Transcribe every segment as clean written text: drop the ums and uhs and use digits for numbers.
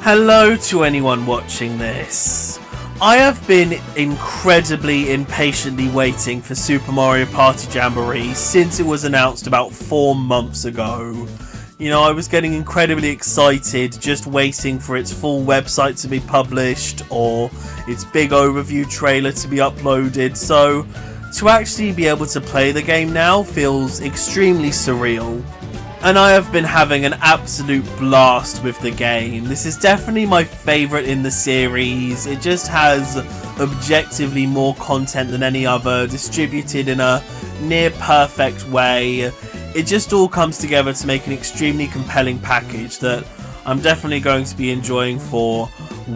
Hello to anyone watching this. I have been incredibly impatiently waiting for Super Mario Party Jamboree since it was announced about 4 months ago. You know, I was getting incredibly excited just waiting for its full website to be published or its big overview trailer to be uploaded, so to actually be able to play the game now feels extremely surreal. And I have been having an absolute blast with the game. This is definitely my favourite in the series. It just has objectively more content than any other, distributed in a near perfect way. It just all comes together to make an extremely compelling package that I'm definitely going to be enjoying for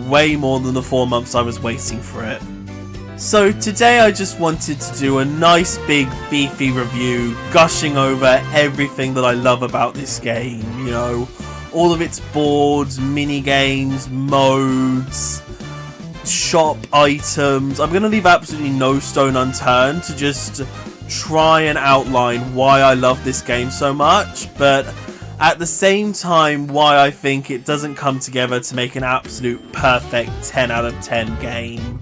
way more than the 4 months I was waiting for it. So today I just wanted to do a nice big beefy review, gushing over everything that I love about this game, you know, all of its boards, mini-games, modes, shop items. I'm going to leave absolutely no stone unturned to just try and outline why I love this game so much, but at the same time why I think it doesn't come together to make an absolute perfect 10 out of 10 game.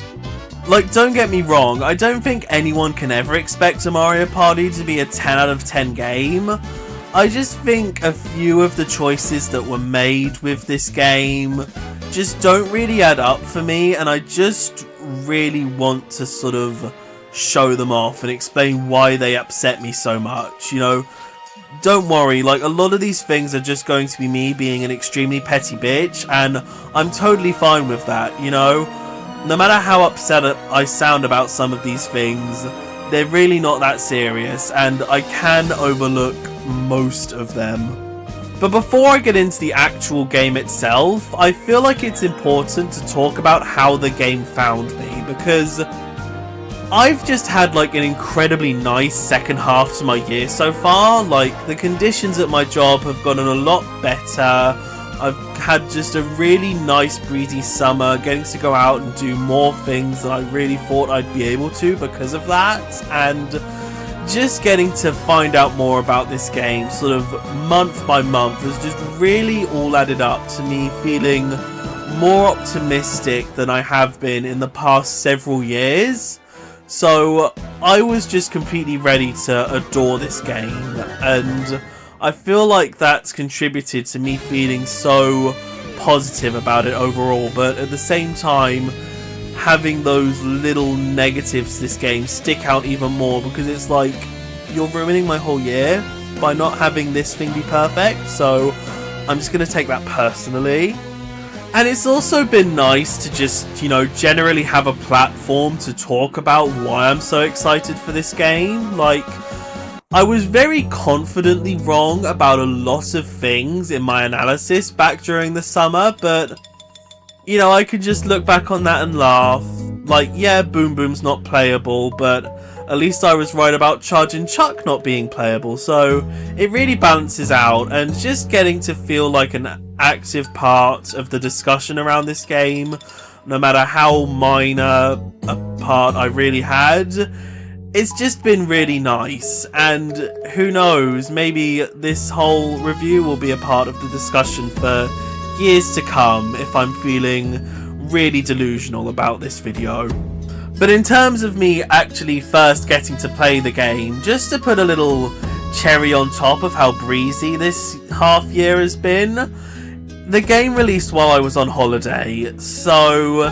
Like, don't get me wrong, I don't think anyone can ever expect a Mario Party to be a 10 out of 10 game. I just think a few of the choices that were made with this game just don't really add up for me, and I just really want to sort of show them off and explain why they upset me so much, you know. Don't worry, like, a lot of these things are just going to be me being an extremely petty bitch, and I'm totally fine with that, you know. No matter how upset I sound about some of these things, they're really not that serious, and I can overlook most of them. But before I get into the actual game itself, I feel like it's important to talk about how the game found me, because I've just had like an incredibly nice second half to my year so far. Like, the conditions at my job have gotten a lot better. I've had just a really nice breezy summer, getting to go out and do more things than I really thought I'd be able to because of that, and just getting to find out more about this game sort of month by month has just really all added up to me feeling more optimistic than I have been in the past several years. So I was just completely ready to adore this game, and I feel like that's contributed to me feeling so positive about it overall, but at the same time having those little negatives to this game stick out even more, because it's like, you're ruining my whole year by not having this thing be perfect, so I'm just going to take that personally. And it's also been nice to just, you know, generally have a platform to talk about why I'm so excited for this game. Like, I was very confidently wrong about a lot of things in my analysis back during the summer, but, you know, I could just look back on that and laugh. Like, yeah, Boom Boom's not playable, but at least I was right about Charge and Chuck not being playable, so it really balances out, and just getting to feel like an active part of the discussion around this game, no matter how minor a part I really had, it's just been really nice. And who knows, maybe this whole review will be a part of the discussion for years to come if I'm feeling really delusional about this video. But in terms of me actually first getting to play the game, just to put a little cherry on top of how breezy this half year has been, the game released while I was on holiday, so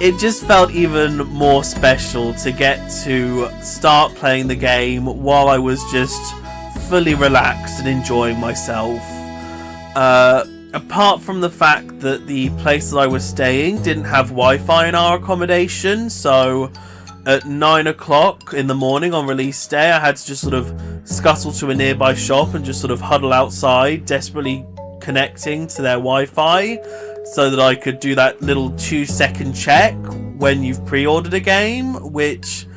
it just felt even more special to get to start playing the game while I was just fully relaxed and enjoying myself. Apart from the fact that the place that I was staying didn't have Wi-Fi in our accommodation, so at 9 o'clock in the morning on release day, I had to just sort of scuttle to a nearby shop and just sort of huddle outside, desperately connecting to their Wi-Fi, so that I could do that little 2-second check when you've pre-ordered a game, which,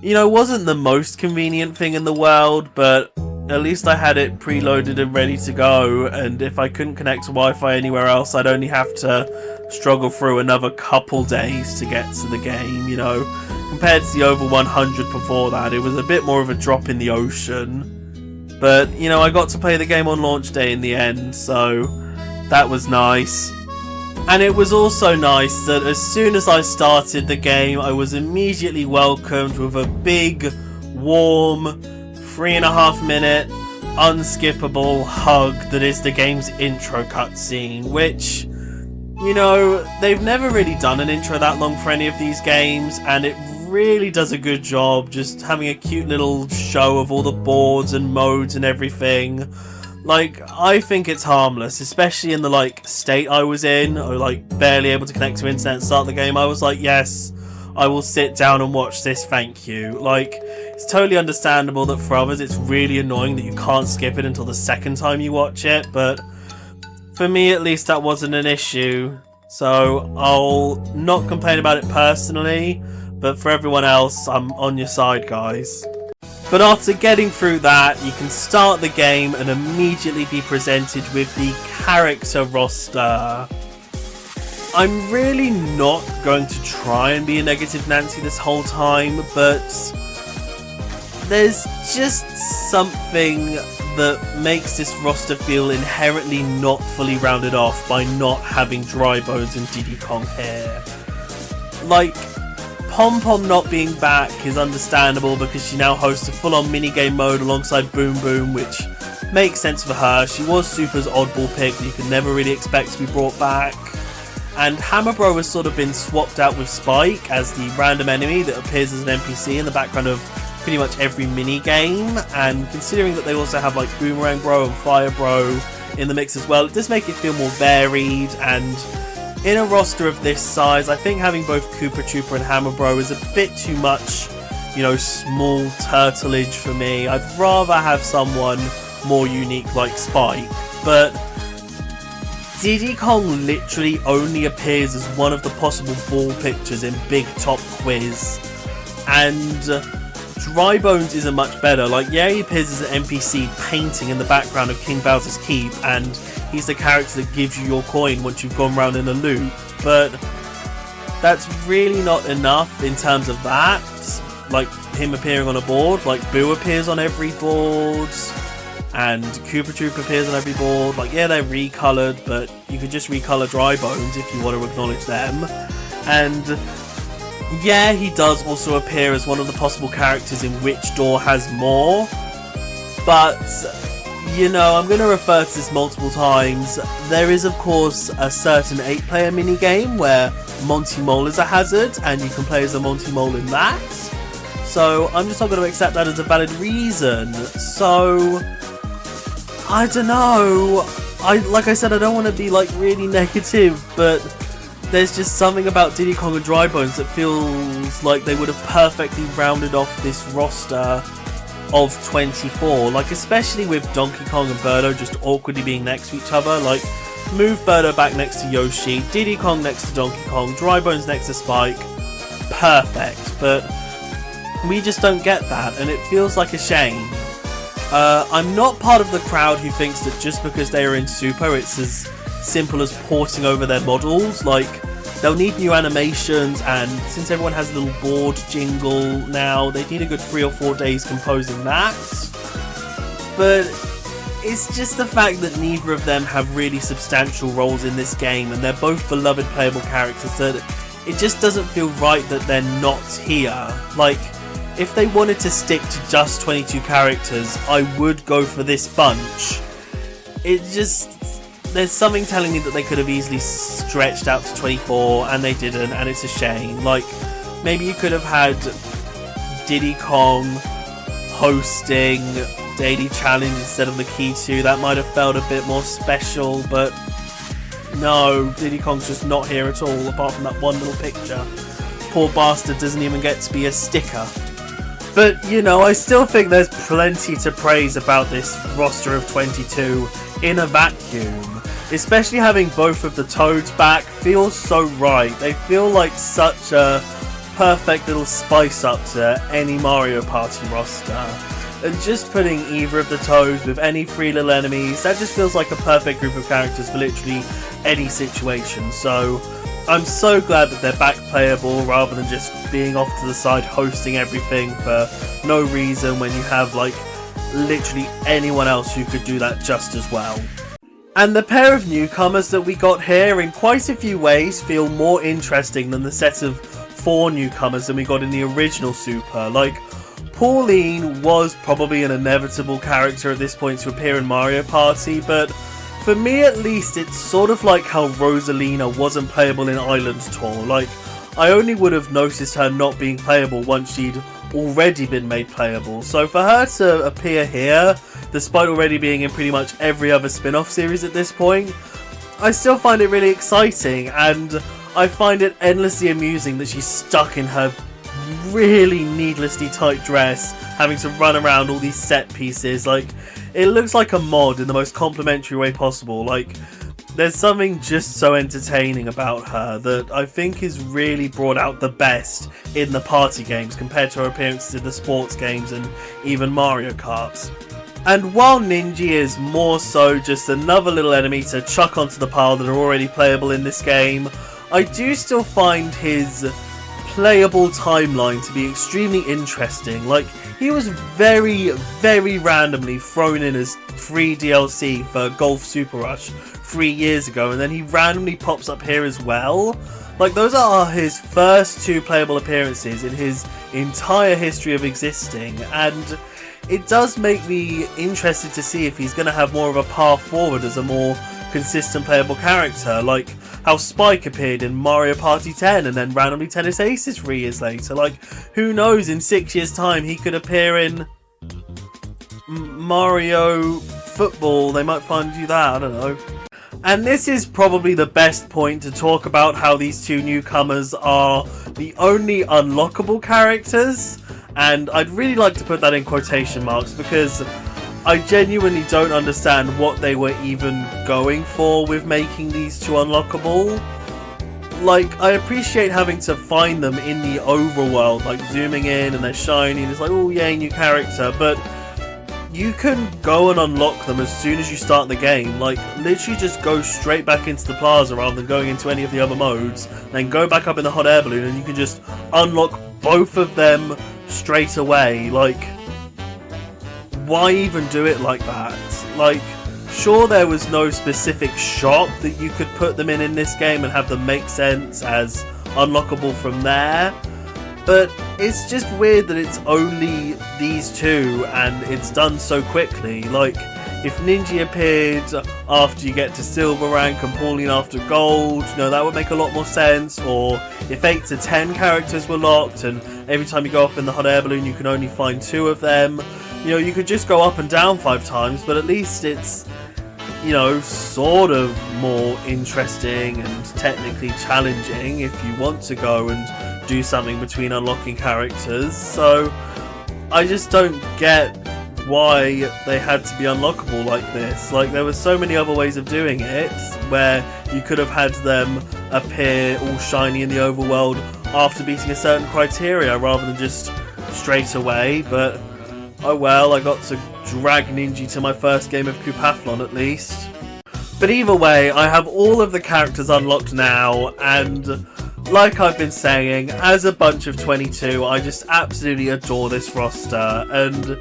you know, wasn't the most convenient thing in the world, but at least I had it preloaded and ready to go, and if I couldn't connect to Wi-Fi anywhere else, I'd only have to struggle through another couple days to get to the game, you know. Compared to the over 100 before that, it was a bit more of a drop in the ocean. But, you know, I got to play the game on launch day in the end, so that was nice. And it was also nice that as soon as I started the game, I was immediately welcomed with a big, warm, 3.5 minute, unskippable hug that is the game's intro cutscene, which, you know, they've never really done an intro that long for any of these games, and it really does a good job just having a cute little show of all the boards and modes and everything. Like, I think it's harmless, especially in the, like, state I was in, or, like, barely able to connect to internet and start the game. I was like, yes, I will sit down and watch this, thank you. Like, it's totally understandable that for others it's really annoying that you can't skip it until the second time you watch it, but for me at least that wasn't an issue. So, I'll not complain about it personally, but for everyone else, I'm on your side, guys. But after getting through that, you can start the game and immediately be presented with the character roster. I'm really not going to try and be a negative Nancy this whole time, but there's just something that makes this roster feel inherently not fully rounded off by not having Dry Bones and Diddy Kong here. Like, Pom Pom not being back is understandable because she now hosts a full-on minigame mode alongside Boom Boom, which makes sense for her. She was Super's oddball pick that you could never really expect to be brought back. And Hammer Bro has sort of been swapped out with Spike as the random enemy that appears as an NPC in the background of pretty much every minigame. And considering that they also have like Boomerang Bro and Fire Bro in the mix as well, it does make it feel more varied. And in a roster of this size, I think having both Koopa Troopa and Hammer Bro is a bit too much, you know, small turtleage for me. I'd rather have someone more unique like Spike, but Diddy Kong literally only appears as one of the possible ball pictures in Big Top Quiz, and Dry Bones isn't much better. Like, yeah, he appears as an NPC painting in the background of King Bowser's Keep, and he's the character that gives you your coin once you've gone round in a loop, but that's really not enough in terms of that. Like, him appearing on a board, like Boo appears on every board, and Koopa Troop appears on every board. Like, yeah, they're recolored, but you could just recolor Dry Bones if you want to acknowledge them. And yeah, he does also appear as one of the possible characters in Which Door Has More, but you know, I'm going to refer to this multiple times. There is, of course, a certain 8-player minigame where Monty Mole is a hazard, and you can play as a Monty Mole in that. So I'm just not going to accept that as a valid reason. So I don't know. Like I said, I don't want to be like really negative, but there's just something about Diddy Kong and Dry Bones that feels like they would have perfectly rounded off this roster of 24, like especially with Donkey Kong and Birdo just awkwardly being next to each other. Like, move Birdo back next to Yoshi, Diddy Kong next to Donkey Kong, Dry Bones next to Spike, perfect, but we just don't get that, and it feels like a shame. I'm not part of the crowd who thinks that just because they are in Super it's as simple as porting over their models. Like, they'll need new animations, and since everyone has a little board jingle now, they need a good 3 or 4 days composing that. But it's just the fact that neither of them have really substantial roles in this game, and they're both beloved playable characters, that it just doesn't feel right that they're not here. Like, if they wanted to stick to just 22 characters, I would go for this bunch. It just... there's something telling me that they could have easily stretched out to 24, and they didn't, and it's a shame. Like, maybe you could have had Diddy Kong hosting Daily Challenge instead of the Key 2. That might have felt a bit more special, but no, Diddy Kong's just not here at all, apart from that one little picture. Poor bastard doesn't even get to be a sticker. But, you know, I still think there's plenty to praise about this roster of 22 in a vacuum. Especially having both of the Toads back feels so right. They feel like such a perfect little spice up to any Mario Party roster. And just putting either of the Toads with any 3 little enemies, that just feels like a perfect group of characters for literally any situation. So I'm so glad that they're back playable rather than just being off to the side hosting everything for no reason when you have like literally anyone else who could do that just as well. And the pair of newcomers that we got here in quite a few ways feel more interesting than the set of 4 newcomers than we got in the original Super. Like, Pauline was probably an inevitable character at this point to appear in Mario Party, but for me at least it's sort of like how Rosalina wasn't playable in Island Tour. Like, I only would have noticed her not being playable once she'd already been made playable. So for her to appear here, despite already being in pretty much every other spin-off series at this point, I still find it really exciting, and I find it endlessly amusing that she's stuck in her really needlessly tight dress, having to run around all these set pieces. Like, it looks like a mod in the most complimentary way possible. Like, there's something just so entertaining about her that I think is really brought out the best in the party games compared to her appearances in the sports games and even Mario Kart. And while Ninja is more so just another little enemy to chuck onto the pile that are already playable in this game, I do still find his playable timeline to be extremely interesting. Like, he was very, very randomly thrown in as free DLC for Golf Super Rush 3 years ago, and then he randomly pops up here as well. Like, those are his first 2 playable appearances in his entire history of existing, and it does make me interested to see if he's going to have more of a path forward as a more consistent playable character, like how Spike appeared in Mario Party 10 and then randomly Tennis Aces 3 years later. Like, who knows, in 6 years time he could appear in Mario Football. They might find you that, I don't know. And this is probably the best point to talk about how these 2 newcomers are the only unlockable characters, and I'd really like to put that in quotation marks because I genuinely don't understand what they were even going for with making these 2 unlockable. Like, I appreciate having to find them in the overworld, like zooming in and they're shiny and it's like, oh yay, new character, but you can go and unlock them as soon as you start the game. Like, literally just go straight back into the plaza rather than going into any of the other modes, then go back up in the hot air balloon and you can just unlock both of them straight away. Like, why even do it like that? Like, sure, there was no specific shop that you could put them in this game and have them make sense as unlockable from there, but it's just weird that it's only these 2 and it's done so quickly. Like, if Ninja appeared after you get to silver rank and Pauline after gold, you know, that would make a lot more sense. Or if 8 to 10 characters were locked and every time you go up in the hot air balloon you can only find 2 of them, you know, you could just go up and down 5 times, but at least it's, you know, sort of more interesting and technically challenging if you want to go and do something between unlocking characters. So I just don't get why they had to be unlockable like this. Like, there were so many other ways of doing it where you could have had them appear all shiny in the overworld after beating a certain criteria rather than just straight away, but oh well, I got to drag Ninja to my first game of Coupathlon at least. But either way, I have all of the characters unlocked now, and like I've been saying, as a bunch of 22, I just absolutely adore this roster, and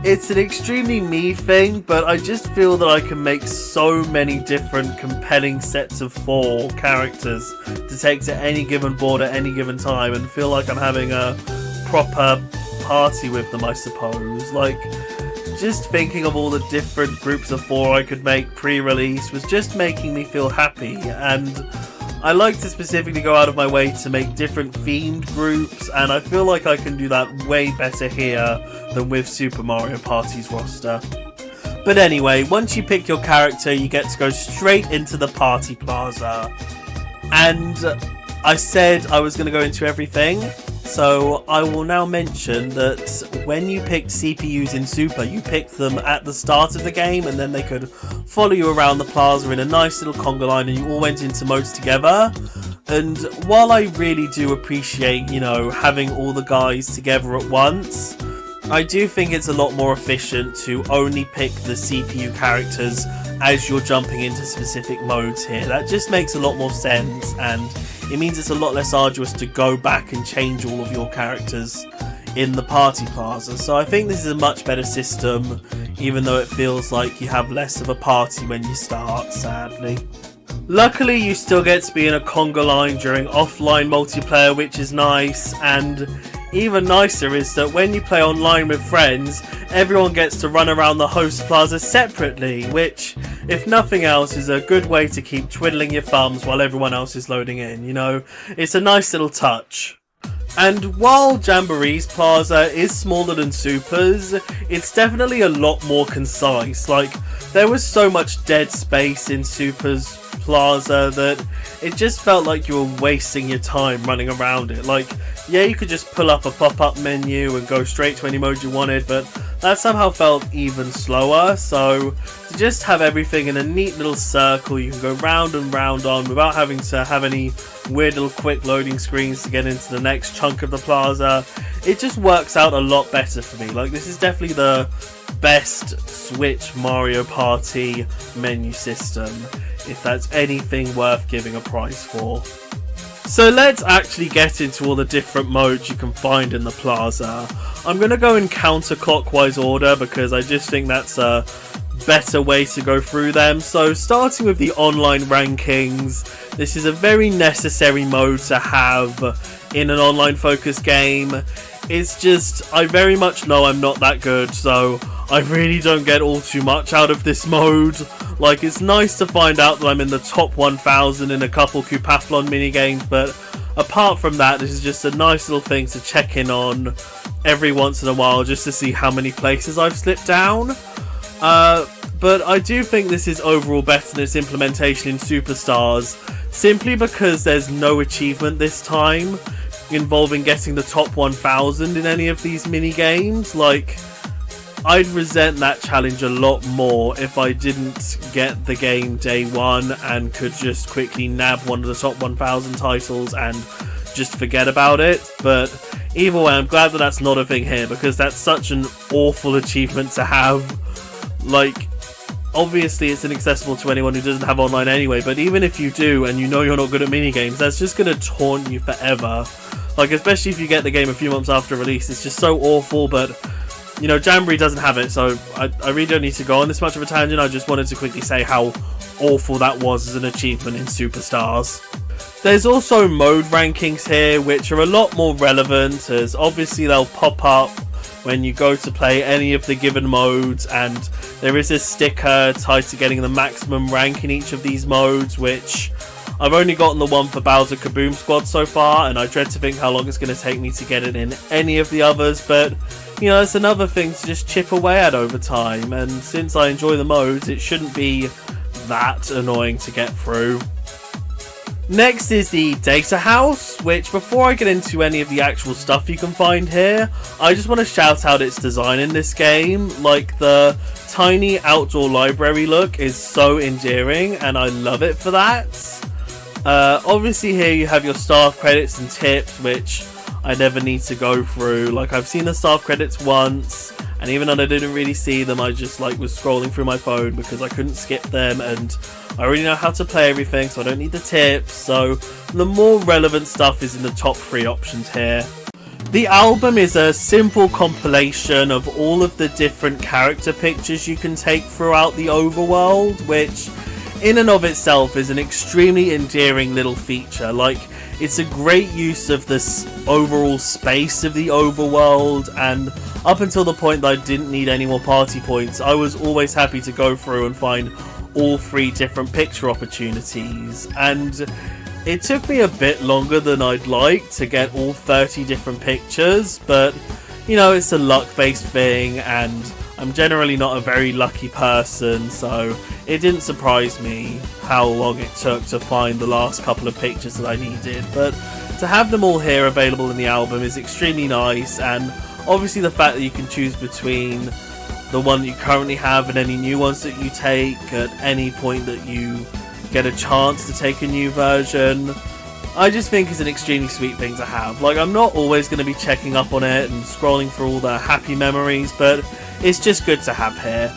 it's an extremely me thing, but I just feel that I can make so many different compelling sets of 4 characters to take to any given board at any given time and feel like I'm having a proper party with them, I suppose. Like, just thinking of all the different groups of 4 I could make pre-release was just making me feel happy, and I like to specifically go out of my way to make different themed groups, and I feel like I can do that way better here than with Super Mario Party's roster. But anyway, once you pick your character, you get to go straight into the party plaza. And I said I was going to go into everything, so I will now mention that when you picked CPUs in Super, you picked them at the start of the game, and then they could follow you around the plaza in a nice little conga line, and you all went into modes together. And while I really do appreciate, you know, having all the guys together at once, I do think it's a lot more efficient to only pick the CPU characters as you're jumping into specific modes here. That just makes a lot more sense, and it means it's a lot less arduous to go back and change all of your characters in the party plaza. So I think this is a much better system, even though it feels like you have less of a party when you start, sadly. Luckily, you still get to be in a conga line during offline multiplayer, which is nice, and even nicer is that when you play online with friends, everyone gets to run around the host plaza separately, which, if nothing else, is a good way to keep twiddling your thumbs while everyone else is loading in, you know? It's a nice little touch. And while Jamboree's plaza is smaller than Super's, it's definitely a lot more concise. Like, there was so much dead space in Super's plaza that it just felt like you were wasting your time running around it. Like, yeah, you could just pull up a pop-up menu and go straight to any mode you wanted, but that somehow felt even slower. So to just have everything in a neat little circle you can go round and round on without having to have any weird little quick loading screens to get into the next chunk of the plaza, it just works out a lot better for me. Like, this is definitely the best Switch Mario Party menu system, if that's anything worth giving a prize for. So let's actually get into all the different modes you can find in the plaza. I'm going to go in counterclockwise order because I just think that's a better way to go through them. So starting with the online rankings, this is a very necessary mode to have in an online focused game. It's just, I very much know I'm not that good, so I really don't get all too much out of this mode. Like, it's nice to find out that I'm in the top 1000 in a couple Coupathlon minigames, but apart from that, this is just a nice little thing to check in on every once in a while just to see how many places I've slipped down. But I do think this is overall better than its implementation in Superstars, simply because there's no achievement this time involving getting the top 1000 in any of these minigames. Like, I'd resent that challenge a lot more if I didn't get the game day one and could just quickly nab one of the top 1000 titles and just forget about it. But either way, I'm glad that that's not a thing here, because that's such an awful achievement to have. Like, obviously it's inaccessible to anyone who doesn't have online anyway, but even if you do and you know you're not good at minigames, that's just going to taunt you forever. Like, especially if you get the game a few months after release, it's just so awful. But you know, Jamboree doesn't have it, so I really don't need to go on this much of a tangent. I just wanted to quickly say how awful that was as an achievement in Superstars. There's also mode rankings here, which are a lot more relevant, as obviously they'll pop up when you go to play any of the given modes, and there is a sticker tied to getting the maximum rank in each of these modes, which I've only gotten the one for Bowser Kaboom Squad so far, and I dread to think how long it's going to take me to get it in any of the others. But you know, it's another thing to just chip away at over time, and since I enjoy the modes, it shouldn't be that annoying to get through. Next is the Data House, which, before I get into any of the actual stuff you can find here, I just want to shout out its design in this game. Like, the tiny outdoor library look is so endearing, and I love it for that. Obviously here you have your staff credits and tips, which I never need to go through. Like, I've seen the staff credits once, and even though I didn't really see them, I just was scrolling through my phone because I couldn't skip them, and I already know how to play everything, so I don't need the tips. So the more relevant stuff is in the top 3 options here. The album is a simple compilation of all of the different character pictures you can take throughout the overworld, which in and of itself is an extremely endearing little feature. Like, it's a great use of this overall space of the overworld, and up until the point that I didn't need any more party points, I was always happy to go through and find all 3 different picture opportunities. And it took me a bit longer than I'd like to get all 30 different pictures, but you know, it's a luck-based thing, and I'm generally not a very lucky person, so it didn't surprise me how long it took to find the last couple of pictures that I needed. But to have them all here available in the album is extremely nice, and obviously the fact that you can choose between the one that you currently have and any new ones that you take at any point that you get a chance to take a new version, I just think is an extremely sweet thing to have. Like, I'm not always going to be checking up on it and scrolling through all the happy memories, but it's just good to have here.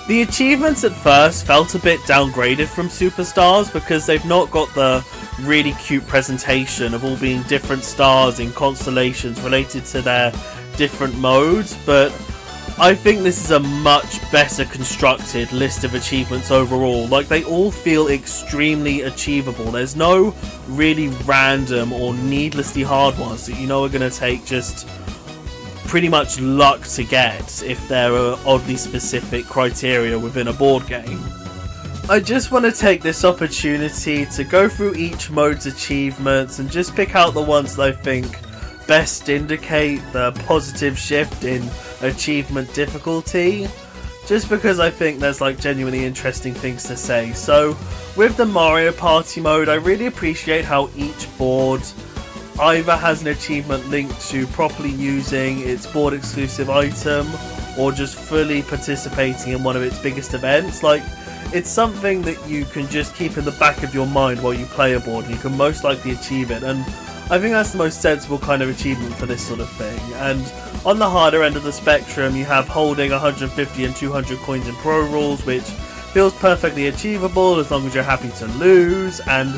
The achievements at first felt a bit downgraded from Superstars because they've not got the really cute presentation of all being different stars in constellations related to their different modes, but I think this is a much better constructed list of achievements overall. Like, they all feel extremely achievable. There's no really random or needlessly hard ones that you know are going to take just pretty much luck to get if there are oddly specific criteria within a board game. I just want to take this opportunity to go through each mode's achievements and just pick out the ones that I think best indicate the positive shift in achievement difficulty, just because I think there's like genuinely interesting things to say. So with the Mario Party mode, I really appreciate how each board either has an achievement linked to properly using its board exclusive item or just fully participating in one of its biggest events. Like, it's something that you can just keep in the back of your mind while you play a board, and you can most likely achieve it, and I think that's the most sensible kind of achievement for this sort of thing. And on the harder end of the spectrum, you have holding 150 and 200 coins in Pro Rules, which feels perfectly achievable as long as you're happy to lose, and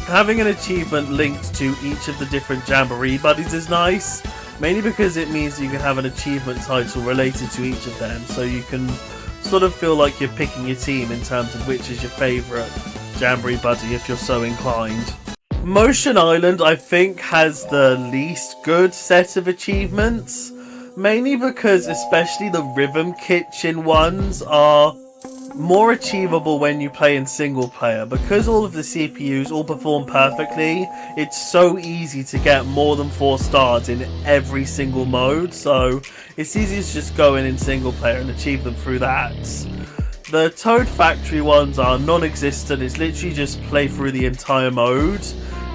having an achievement linked to each of the different Jamboree buddies is nice, mainly because it means you can have an achievement title related to each of them, so you can sort of feel like you're picking your team in terms of which is your favourite Jamboree buddy if you're so inclined. Motion Island, I think, has the least good set of achievements, mainly because especially the Rhythm Kitchen ones are more achievable when you play in single player. Because all of the CPUs all perform perfectly, it's so easy to get more than 4 stars in every single mode, so it's easy to just go in single player and achieve them through that. The Toad Factory ones are non-existent, it's literally just play through the entire mode.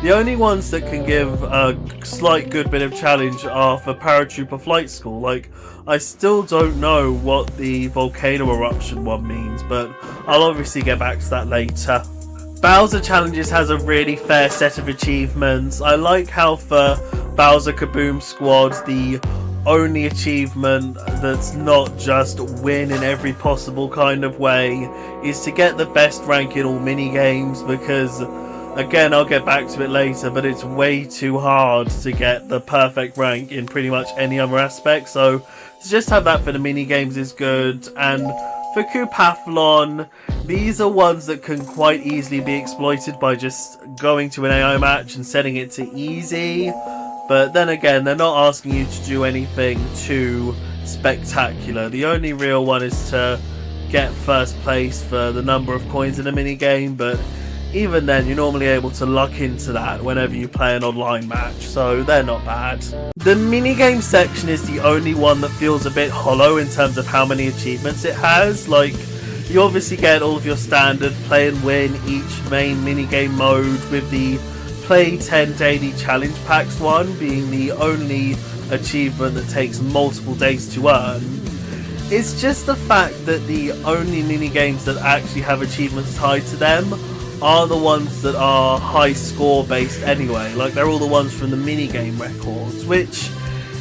The only ones that can give a slight good bit of challenge are for Paratrooper Flight School. Like, I still don't know what the volcano eruption one means, but I'll obviously get back to that later. Bowser Challenges has a really fair set of achievements. I like how for Bowser Kaboom Squad, the only achievement that's not just win in every possible kind of way is to get the best rank in all minigames, because again, I'll get back to it later, but it's way too hard to get the perfect rank in pretty much any other aspect, so to just have that for the minigames is good. And for Koopathlon, these are ones that can quite easily be exploited by just going to an AI match and setting it to easy, but then again, they're not asking you to do anything too spectacular. The only real one is to get first place for the number of coins in a minigame, but even then you're normally able to luck into that whenever you play an online match, so they're not bad. The minigame section is the only one that feels a bit hollow in terms of how many achievements it has. Like, you obviously get all of your standard play and win each main minigame mode, with the play 10 daily challenge packs one being the only achievement that takes multiple days to earn. It's just the fact that the only minigames that actually have achievements tied to them are the ones that are high score based anyway. Like, they're all the ones from the minigame records, which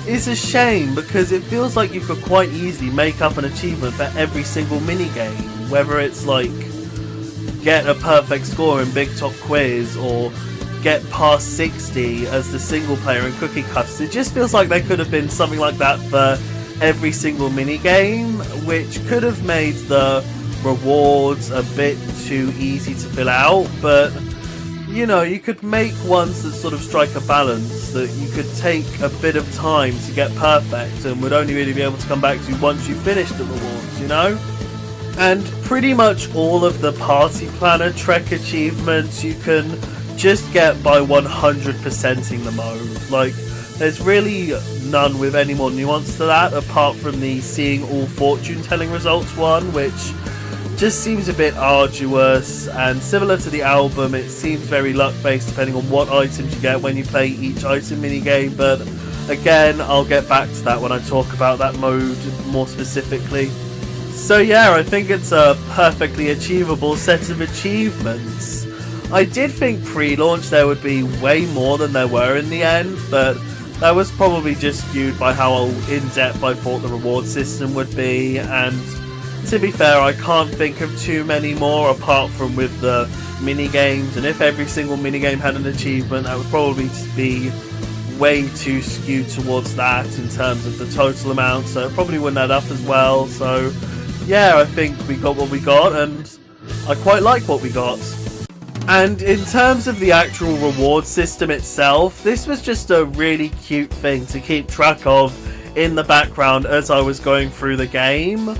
is a shame because it feels like you could quite easily make up an achievement for every single minigame, whether it's like get a perfect score in Big Top Quiz or get past 60 as the single player in Cookie Cutters. It just feels like there could have been something like that for every single minigame, which could have made the rewards a bit too easy to fill out. But you know, you could make ones that sort of strike a balance, that you could take a bit of time to get perfect and would only really be able to come back to once you finish the rewards, you know? And pretty much all of the Party Planner Trek achievements you can just get by 100%ing the mode. Like, there's really none with any more nuance to that, apart from the seeing all fortune telling results one, which just seems a bit arduous, and similar to the album, it seems very luck based depending on what items you get when you play each item minigame. But again, I'll get back to that when I talk about that mode more specifically. So yeah, I think it's a perfectly achievable set of achievements. I did think pre-launch there would be way more than there were in the end, but that was probably just skewed by how in-depth I thought the reward system would be, and to be fair, I can't think of too many more apart from with the minigames, and if every single minigame had an achievement, that would probably be way too skewed towards that in terms of the total amount, so it probably wouldn't add up as well. So yeah, I think we got what we got, and I quite like what we got. And in terms of the actual reward system itself, this was just a really cute thing to keep track of in the background as I was going through the game.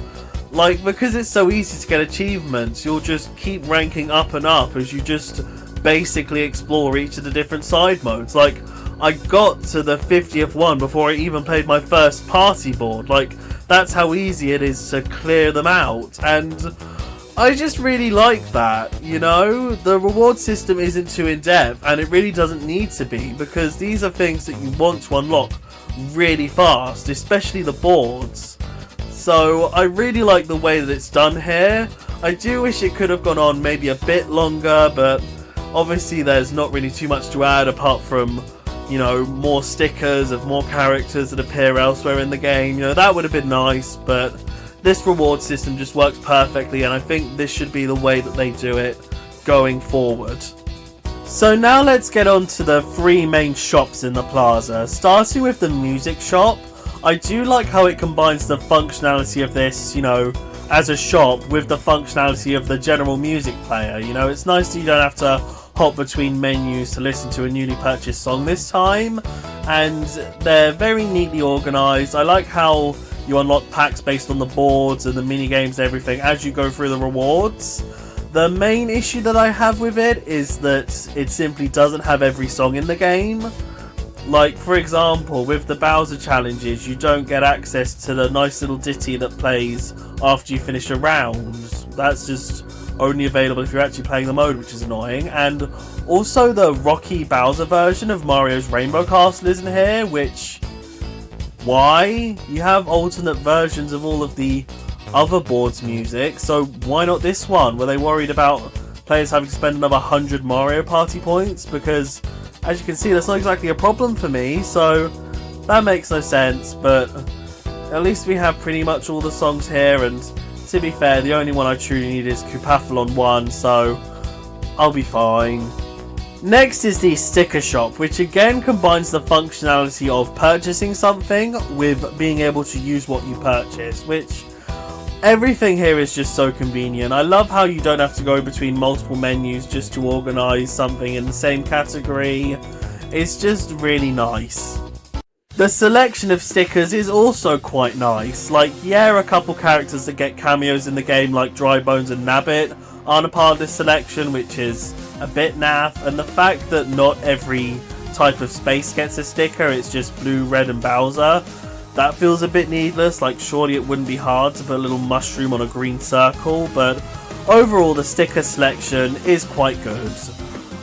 Like, because it's so easy to get achievements, you'll just keep ranking up and up as you just basically explore each of the different side modes. Like, I got to the 50th one before I even played my first party board. Like, that's how easy it is to clear them out, and I just really like that, you know? The reward system isn't too in-depth, and it really doesn't need to be, because these are things that you want to unlock really fast, especially the boards. So I really like the way that it's done here. I do wish it could have gone on maybe a bit longer, but obviously there's not really too much to add apart from, you know, more stickers of more characters that appear elsewhere in the game. You know, that would have been nice, but this reward system just works perfectly, and I think this should be the way that they do it going forward. So now let's get on to the three main shops in the plaza. Starting with the music shop, I do like how it combines the functionality of this, you know, as a shop with the functionality of the general music player. You know, it's nice that you don't have to hop between menus to listen to a newly purchased song this time, and they're very neatly organised. I like how you unlock packs based on the boards and the minigames and everything as you go through the rewards. The main issue that I have with it is that it simply doesn't have every song in the game. Like, for example, with the Bowser challenges, you don't get access to the nice little ditty that plays after you finish a round. That's just only available if you're actually playing the mode, which is annoying. And also the Rocky Bowser version of Mario's Rainbow Castle isn't here, which... why? You have alternate versions of all of the other boards' music, so why not this one? Were they worried about players having to spend another 100 Mario Party points? Because, as you can see, that's not exactly a problem for me, so that makes no sense. But at least we have pretty much all the songs here, and to be fair, the only one I truly need is Koopathlon 1, so I'll be fine. Next is the sticker shop, which again combines the functionality of purchasing something with being able to use what you purchase, which everything here is just so convenient. I love how you don't have to go between multiple menus just to organise something in the same category. It's just really nice. The selection of stickers is also quite nice. Like, yeah, a couple characters that get cameos in the game like Dry Bones and Nabbit aren't a part of this selection, which is a bit naff, and the fact that not every type of space gets a sticker, it's just blue, red and Bowser, that feels a bit needless. Like, surely it wouldn't be hard to put a little mushroom on a green circle, but overall the sticker selection is quite good.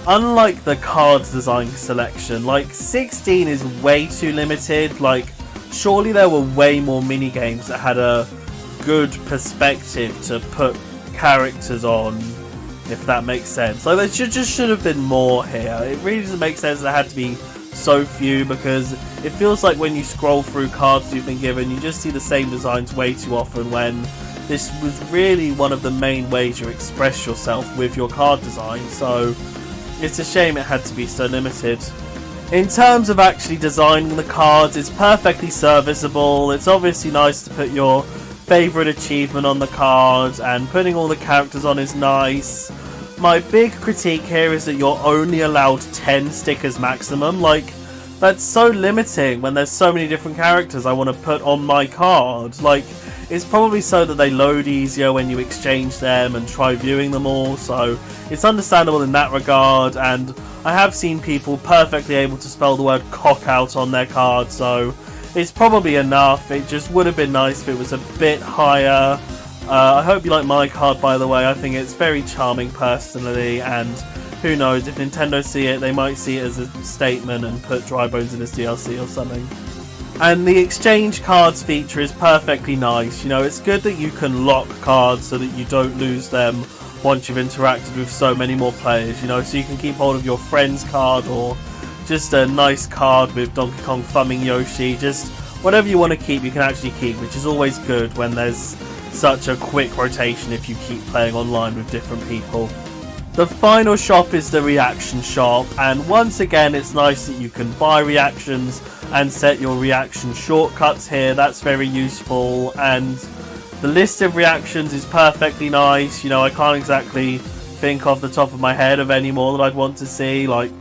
Unlike the cards design selection, like 16 is way too limited. Like, surely there were way more minigames that had a good perspective to put characters on, if that makes sense. Like, there should have been more here. It really doesn't make sense that there had to be so few, because it feels like when you scroll through cards you've been given, you just see the same designs way too often, when this was really one of the main ways you express yourself with your card design. So it's a shame it had to be so limited. In terms of actually designing the cards, it's perfectly serviceable. It's obviously nice to put your favourite achievement on the card, and putting all the characters on is nice. My big critique here is that you're only allowed 10 stickers maximum. Like, that's so limiting when there's so many different characters I want to put on my card. Like, it's probably so that they load easier when you exchange them and try viewing them all, so it's understandable in that regard. And I have seen people perfectly able to spell the word cock out on their card, so it's probably enough. It just would have been nice if it was a bit higher. I hope you like my card, by the way. I think it's very charming personally, and who knows, if Nintendo see it, they might see it as a statement and put Dry Bones in as DLC or something. And the exchange cards feature is perfectly nice. You know, it's good that you can lock cards so that you don't lose them once you've interacted with so many more players, you know, so you can keep hold of your friend's card, or just a nice card with Donkey Kong thumbing Yoshi. Just whatever you want to keep, you can actually keep, which is always good when there's such a quick rotation if you keep playing online with different people. The final shop is the reaction shop, and once again it's nice that you can buy reactions and set your reaction shortcuts here. That's very useful, and the list of reactions is perfectly nice. You know, I can't exactly think off the top of my head of any more that I'd want to see. Like,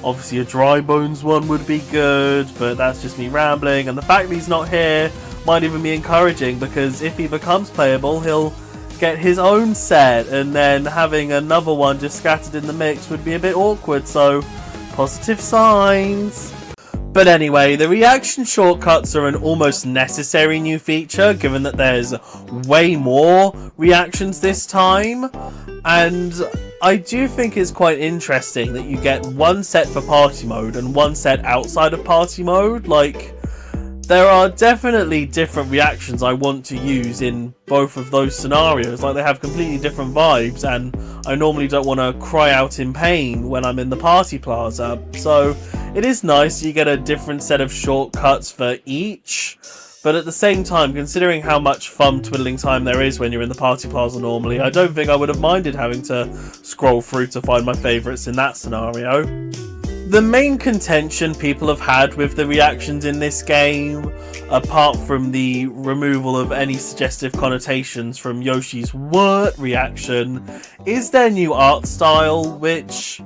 obviously a dry bones one would be good, but that's just me rambling, and the fact that he's not here might even be encouraging, because if he becomes playable he'll get his own set, and then having another one just scattered in the mix would be a bit awkward, so positive signs. But anyway, the reaction shortcuts are an almost necessary new feature, given that there's way more reactions this time, and I do think it's quite interesting that you get one set for party mode and one set outside of party mode. Like, there are definitely different reactions I want to use in both of those scenarios. Like, they have completely different vibes, and I normally don't want to cry out in pain when I'm in the party plaza. So it is nice you get a different set of shortcuts for each. But at the same time, considering how much fun twiddling time there is when you're in the party plaza normally, I don't think I would have minded having to scroll through to find my favourites in that scenario. The main contention people have had with the reactions in this game, apart from the removal of any suggestive connotations from Yoshi's "what" reaction, is their new art style, which,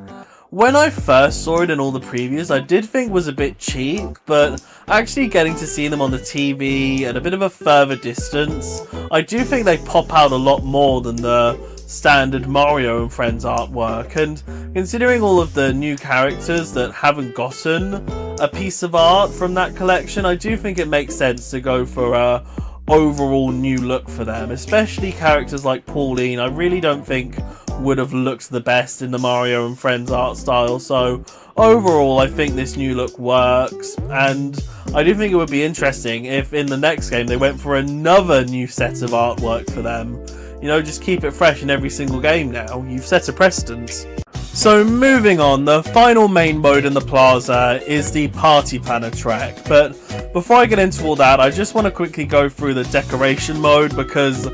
when I first saw it in all the previews, I did think was a bit cheap, but actually getting to see them on the TV at a bit of a further distance, I do think they pop out a lot more than the standard Mario and Friends artwork. And considering all of the new characters that haven't gotten a piece of art from that collection, I do think it makes sense to go for a overall new look for them, especially characters like Pauline. I really don't think would have looked the best in the Mario and Friends art style, so overall I think this new look works, and I do think it would be interesting if in the next game they went for another new set of artwork for them. You know, just keep it fresh in every single game now. You've set a precedent. So moving on, the final main mode in the plaza is the Party Planner track, but before I get into all that, I just want to quickly go through the decoration mode, because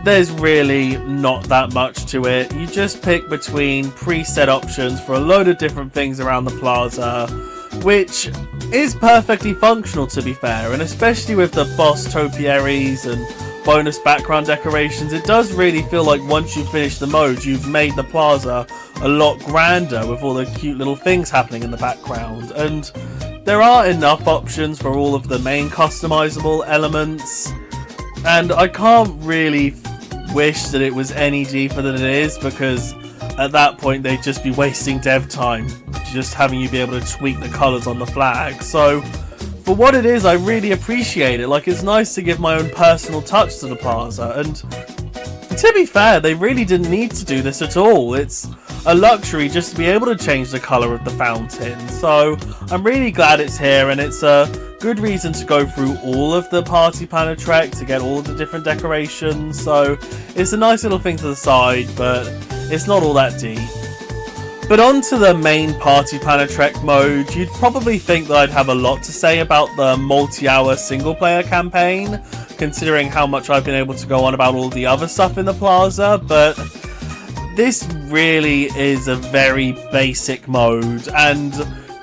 there's really not that much to it. You just pick between preset options for a load of different things around the plaza, which is perfectly functional, to be fair, and especially with the boss topiaries and bonus background decorations, it does really feel like once you finish the mode, you've made the plaza a lot grander with all the cute little things happening in the background. And there are enough options for all of the main customizable elements, and I can't really wish that it was any deeper than it is, because at that point they'd just be wasting dev time just having you be able to tweak the colours on the flag. So for what it is, I really appreciate it. Like, it's nice to give my own personal touch to the plaza, and to be fair, they really didn't need to do this at all. It's a luxury just to be able to change the colour of the fountain, so I'm really glad it's here, and it's a good reason to go through all of the Party Planner trek to get all of the different decorations. So it's a nice little thing to the side, but it's not all that deep. But on to the main Party Planner Trek mode, you'd probably think that I'd have a lot to say about the multi-hour single-player campaign, considering how much I've been able to go on about all the other stuff in the plaza, but this really is a very basic mode, and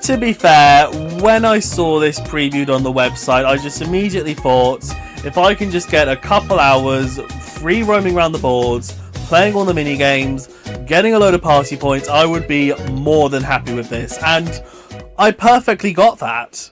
to be fair, when I saw this previewed on the website, I just immediately thought, if I can just get a couple hours free roaming around the boards, playing all the minigames, getting a load of party points, I would be more than happy with this, and I perfectly got that.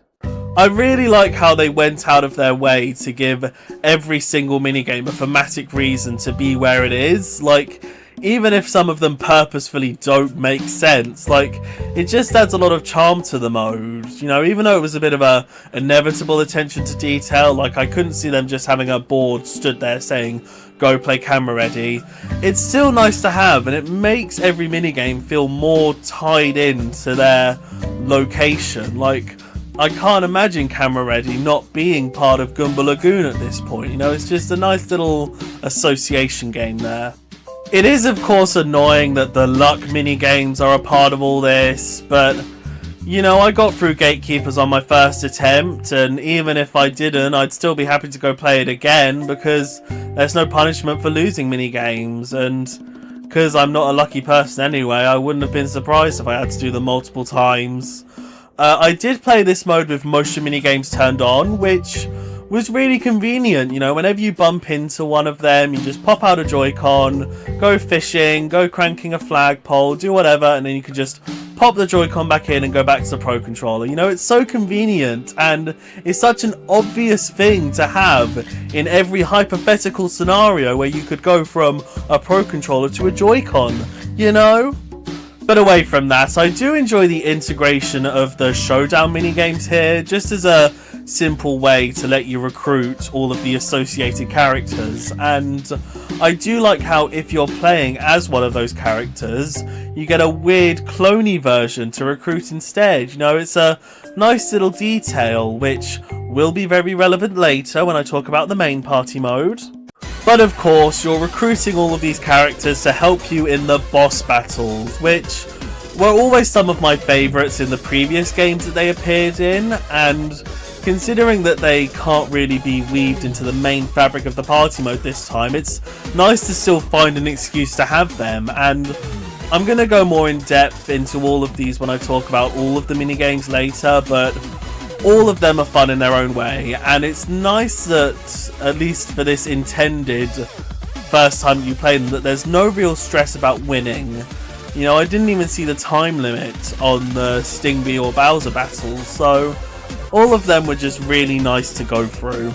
I really like how they went out of their way to give every single minigame a thematic reason to be where it is. Like, even if some of them purposefully don't make sense, like, it just adds a lot of charm to the mode. You know, even though it was a bit of a inevitable attention to detail, like I couldn't see them just having a board stood there saying, "Go play camera ready." It's still nice to have, and it makes every minigame feel more tied in to their location. Like, I can't imagine Camera Ready not being part of Goomba Lagoon at this point. You know, it's just a nice little association game there. It is, of course, annoying that the luck mini-games are a part of all this, but, you know, I got through Gatekeepers on my first attempt, and even if I didn't, I'd still be happy to go play it again, because there's no punishment for losing mini-games, and because I'm not a lucky person anyway, I wouldn't have been surprised if I had to do them multiple times. I did play this mode with motion minigames turned on, which was really convenient. You know, whenever you bump into one of them, you just pop out a Joy-Con, go fishing, go cranking a flagpole, do whatever, and then you can just pop the Joy-Con back in and go back to the Pro Controller. You know, it's so convenient, and it's such an obvious thing to have in every hypothetical scenario where you could go from a Pro Controller to a Joy-Con, you know? But away from that, I do enjoy the integration of the showdown minigames here, just as a simple way to let you recruit all of the associated characters. And I do like how if you're playing as one of those characters, you get a weird cloney version to recruit instead. You know, it's a nice little detail which will be very relevant later when I talk about the main party mode. But of course, you're recruiting all of these characters to help you in the boss battles, which were always some of my favourites in the previous games that they appeared in, and considering that they can't really be weaved into the main fabric of the party mode this time, it's nice to still find an excuse to have them. And I'm going to go more in depth into all of these when I talk about all of the minigames later, but all of them are fun in their own way, and it's nice that, at least for this intended first time you play them, that there's no real stress about winning. You know, I didn't even see the time limit on the Stingbee or Bowser battles, so all of them were just really nice to go through.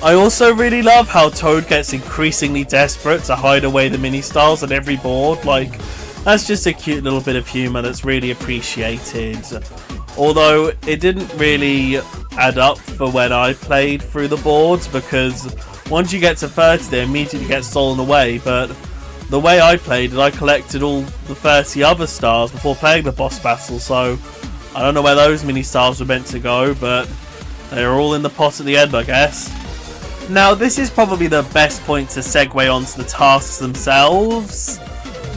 I also really love how Toad gets increasingly desperate to hide away the mini-stars on every board. Like, that's just a cute little bit of humour that's really appreciated. Although it didn't really add up for when I played through the boards, because once you get to 30 they immediately get stolen away. But the way I played it, I collected all the 30 other stars before playing the boss battle, so I don't know where those mini stars were meant to go, but they were all in the pot at the end, I guess. Now this is probably the best point to segue onto the tasks themselves.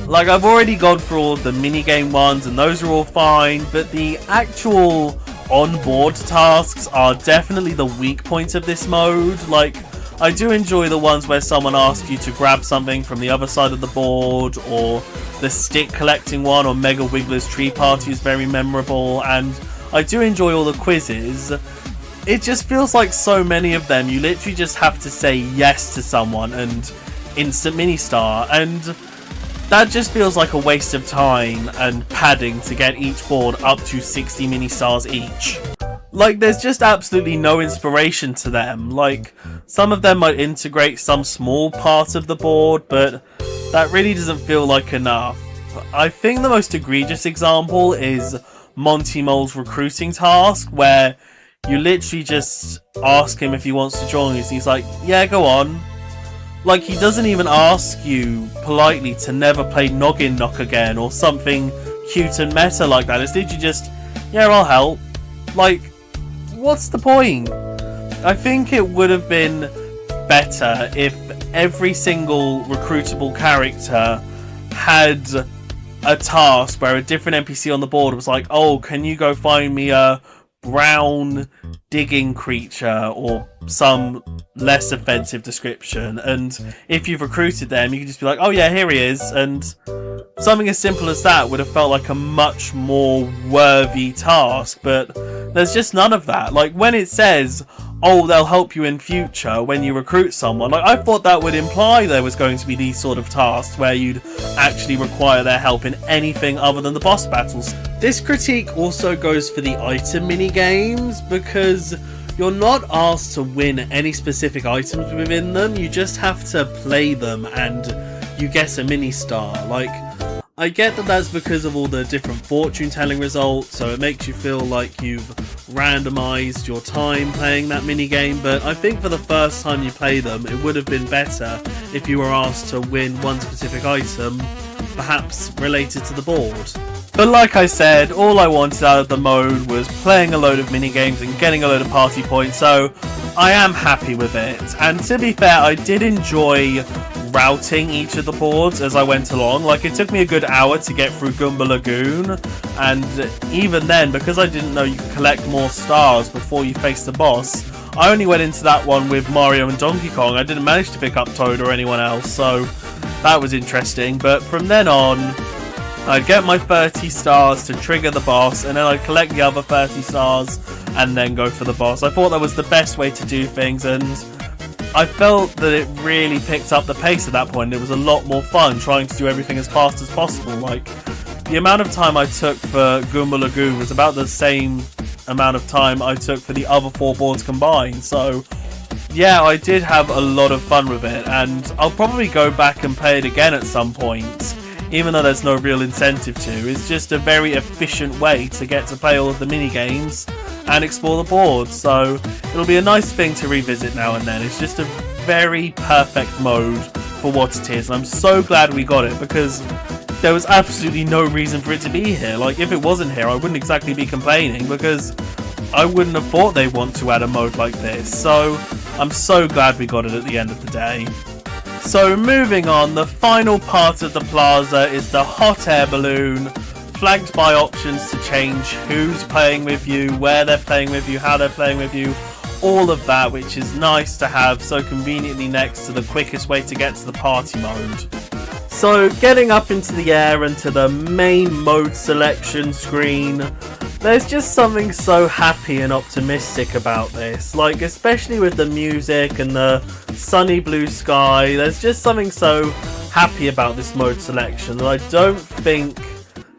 Like, I've already gone through all of the minigame ones, and those are all fine, but the actual on-board tasks are definitely the weak point of this mode. Like, I do enjoy the ones where someone asks you to grab something from the other side of the board, or the stick collecting one on Mega Wiggler's Tree Party is very memorable, and I do enjoy all the quizzes. It just feels like so many of them, you literally just have to say yes to someone and instant mini-star, and that just feels like a waste of time and padding to get each board up to 60 mini-stars each. Like, there's just absolutely no inspiration to them. Like, some of them might integrate some small part of the board, but that really doesn't feel like enough. I think the most egregious example is Monty Mole's recruiting task, where you literally just ask him if he wants to join you, and he's like, yeah, go on. Like, he doesn't even ask you politely to never play Noggin Knock again or something cute and meta like that. It's literally just, yeah, I'll help. Like, what's the point? I think it would have been better if every single recruitable character had a task where a different NPC on the board was like, oh, can you go find me a brown digging creature or some less offensive description, and if you've recruited them you can just be like, oh yeah, here he is, and something as simple as that would have felt like a much more worthy task. But there's just none of that. Like, when it says, oh, they'll help you in future when you recruit someone, like, I thought that would imply there was going to be these sort of tasks where you'd actually require their help in anything other than the boss battles. This critique also goes for the item mini-games, because you're not asked to win any specific items within them, you just have to play them and you get a mini-star. Like, I get that that's because of all the different fortune-telling results, so it makes you feel like you've randomised your time playing that minigame, but I think for the first time you play them, it would have been better if you were asked to win one specific item, perhaps related to the board. But like I said, all I wanted out of the mode was playing a load of minigames and getting a load of party points, so I am happy with it. And to be fair, I did enjoy routing each of the boards as I went along. Like, it took me a good hour to get through Goomba Lagoon, and even then, because I didn't know you could collect more stars before you face the boss, I only went into that one with Mario and Donkey Kong. I didn't manage to pick up Toad or anyone else, so That was interesting, but from then on, I'd get my 30 stars to trigger the boss, and then I'd collect the other 30 stars and then go for the boss. I thought that was the best way to do things, and I felt that it really picked up the pace at that point. It was a lot more fun trying to do everything as fast as possible. Like, the amount of time I took for Goomba Lagoon was about the same amount of time I took for the other 4 boards combined. So, yeah, I did have a lot of fun with it, and I'll probably go back and play it again at some point, even though there's no real incentive to. It's just a very efficient way to get to play all of the mini-games and explore the board, so it'll be a nice thing to revisit now and then. It's just a very perfect mode for what it is, and I'm so glad we got it, because there was absolutely no reason for it to be here. Like, if it wasn't here, I wouldn't exactly be complaining, because I wouldn't have thought they'd want to add a mode like this, so I'm so glad we got it at the end of the day. So moving on, the final part of the plaza is the hot air balloon, flanked by options to change who's playing with you, where they're playing with you, how they're playing with you, all of that, which is nice to have so conveniently next to the quickest way to get to the party mode. So getting up into the air and to the main mode selection screen, there's just something so happy and optimistic about this. Like, especially with the music and the sunny blue sky, there's just something so happy about this mode selection that I don't think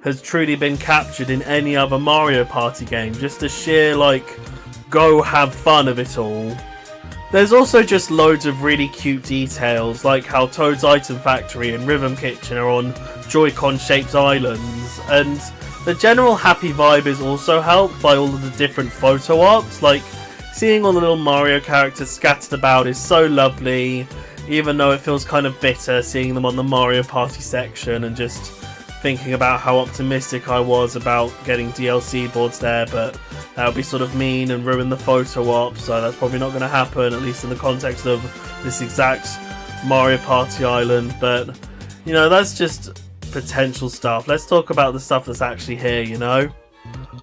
has truly been captured in any other Mario Party game. Just the sheer, like, go have fun of it all. There's also just loads of really cute details, like how Toad's Item Factory and Rhythm Kitchen are on Joy-Con shaped islands, and the general happy vibe is also helped by all of the different photo ops. Like, seeing all the little Mario characters scattered about is so lovely, even though it feels kind of bitter seeing them on the Mario Party section and just thinking about how optimistic I was about getting DLC boards there, but that would be sort of mean and ruin the photo op, so that's probably not going to happen, at least in the context of this exact Mario Party island. But, you know, that's just potential stuff. Let's talk about the stuff that's actually here, you know?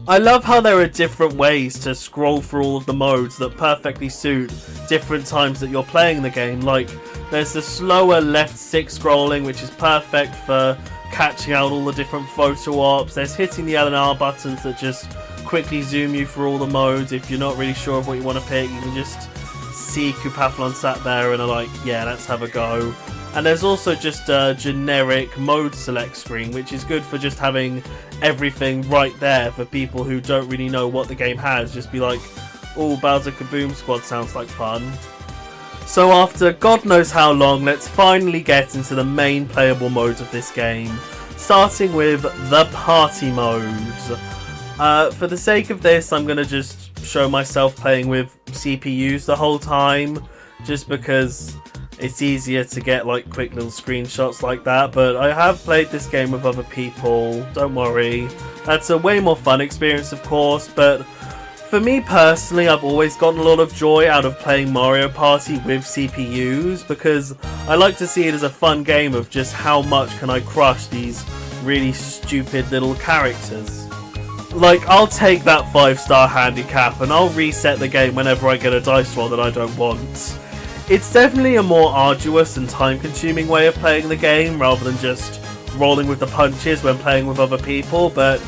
I love how there are different ways to scroll through all of the modes that perfectly suit different times that you're playing the game. Like, there's the slower left stick scrolling, which is perfect for catching out all the different photo ops. There's hitting the L and R buttons that just quickly zoom you through all the modes. If you're not really sure of what you want to pick, you can just see Koopathlon sat there and are like, yeah, let's have a go. And there's also just a generic mode select screen, which is good for just having everything right there for people who don't really know what the game has. Just be like, oh, Bowser Kaboom Squad sounds like fun. So after God knows how long, let's finally get into the main playable modes of this game, starting with the party modes. For the sake of this, I'm going to just show myself playing with CPUs the whole time, just because it's easier to get like quick little screenshots like that. But I have played this game with other people, don't worry. That's a way more fun experience, of course, but for me personally, I've always gotten a lot of joy out of playing Mario Party with CPUs, because I like to see it as a fun game of just how much can I crush these really stupid little characters. Like, I'll take that 5-star handicap and I'll reset the game whenever I get a dice roll that I don't want. It's definitely a more arduous and time-consuming way of playing the game, rather than just rolling with the punches when playing with other people, but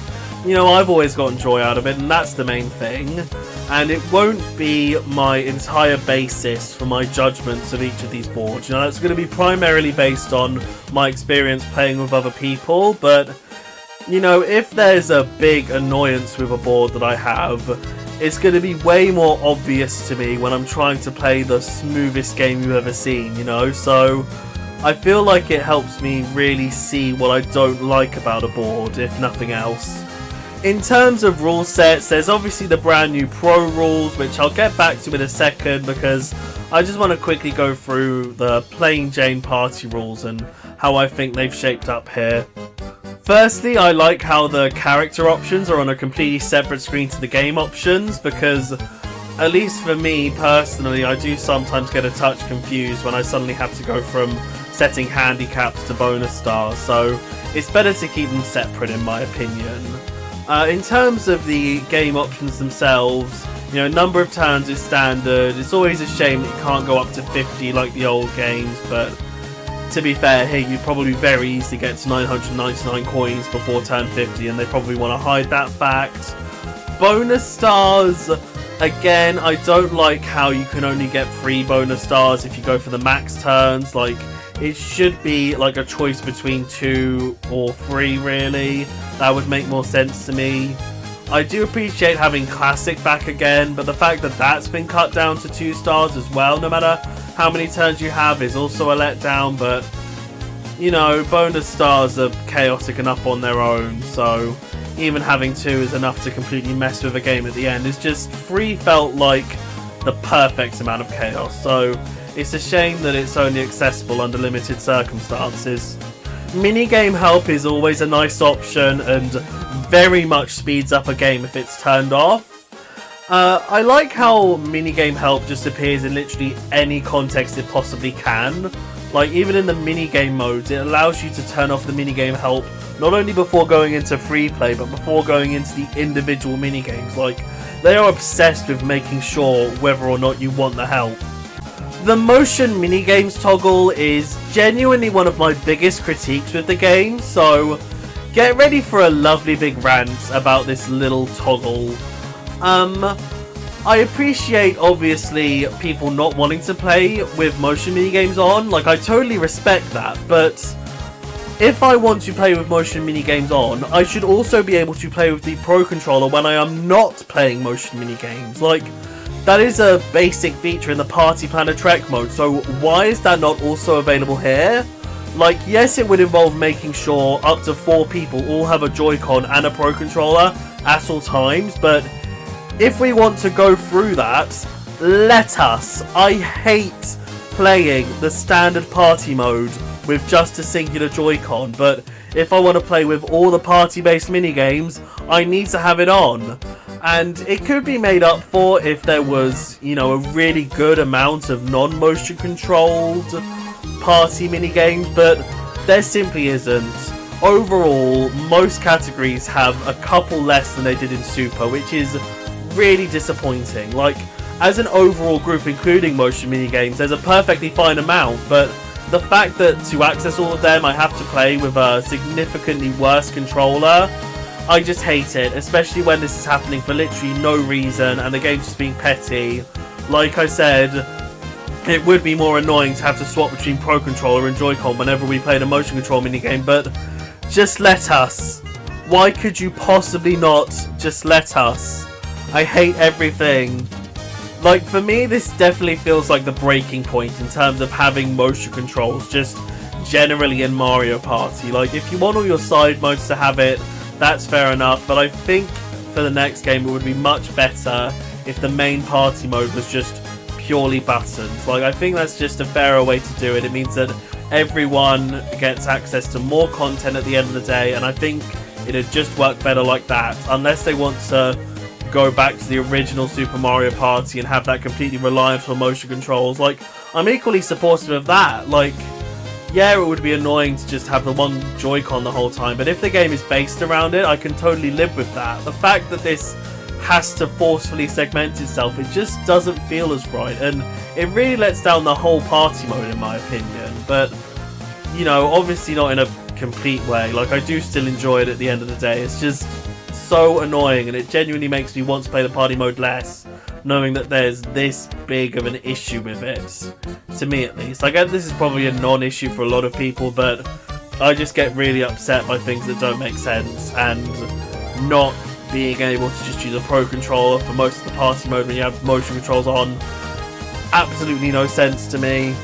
you know, I've always gotten joy out of it, and that's the main thing. And it won't be my entire basis for my judgments of each of these boards. You know, that's going to be primarily based on my experience playing with other people, but you know, if there's a big annoyance with a board that I have, it's going to be way more obvious to me when I'm trying to play the smoothest game you've ever seen, you know? So I feel like it helps me really see what I don't like about a board, if nothing else. In terms of rule sets, there's obviously the brand new Pro rules, which I'll get back to in a second, because I just want to quickly go through the plain Jane party rules and how I think they've shaped up here. Firstly, I like how the character options are on a completely separate screen to the game options, because at least for me personally, I do sometimes get a touch confused when I suddenly have to go from setting handicaps to bonus stars, so it's better to keep them separate in my opinion. In terms of the game options themselves, you know, number of turns is standard. It's always a shame that you can't go up to 50 like the old games, but to be fair, here you'd probably very easily get to 999 coins before turn 50, and they probably want to hide that fact. Bonus stars, again, I don't like how you can only get 3 bonus stars if you go for the max turns. Like, it should be like a choice between 2 or 3, really. That would make more sense to me. I do appreciate having Classic back again, but the fact that that's been cut down to 2 stars as well, no matter how many turns you have, is also a letdown. But, you know, bonus stars are chaotic enough on their own, so even having 2 is enough to completely mess with a game at the end. It's just 3 felt like the perfect amount of chaos, so it's a shame that it's only accessible under limited circumstances. Minigame help is always a nice option and very much speeds up a game if it's turned off. I like how minigame help just appears in literally any context it possibly can. Like, even in the minigame modes, it allows you to turn off the minigame help not only before going into free play, but before going into the individual minigames. Like, they are obsessed with making sure whether or not you want the help. The motion minigames toggle is genuinely one of my biggest critiques with the game, so get ready for a lovely big rant about this little toggle. I appreciate, obviously, people not wanting to play with motion minigames on. Like, I totally respect that, but if I want to play with motion minigames on, I should also be able to play with the Pro Controller when I am not playing motion minigames. Like, that is a basic feature in the Party Planner Trek mode, so why is that not also available here? Like, yes, it would involve making sure up to 4 people all have a Joy-Con and a Pro Controller at all times, but if we want to go through that, let us. I hate playing the standard party mode with just a singular Joy-Con, but if I want to play with all the party-based minigames, I need to have it on. And it could be made up for if there was, you know, a really good amount of non-motion controlled party minigames, but there simply isn't. Overall, most categories have a couple less than they did in Super, which is really disappointing. Like, as an overall group including motion minigames, there's a perfectly fine amount, but the fact that to access all of them I have to play with a significantly worse controller, I just hate it, especially when this is happening for literally no reason and the game's just being petty. Like I said, it would be more annoying to have to swap between Pro Controller and Joy-Con whenever we played a motion control minigame, but just let us. Why could you possibly not just let us? I hate everything. Like, for me, this definitely feels like the breaking point in terms of having motion controls just generally in Mario Party. Like, if you want all your side modes to have it, that's fair enough, but I think for the next game it would be much better if the main party mode was just purely buttons. Like, I think that's just a fairer way to do it. It means that everyone gets access to more content at the end of the day, and I think it'd just work better like that, unless they want to go back to the original Super Mario Party and have that completely reliant on motion controls. Like, I'm equally supportive of that. Like, yeah, it would be annoying to just have the one Joy-Con the whole time, but if the game is based around it, I can totally live with that. The fact that this has to forcefully segment itself, it just doesn't feel as right, and it really lets down the whole party mode in my opinion. But, you know, obviously not in a complete way. Like, I do still enjoy it at the end of the day. It's just so annoying, and it genuinely makes me want to play the party mode less, knowing that there's this big of an issue with it. To me, at least. I guess this is probably a non-issue for a lot of people, but I just get really upset by things that don't make sense, and not being able to just use a Pro Controller for most of the party mode when you have motion controls on. Absolutely no sense to me.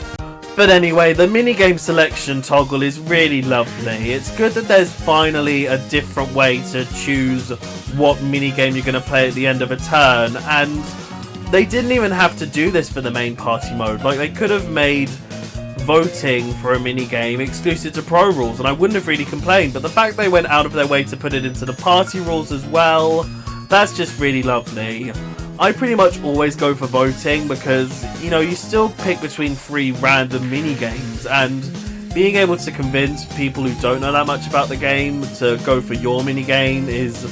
But anyway, the minigame selection toggle is really lovely. It's good that there's finally a different way to choose what minigame you're going to play at the end of a turn, and they didn't even have to do this for the main party mode. Like, they could have made voting for a minigame exclusive to Pro rules, and I wouldn't have really complained, but the fact they went out of their way to put it into the party rules as well, that's just really lovely. I pretty much always go for voting because, you know, you still pick between 3 random mini-games, and being able to convince people who don't know that much about the game to go for your mini-game is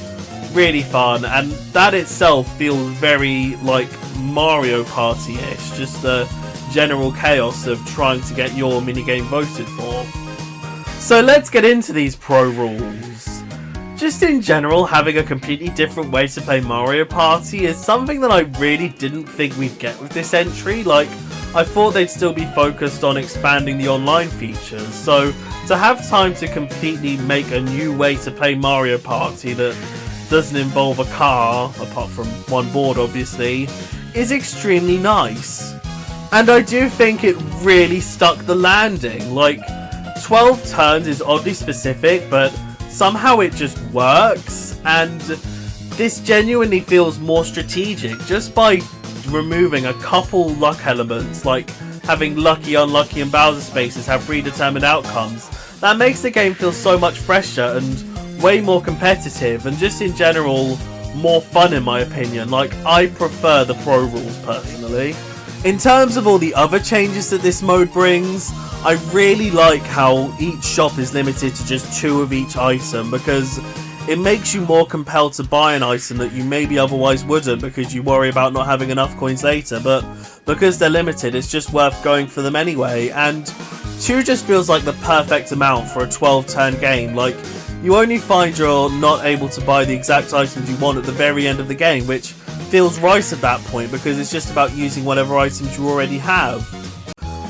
really fun, and that itself feels very, like, Mario Party-ish. Just the general chaos of trying to get your minigame voted for. So let's get into these pro rules. Just in general, having a completely different way to play Mario Party is something that I really didn't think we'd get with this entry. Like, I thought they'd still be focused on expanding the online features, so to have time to completely make a new way to play Mario Party that doesn't involve a car, apart from one board obviously, is extremely nice. And I do think it really stuck the landing. Like, 12 turns is oddly specific, but somehow it just works, and this genuinely feels more strategic just by removing a couple luck elements, like having lucky, unlucky and Bowser spaces have predetermined outcomes. That makes the game feel so much fresher and way more competitive, and just in general more fun in my opinion. Like, I prefer the pro rules personally. In terms of all the other changes that this mode brings, I really like how each shop is limited to just 2 of each item, because it makes you more compelled to buy an item that you maybe otherwise wouldn't because you worry about not having enough coins later, but because they're limited, it's just worth going for them anyway. And 2 just feels like the perfect amount for a 12-turn game. Like, you only find you're not able to buy the exact items you want at the very end of the game, which feels right at that point because it's just about using whatever items you already have.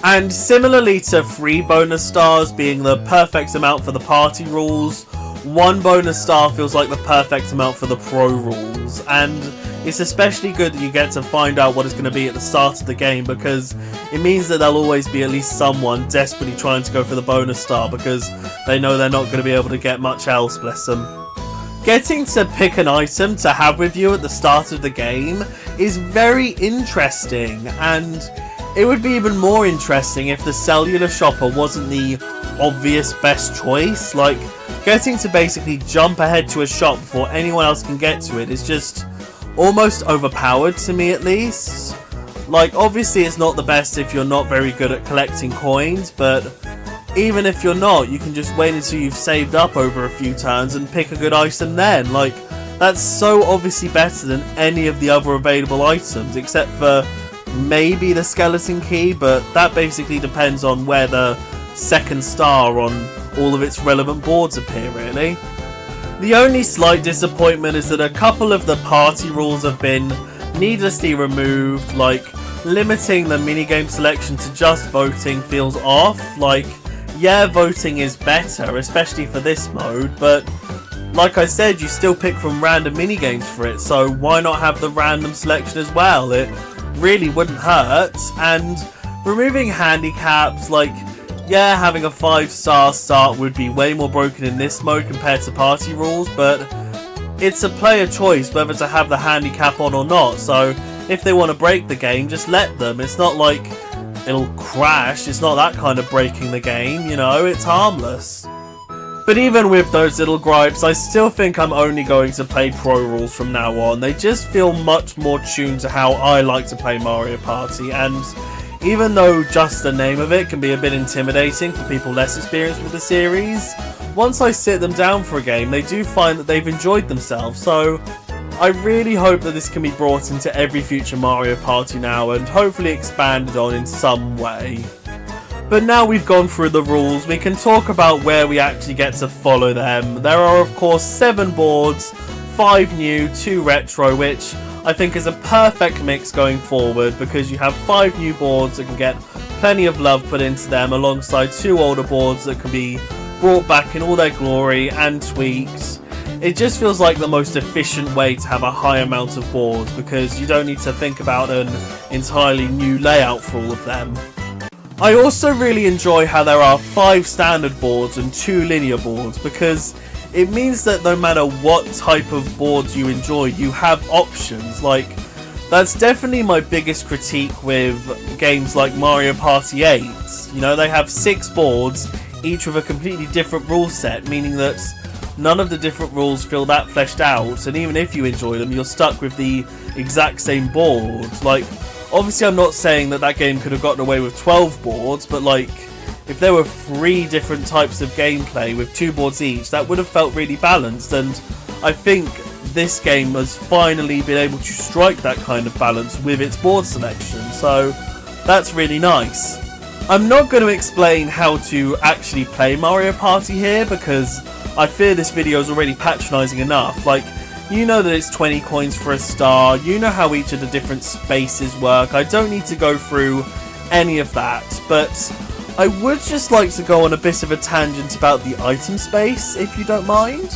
And similarly to 3 bonus stars being the perfect amount for the party rules, 1 bonus star feels like the perfect amount for the pro rules, and it's especially good that you get to find out what it's going to be at the start of the game, because it means that there'll always be at least someone desperately trying to go for the bonus star because they know they're not going to be able to get much else, bless them. Getting to pick an item to have with you at the start of the game is very interesting, and it would be even more interesting if the cellular shopper wasn't the obvious best choice. Like, getting to basically jump ahead to a shop before anyone else can get to it is just almost overpowered to me, at least. Like, obviously it's not the best if you're not very good at collecting coins, but even if you're not, you can just wait until you've saved up over a few turns and pick a good item then. Like, that's so obviously better than any of the other available items, except for maybe the skeleton key, but that basically depends on where the second star on all of its relevant boards appear, really. The only slight disappointment is that a couple of the party rules have been needlessly removed. Like, limiting the minigame selection to just voting feels off. Like, yeah, voting is better, especially for this mode, but like I said, you still pick from random minigames for it, so why not have the random selection as well? It really wouldn't hurt. And removing handicaps, like, yeah, having a 5-star start would be way more broken in this mode compared to party rules, but it's a player choice whether to have the handicap on or not, so if they want to break the game, just let them. It's not like it'll crash, it's not that kind of breaking the game, you know, it's harmless. But even with those little gripes, I still think I'm only going to play pro rules from now on. They just feel much more tuned to how I like to play Mario Party, and even though just the name of it can be a bit intimidating for people less experienced with the series, once I sit them down for a game, they do find that they've enjoyed themselves, so I really hope that this can be brought into every future Mario Party now, and hopefully expanded on in some way. But now we've gone through the rules, we can talk about where we actually get to follow them. There are of course 7 boards, 5 new, 2 retro, which I think is a perfect mix going forward, because you have 5 new boards that can get plenty of love put into them, alongside 2 older boards that can be brought back in all their glory and tweaked. It just feels like the most efficient way to have a high amount of boards, because you don't need to think about an entirely new layout for all of them. I also really enjoy how there are 5 standard boards and 2 linear boards, because it means that no matter what type of boards you enjoy, you have options. Like, that's definitely my biggest critique with games like Mario Party 8. You know, they have 6 boards, each with a completely different rule set, meaning that none of the different rules feel that fleshed out, and even if you enjoy them, you're stuck with the exact same board. Like, obviously I'm not saying that that game could have gotten away with 12 boards, but like, if there were 3 different types of gameplay with 2 boards each, that would have felt really balanced, and I think this game has finally been able to strike that kind of balance with its board selection. So That's really nice. I'm not going to explain how to actually play Mario Party here because I fear this video is already patronising enough. Like, you know that it's 20 coins for a star, you know how each of the different spaces work, I don't need to go through any of that, but I would just like to go on a bit of a tangent about the item space, if you don't mind.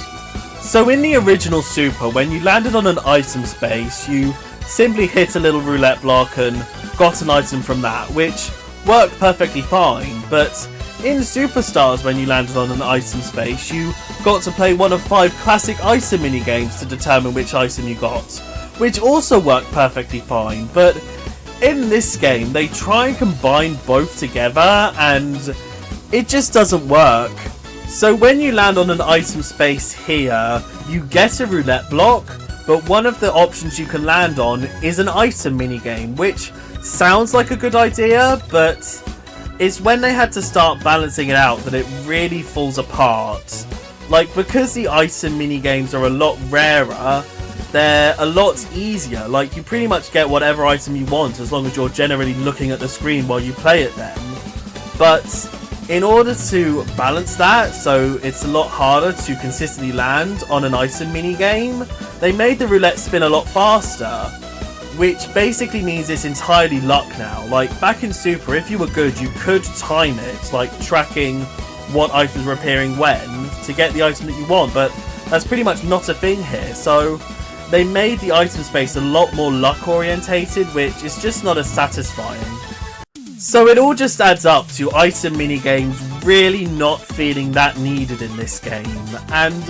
So in the original Super, when you landed on an item space, you simply hit a little roulette block and got an item from that, which worked perfectly fine, but in Superstars, when you landed on an item space, you got to play one of 5 classic item minigames to determine which item you got, which also worked perfectly fine, but in this game, they try and combine both together, and it just doesn't work. So when you land on an item space here, you get a roulette block, but one of the options you can land on is an item minigame, which sounds like a good idea, but it's when they had to start balancing it out that it really falls apart. Like, because the item minigames are a lot rarer, they're a lot easier. Like, you pretty much get whatever item you want as long as you're generally looking at the screen while you play it then. But in order to balance that, so it's a lot harder to consistently land on an item minigame, they made the roulette spin a lot faster, which basically means it's entirely luck now. Like, back in Super, if you were good, you could time it, like tracking what items were appearing when, to get the item that you want, but that's pretty much not a thing here, so they made the item space a lot more luck orientated, which is just not as satisfying. So it all just adds up to item minigames really not feeling that needed in this game, and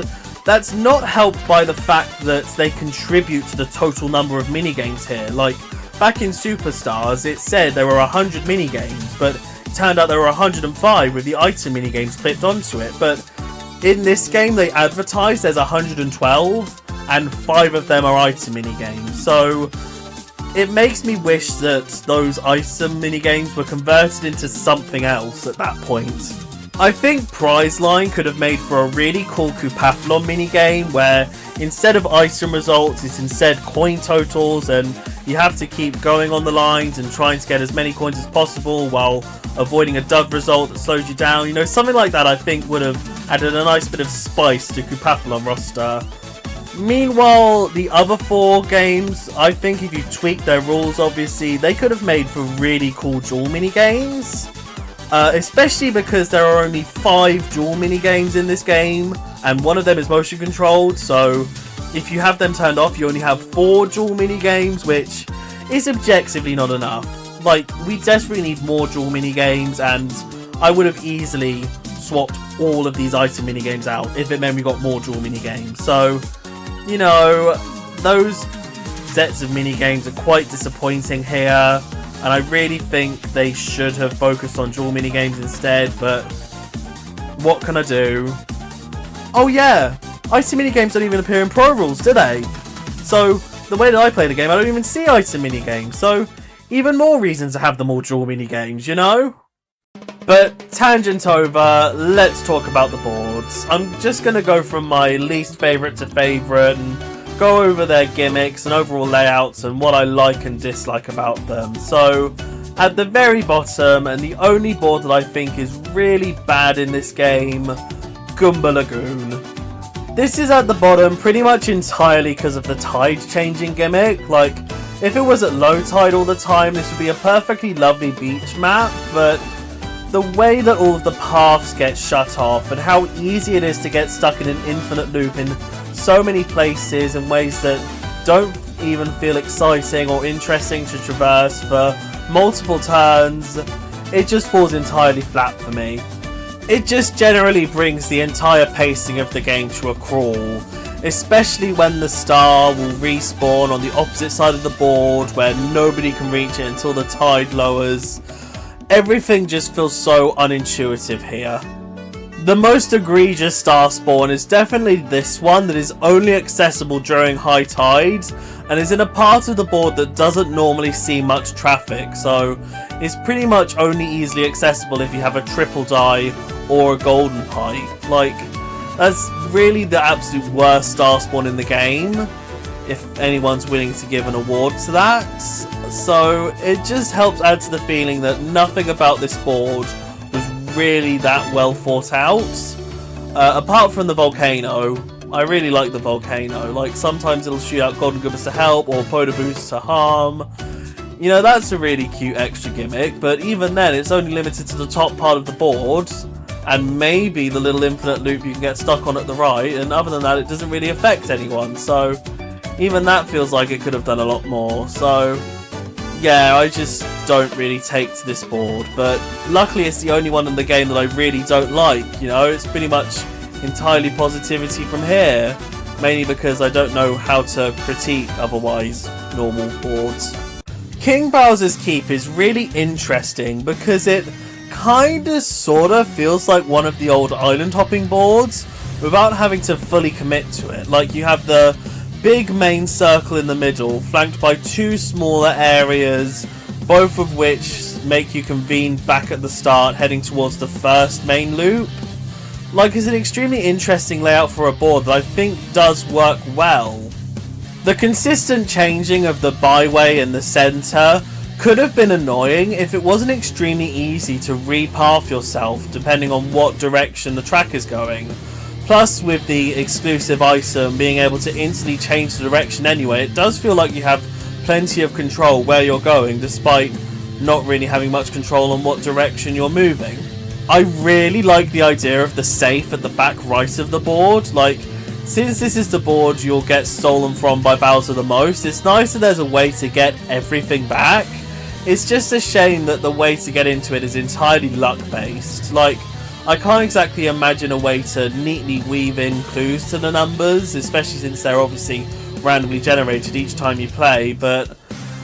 that's not helped by the fact that they contribute to the total number of minigames here. Like, back in Superstars, it said there were 100 minigames, but it turned out there were 105 with the item minigames clipped onto it. But in this game, they advertise there's 112, and 5 of them are item minigames. So it makes me wish that those item minigames were converted into something else at that point. I think Prize Line could have made for a really cool Coupathlon minigame where instead of item results, it's instead coin totals, and you have to keep going on the lines and trying to get as many coins as possible while avoiding a dud result that slows you down. You know, something like that I think would have added a nice bit of spice to Coupathlon roster. Meanwhile, the other 4 games, I think if you tweak their rules, obviously, they could have made for really cool duel minigames. Especially because there are only 5 duel minigames in this game, and one of them is motion controlled, so if you have them turned off, you only have 4 duel minigames, which is objectively not enough. Like, we desperately need more duel minigames, and I would have easily swapped all of these item minigames out if it meant we got more duel minigames. So, you know, those sets of minigames are quite disappointing here. And I really think they should have focused on dual minigames instead, but what can I do? Oh yeah, item minigames don't even appear in Pro Rules, do they? So, the way that I play the game, I don't even see item minigames, so even more reason to have them all dual minigames, you know? But, tangent over, let's talk about the boards. I'm just going to go from my least favourite to favourite and go over their gimmicks and overall layouts and what I like and dislike about them. So, at the very bottom, and the only board that I think is really bad in this game, Goomba Lagoon. This is at the bottom pretty much entirely because of the tide changing gimmick. Like, if it was at low tide all the time, this would be a perfectly lovely beach map, but the way that all of the paths get shut off and how easy it is to get stuck in an infinite loop in so many places in ways that don't even feel exciting or interesting to traverse for multiple turns, it just falls entirely flat for me. It just generally brings the entire pacing of the game to a crawl, especially when the star will respawn on the opposite side of the board where nobody can reach it until the tide lowers. Everything just feels so unintuitive here. The most egregious star spawn is definitely this one that is only accessible during high tides and is in a part of the board that doesn't normally see much traffic, so it's pretty much only easily accessible if you have a triple die or a golden pipe. Like, that's really the absolute worst star spawn in the game. if anyone's willing to give an award to that. So it just helps add to the feeling that nothing about this board was really that well thought out. Apart from the volcano, I really like the volcano. Like, sometimes it'll shoot out golden goobers to help or Poda boosts to harm. You know, that's a really cute extra gimmick, but even then it's only limited to the top part of the board, and maybe the little infinite loop you can get stuck on at the right, and other than that it doesn't really affect anyone, so even that feels like it could have done a lot more. So yeah, I just don't really take to this board, but luckily it's the only one in the game that I really don't like. You know, it's pretty much entirely positivity from here, mainly because I don't know how to critique otherwise normal boards. King Bowser's Keep is really interesting because it kinda sorta feels like one of the old island hopping boards without having to fully commit to it. Like, you have the big main circle in the middle flanked by two smaller areas, both of which make you convene back at the start heading towards the first main loop. Like, it's an extremely interesting layout for a board that I think does work well. The consistent changing of the byway in the centre could have been annoying if it wasn't extremely easy to repath yourself depending on what direction the track is going. Plus, with the exclusive item being able to instantly change the direction anyway, it does feel like you have plenty of control where you're going despite not really having much control on what direction you're moving. I really like the idea of the safe at the back right of the board. Like, since this is the board you'll get stolen from by Bowser the most, it's nice that there's a way to get everything back. It's just a shame that the way to get into it is entirely luck based. Like, I can't exactly imagine a way to neatly weave in clues to the numbers, especially since they're obviously randomly generated each time you play, but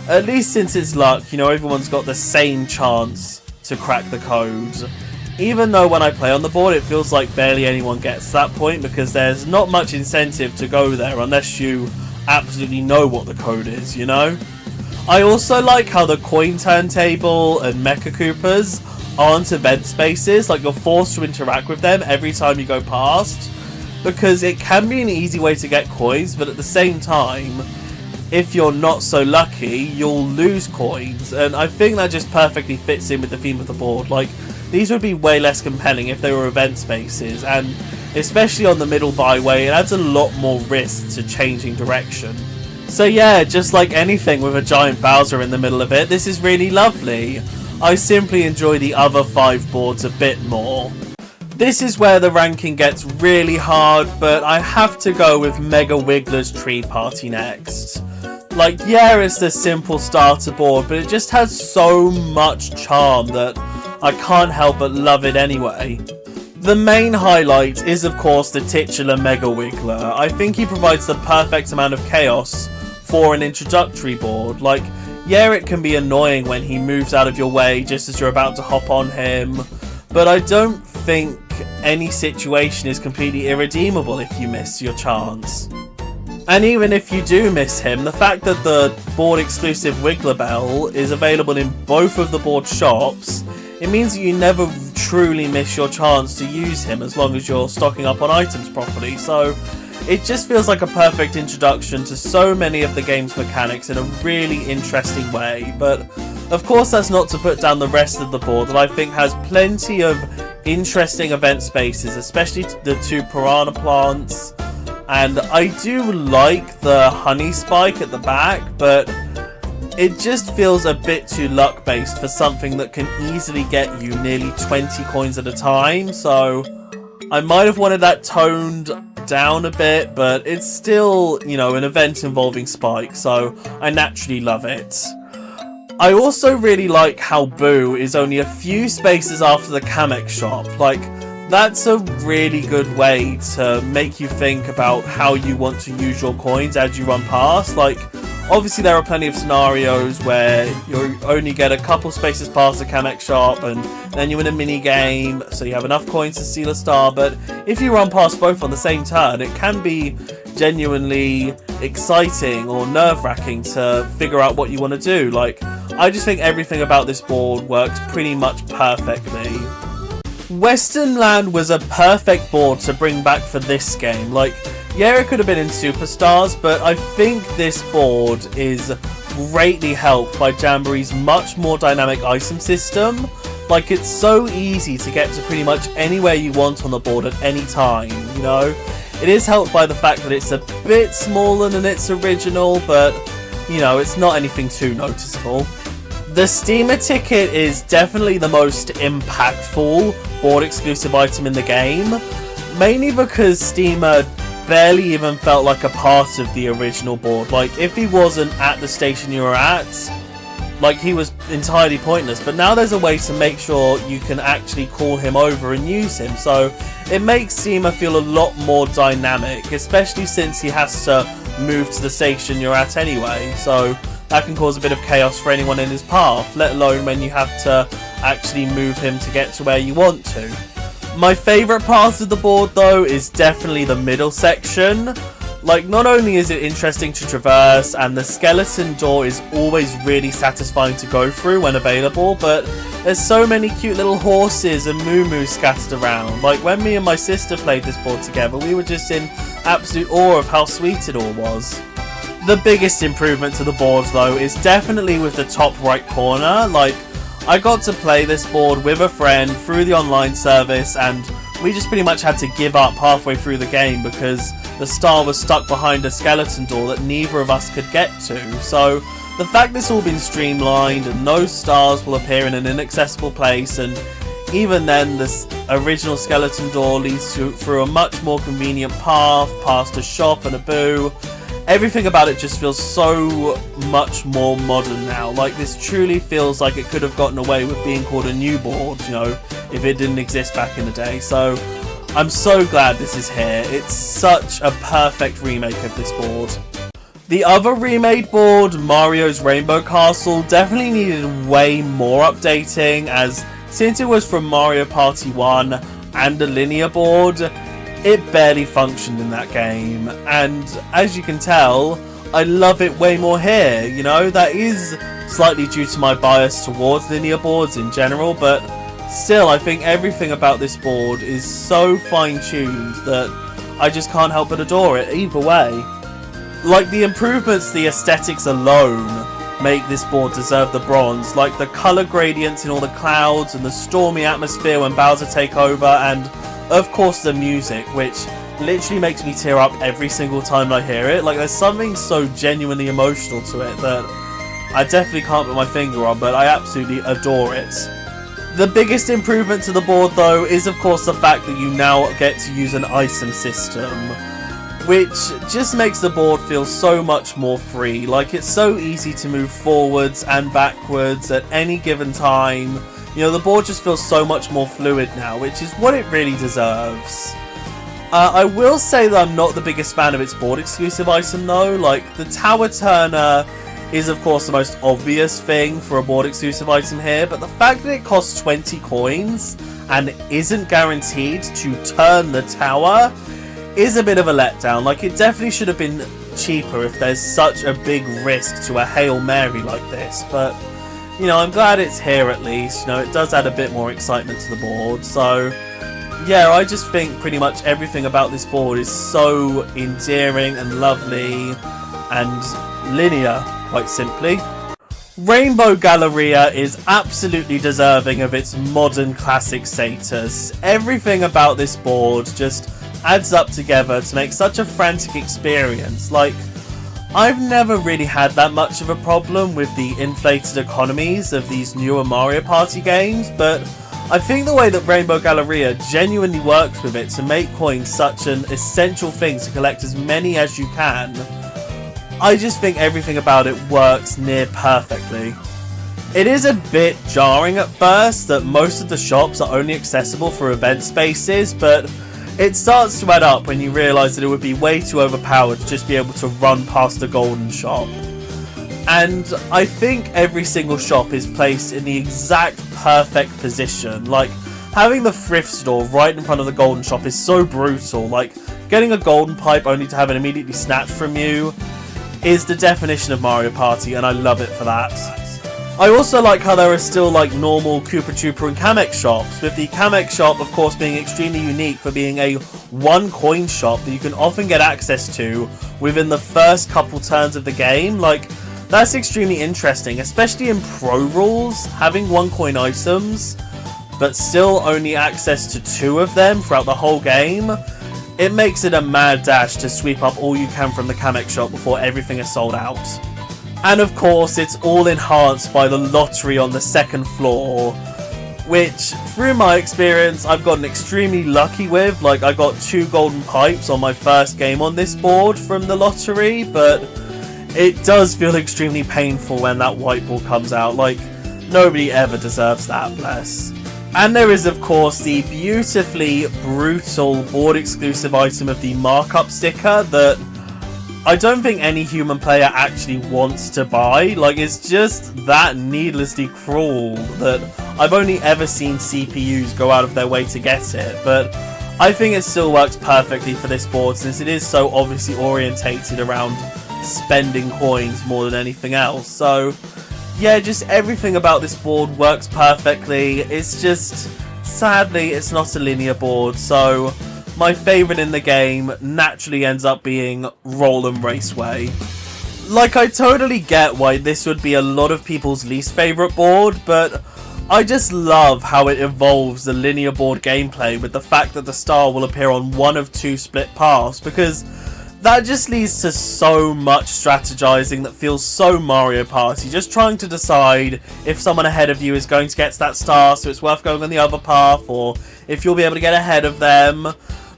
at least since it's luck, you know, everyone's got the same chance to crack the code. Even though when I play on the board it feels like barely anyone gets to that point because there's not much incentive to go there unless you absolutely know what the code is, you know? I also like how the coin turntable and Mecha Koopas aren't event spaces. Like, you're forced to interact with them every time you go past, because it can be an easy way to get coins, but at the same time, if you're not so lucky, you'll lose coins, and I think that just perfectly fits in with the theme of the board. Like, these would be way less compelling if they were event spaces, and especially on the middle byway, it adds a lot more risk to changing direction. So yeah, just like anything with a giant Bowser in the middle of it, this is really lovely. I simply enjoy the other 5 boards a bit more. This is where the ranking gets really hard, but I have to go with Mega Wiggler's Tree Party next. Like, yeah, it's the simple starter board, but it just has so much charm that I can't help but love it anyway. The main highlight is, of course, the titular Mega Wiggler. I think he provides the perfect amount of chaos for an introductory board. Like, yeah, it can be annoying when he moves out of your way just as you're about to hop on him, but I don't think any situation is completely irredeemable if you miss your chance. And even if you do miss him, the fact that the board exclusive Wiggler Bell is available in both of the board shops, it means that you never truly miss your chance to use him as long as you're stocking up on items properly. So it just feels like a perfect introduction to so many of the game's mechanics in a really interesting way. But of course that's not to put down the rest of the board that I think has plenty of interesting event spaces, especially the 2 piranha plants. And I do like the honey spike at the back, but it just feels a bit too luck based for something that can easily get you nearly 20 coins at a time. So I might have wanted that toned down a bit, but it's still, you know, an event involving spike, so I naturally love it. I also really like how Boo is only a few spaces after the Kamek shop. Like, that's a really good way to make you think about how you want to use your coins as you run past. Like, obviously there are plenty of scenarios where you only get a couple spaces past the Kamek shop and then you win a mini game, so you have enough coins to steal a star, but if you run past both on the same turn, it can be genuinely exciting or nerve-wracking to figure out what you want to do. Like, I just think everything about this board works pretty much perfectly. Western Land was a perfect board to bring back for this game. Like, Yeah, it could have been in Superstars, but I think this board is greatly helped by Jamboree's much more dynamic item system. Like, it's so easy to get to pretty much anywhere you want on the board at any time, you know? It is helped by the fact that it's a bit smaller than its original, but, you know, it's not anything too noticeable. The Steamer ticket is definitely the most impactful board exclusive item in the game, mainly because Steamer barely even felt like a part of the original board. Like, if he wasn't at the station you were at, like, he was entirely pointless. But now there's a way to make sure you can actually call him over and use him, so it makes Steamer feel a lot more dynamic, especially since he has to move to the station you're at anyway, so that can cause a bit of chaos for anyone in his path, let alone when you have to actually move him to get to where you want to. My favourite part of the board, though, is definitely the middle section. Like, not only is it interesting to traverse, and the skeleton door is always really satisfying to go through when available, but there's so many cute little horses and moo-moos scattered around. Like, when me and my sister played this board together, we were just in absolute awe of how sweet it all was. The biggest improvement to the board, though, is definitely with the top right corner. Like, I got to play this board with a friend through the online service, and we just pretty much had to give up halfway through the game because the star was stuck behind a skeleton door that neither of us could get to. So the fact it's all been streamlined and no stars will appear in an inaccessible place, and even then this original skeleton door leads through a much more convenient path, past a shop and a boo. Everything about it just feels so much more modern now. Like, this truly feels like it could have gotten away with being called a new board, you know, if it didn't exist back in the day. So I'm so glad this is here. It's such a perfect remake of this board. The other remade board, Mario's Rainbow Castle, definitely needed way more updating, as since it was from Mario Party 1 and a linear board, it barely functioned in that game, and as you can tell, I love it way more here. You know, that is slightly due to my bias towards linear boards in general, but still, I think everything about this board is so fine-tuned that I just can't help but adore it either way. Like, the improvements, the aesthetics alone make this board deserve the bronze, like the colour gradients in all the clouds and the stormy atmosphere when Bowser take over, and of course the music, which literally makes me tear up every single time I hear it. Like, there's something so genuinely emotional to it that I definitely can't put my finger on, but I absolutely adore it. The biggest improvement to the board, though, is of course the fact that you now get to use an item system, which just makes the board feel so much more free. Like, it's so easy to move forwards and backwards at any given time. You know, the board just feels so much more fluid now, which is what it really deserves. I will say that I'm not the biggest fan of its board exclusive item, though. Like, the Tower Turner is of course the most obvious thing for a board exclusive item here, but the fact that it costs 20 coins and isn't guaranteed to turn the tower is a bit of a letdown. Like, it definitely should have been cheaper if there's such a big risk to a Hail Mary like this, but you know, I'm glad it's here at least. You know, it does add a bit more excitement to the board. So yeah, I just think pretty much everything about this board is so endearing and lovely and linear, quite simply. Rainbow Galleria is absolutely deserving of its modern classic status. Everything about this board just adds up together to make such a frantic experience. Like, I've never really had that much of a problem with the inflated economies of these newer Mario Party games, but I think the way that Rainbow Galleria genuinely works with it to make coins such an essential thing to collect as many as you can, I just think everything about it works near perfectly. It is a bit jarring at first that most of the shops are only accessible for event spaces, but it starts to add up when you realise that it would be way too overpowered to just be able to run past the golden shop. And I think every single shop is placed in the exact perfect position. Like, having the thrift store right in front of the golden shop is so brutal. Like, getting a golden pipe only to have it immediately snatched from you is the definition of Mario Party, and I love it for that. I also like how there are still like normal Koopa Troopa and Kamek shops, with the Kamek shop of course being extremely unique for being a one coin shop that you can often get access to within the first couple turns of the game. Like, that's extremely interesting, especially in Pro Rules, having one coin items but still only access to 2 of them throughout the whole game. It makes it a mad dash to sweep up all you can from the Kamek shop before everything is sold out. And of course, it's all enhanced by the lottery on the second floor, which, through my experience, I've gotten extremely lucky with. Like, I got 2 golden pipes on my first game on this board from the lottery, but it does feel extremely painful when that white ball comes out. Like, nobody ever deserves that, bless. And there is, of course, the beautifully brutal board-exclusive item of the markup sticker that I don't think any human player actually wants to buy. Like, it's just that needlessly cruel that I've only ever seen CPUs go out of their way to get it. But I think it still works perfectly for this board, since it is so obviously orientated around spending coins more than anything else. So yeah, just everything about this board works perfectly. It's just, sadly, it's not a linear board, so my favourite in the game naturally ends up being Roll 'em Raceway. Like, I totally get why this would be a lot of people's least favourite board, but I just love how it evolves the linear board gameplay with the fact that the star will appear on one of 2 split paths, because that just leads to so much strategizing that feels so Mario Party, just trying to decide if someone ahead of you is going to get to that star, so it's worth going on the other path, or if you'll be able to get ahead of them.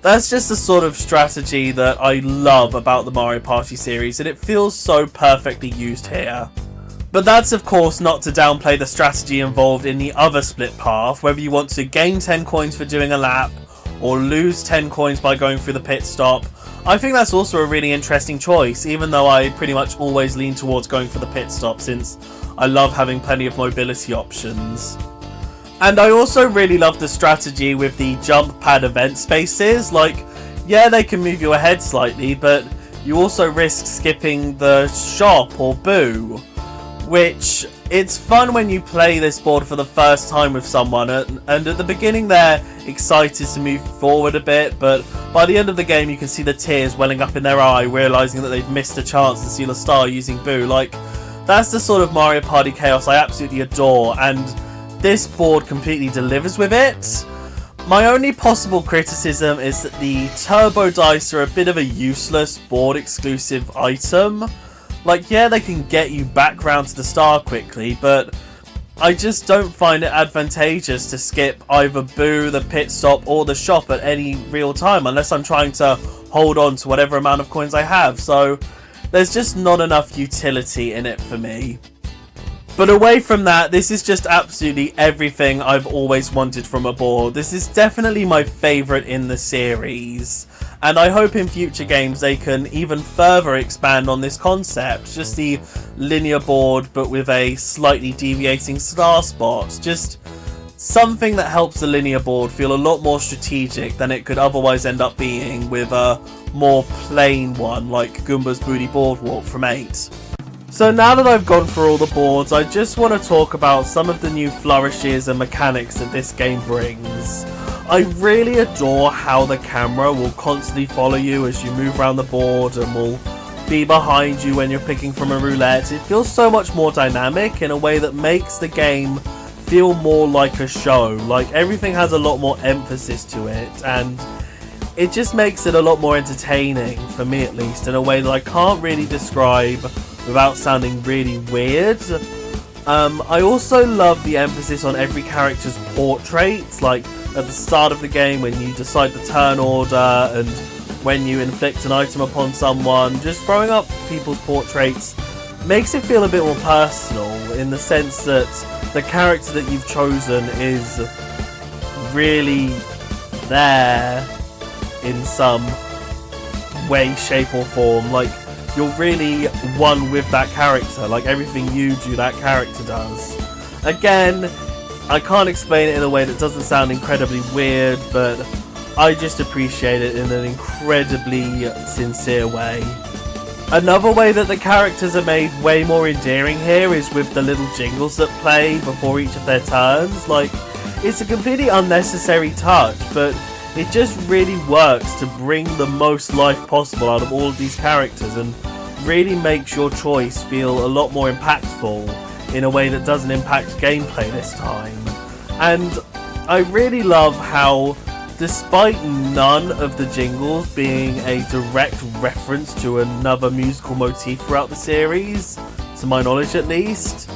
That's just the sort of strategy that I love about the Mario Party series, and it feels so perfectly used here. But that's of course not to downplay the strategy involved in the other split path, whether you want to gain 10 coins for doing a lap, or lose 10 coins by going through the pit stop. I think that's also a really interesting choice, even though I pretty much always lean towards going for the pit stop, since I love having plenty of mobility options. And I also really love the strategy with the jump pad event spaces. Like, yeah, they can move you ahead slightly, but you also risk skipping the shop or boo, which, it's fun when you play this board for the first time with someone, and at the beginning they're excited to move forward a bit, but by the end of the game you can see the tears welling up in their eye, realising that they've missed a chance to steal a star using boo. Like, that's the sort of Mario Party chaos I absolutely adore, and this board completely delivers with it. My only possible criticism is that the turbo dice are a bit of a useless board exclusive item. Like, yeah, they can get you back round to the star quickly, but I just don't find it advantageous to skip either boo, the pit stop, or the shop at any real time, unless I'm trying to hold on to whatever amount of coins I have. So there's just not enough utility in it for me. But away from that, this is just absolutely everything I've always wanted from a board. This is definitely my favourite in the series, and I hope in future games they can even further expand on this concept. Just the linear board but with a slightly deviating star spot. Just something that helps the linear board feel a lot more strategic than it could otherwise end up being with a more plain one like Goomba's Booty Boardwalk from 8. So now that I've gone through all the boards, I just want to talk about some of the new flourishes and mechanics that this game brings. I really adore how the camera will constantly follow you as you move around the board and will be behind you when you're picking from a roulette. It feels so much more dynamic in a way that makes the game feel more like a show. Like, everything has a lot more emphasis to it, and it just makes it a lot more entertaining, for me at least, in a way that I can't really describe without sounding really weird. I also love the emphasis on every character's portraits, like at the start of the game when you decide the turn order and when you inflict an item upon someone. Just throwing up people's portraits makes it feel a bit more personal, in the sense that the character that you've chosen is really there in some way, shape or form. Like, you're really one with that character. Like, everything you do, that character does. Again, I can't explain it in a way that doesn't sound incredibly weird, but I just appreciate it in an incredibly sincere way. Another way that the characters are made way more endearing here is with the little jingles that play before each of their turns. Like, it's a completely unnecessary touch, but it just really works to bring the most life possible out of all of these characters and really makes your choice feel a lot more impactful in a way that doesn't impact gameplay this time. And I really love how, despite none of the jingles being a direct reference to another musical motif throughout the series, to my knowledge at least,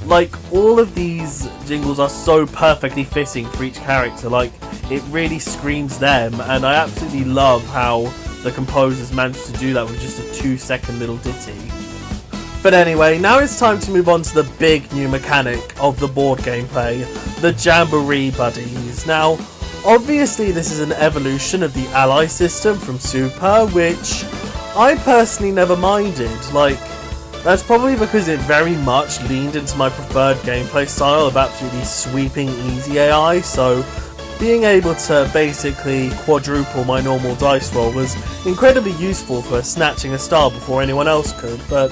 like, all of these jingles are so perfectly fitting for each character. Like, it really screams them, and I absolutely love how the composers managed to do that with just a 2-second little ditty. But anyway, now it's time to move on to the big new mechanic of the board gameplay, the Jamboree buddies. Now, obviously this is an evolution of the ally system from Super, which I personally never minded. Like, that's probably because it very much leaned into my preferred gameplay style of absolutely sweeping easy AI, so being able to basically quadruple my normal dice roll was incredibly useful for snatching a star before anyone else could. But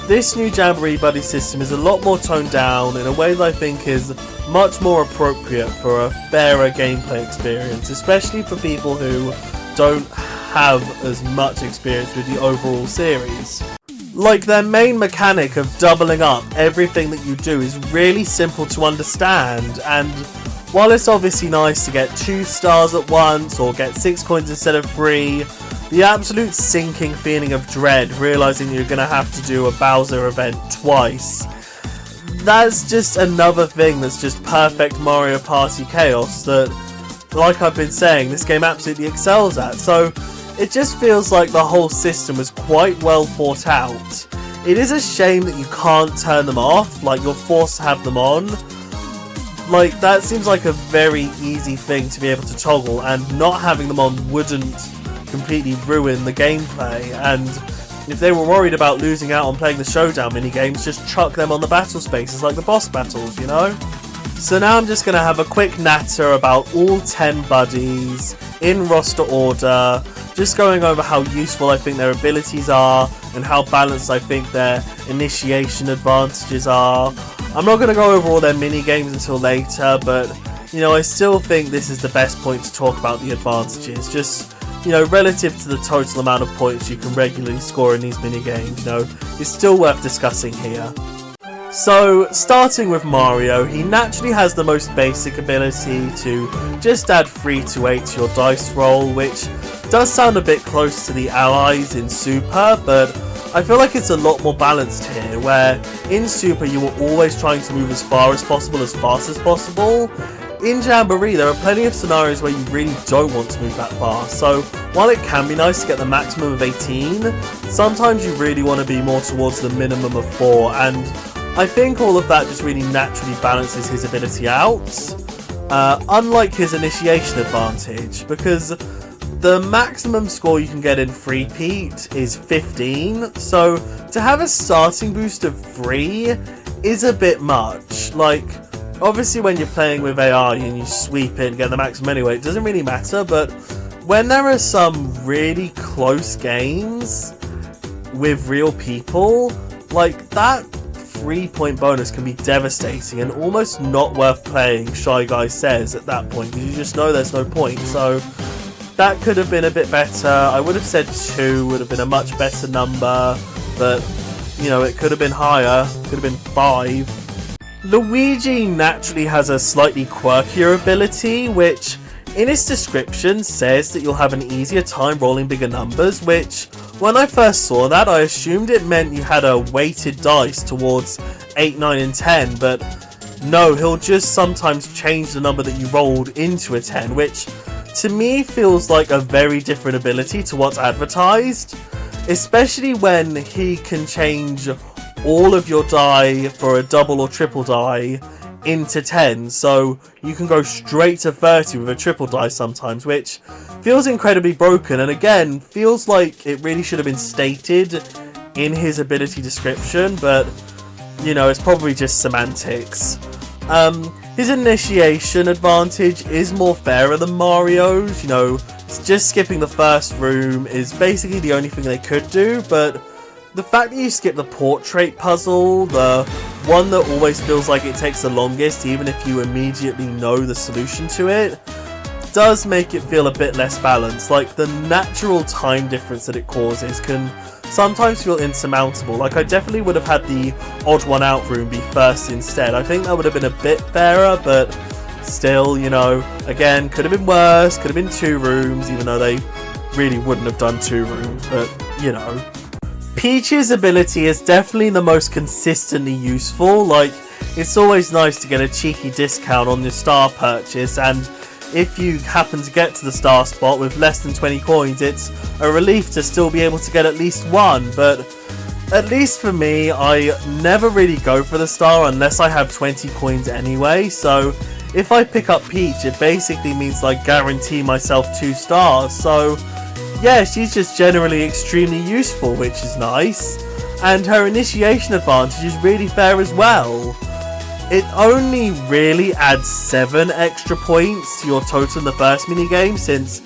this new Jamboree buddy system is a lot more toned down in a way that I think is much more appropriate for a fairer gameplay experience, especially for people who don't have as much experience with the overall series. Like, their main mechanic of doubling up everything that you do is really simple to understand, and while it's obviously nice to get 2 stars at once or get 6 coins instead of 3, the absolute sinking feeling of dread realising you're going to have to do a Bowser event twice, that's just another thing that's just perfect Mario Party chaos that, like I've been saying, this game absolutely excels at. So it just feels like the whole system was quite well thought out. It is a shame that you can't turn them off, like you're forced to have them on. Like, that seems like a very easy thing to be able to toggle, and not having them on wouldn't completely ruin the gameplay. And if they were worried about losing out on playing the showdown minigames, just chuck them on the battle spaces like the boss battles, you know? So now I'm just going to have a quick natter about all 10 buddies in roster order, just going over how useful I think their abilities are and how balanced I think their initiation advantages are. I'm not going to go over all their mini-games until later, but, you know, I still think this is the best point to talk about the advantages, just, you know, relative to the total amount of points you can regularly score in these mini-games, you know, it's still worth discussing here. So, starting with Mario, he naturally has the most basic ability to just add 3 to 8 to your dice roll, which does sound a bit close to the allies in Super, but I feel like it's a lot more balanced here, where in Super you were always trying to move as far as possible, as fast as possible. In Jamboree, there are plenty of scenarios where you really don't want to move that fast, so while it can be nice to get the maximum of 18, sometimes you really want to be more towards the minimum of 4, and I think all of that just really naturally balances his ability out, unlike his initiation advantage, because the maximum score you can get in 3-peat is 15, so to have a starting boost of 3 is a bit much. Like, obviously when you're playing with AI and you sweep it and get the maximum anyway, it doesn't really matter, but when there are some really close games with real people, like, that 3-point bonus can be devastating and almost not worth playing, Shy Guy says at that point, because you just know there's no point. So that could have been a bit better. I would have said 2 would have been a much better number, but, you know, it could have been higher, could have been 5. Luigi naturally has a slightly quirkier ability, which in its description says that you'll have an easier time rolling bigger numbers, which, when I first saw that, I assumed it meant you had a weighted dice towards 8, 9 and 10, but no, he'll just sometimes change the number that you rolled into a 10, which to me feels like a very different ability to what's advertised, especially when he can change all of your die for a double or triple die into 10, so you can go straight to 30 with a triple die sometimes, which feels incredibly broken, and again, feels like it really should have been stated in his ability description, but, you know, it's probably just semantics. His initiation advantage is more fairer than Mario's, you know, just skipping the first room is basically the only thing they could do, but The fact that you skip the portrait puzzle, the one that always feels like it takes the longest even if you immediately know the solution to it, does make it feel a bit less balanced. Like, the natural time difference that it causes can sometimes feel insurmountable. Like, I definitely would have had the odd one out room be first instead. I think that would have been a bit fairer, but still, you know, again, could have been worse, could have been 2 rooms, even though they really wouldn't have done 2 rooms, but, you know. Peach's ability is definitely the most consistently useful. Like, it's always nice to get a cheeky discount on your star purchase, and if you happen to get to the star spot with less than 20 coins, it's a relief to still be able to get at least 1, but at least for me, I never really go for the star unless I have 20 coins anyway, so if I pick up Peach, it basically means I guarantee myself 2 stars, so yeah, she's just generally extremely useful, which is nice, and her initiation advantage is really fair as well. It only really adds 7 extra points to your total in the first minigame, since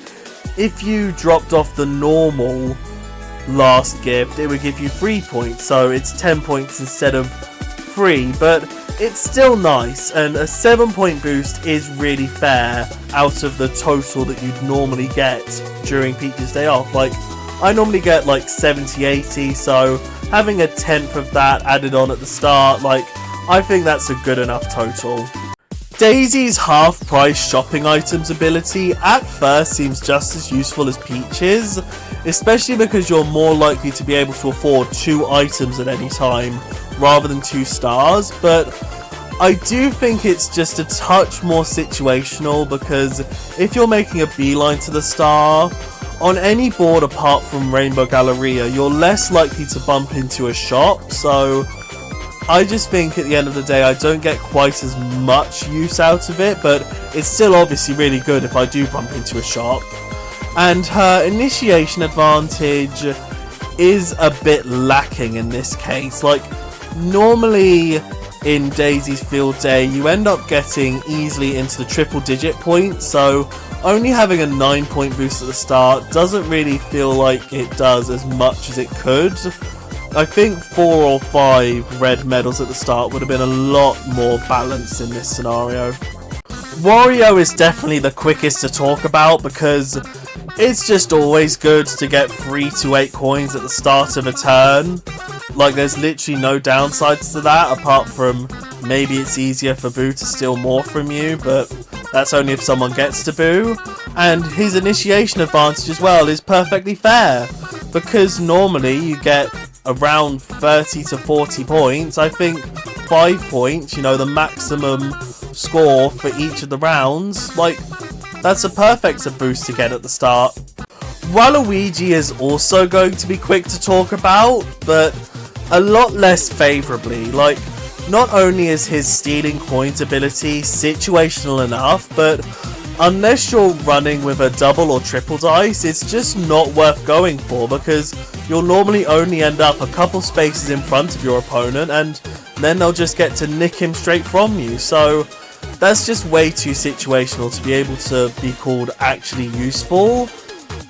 if you dropped off the normal last gift, it would give you 3 points, so it's 10 points instead of 3, but it's still nice, and a 7-point boost is really fair out of the total that you'd normally get during Peach's Day Off. Like, I normally get like 70-80, so having a 10th of that added on at the start, like, I think that's a good enough total. Daisy's half-price shopping items ability at first seems just as useful as Peach's, especially because you're more likely to be able to afford 2 items at any time rather than 2 stars, but I do think it's just a touch more situational, because if you're making a beeline to the star, on any board apart from Rainbow Galleria, you're less likely to bump into a shop, so I just think at the end of the day I don't get quite as much use out of it, but it's still obviously really good if I do bump into a shop. And her initiation advantage is a bit lacking in this case. Like, normally in Daisy's Field Day you end up getting easily into the triple digit points, so only having a 9-point boost at the start doesn't really feel like it does as much as it could. I think 4 or 5 red medals at the start would have been a lot more balanced in this scenario. Wario is definitely the quickest to talk about, because it's just always good to get 3 to 8 coins at the start of a turn. Like, there's literally no downsides to that, apart from maybe it's easier for Boo to steal more from you, but that's only if someone gets to Boo. And his initiation advantage as well is perfectly fair, because normally you get around 30 to 40 points. I think 5 points, you know, the maximum score for each of the rounds, like, that's a perfect boost to get at the start. Waluigi is also going to be quick to talk about, but a lot less favourably. Like, not only is his stealing coins ability situational enough, but unless you're running with a double or triple dice, it's just not worth going for, because you'll normally only end up a couple spaces in front of your opponent, and then they'll just get to nick him straight from you. So that's just way too situational to be able to be called actually useful.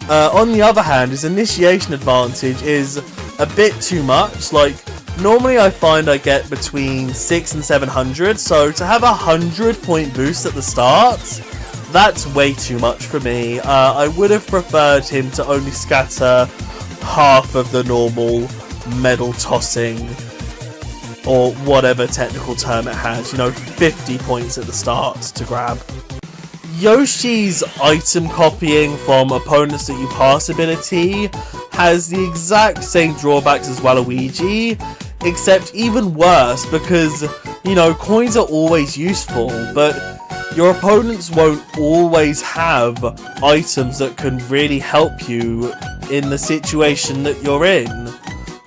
On the other hand, his initiation advantage is a bit too much. Like, normally I find I get between 600 and 700, so to have a 100-point boost at the start, that's way too much for me. I would have preferred him to only scatter half of the normal medal tossing, or whatever technical term it has, you know, 50 points at the start to grab. Yoshi's item copying from opponents that you pass ability has the exact same drawbacks as Waluigi, except even worse, because, you know, coins are always useful, but your opponents won't always have items that can really help you in the situation that you're in.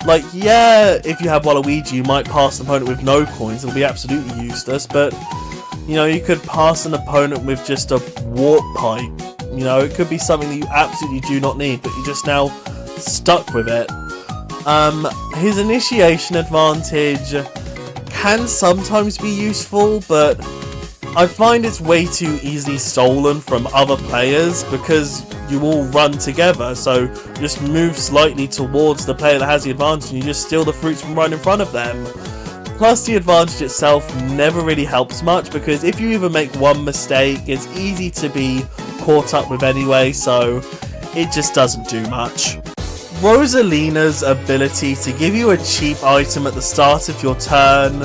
Like, yeah, if you have Waluigi, you might pass an opponent with no coins, it'll be absolutely useless, but, you know, you could pass an opponent with just a warp pipe. You know, it could be something that you absolutely do not need, but you're just now stuck with it. His initiation advantage can sometimes be useful, but I find it's way too easily stolen from other players because you all run together, so you just move slightly towards the player that has the advantage and you just steal the fruits from right in front of them. Plus, the advantage itself never really helps much because if you even make one mistake, it's easy to be caught up with anyway, so it just doesn't do much. Rosalina's ability to give you a cheap item at the start of your turn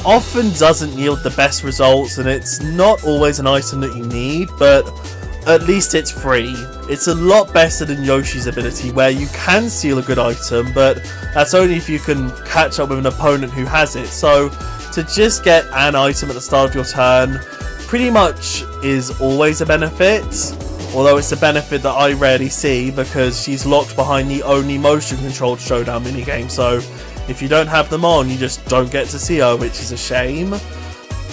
often doesn't yield the best results, and it's not always an item that you need, but at least it's free. It's a lot better than Yoshi's ability, where you can steal a good item, but that's only if you can catch up with an opponent who has it. So to just get an item at the start of your turn pretty much is always a benefit, although it's a benefit that I rarely see because she's locked behind the only motion controlled showdown minigame, so if you don't have them on, you just don't get to see her, which is a shame.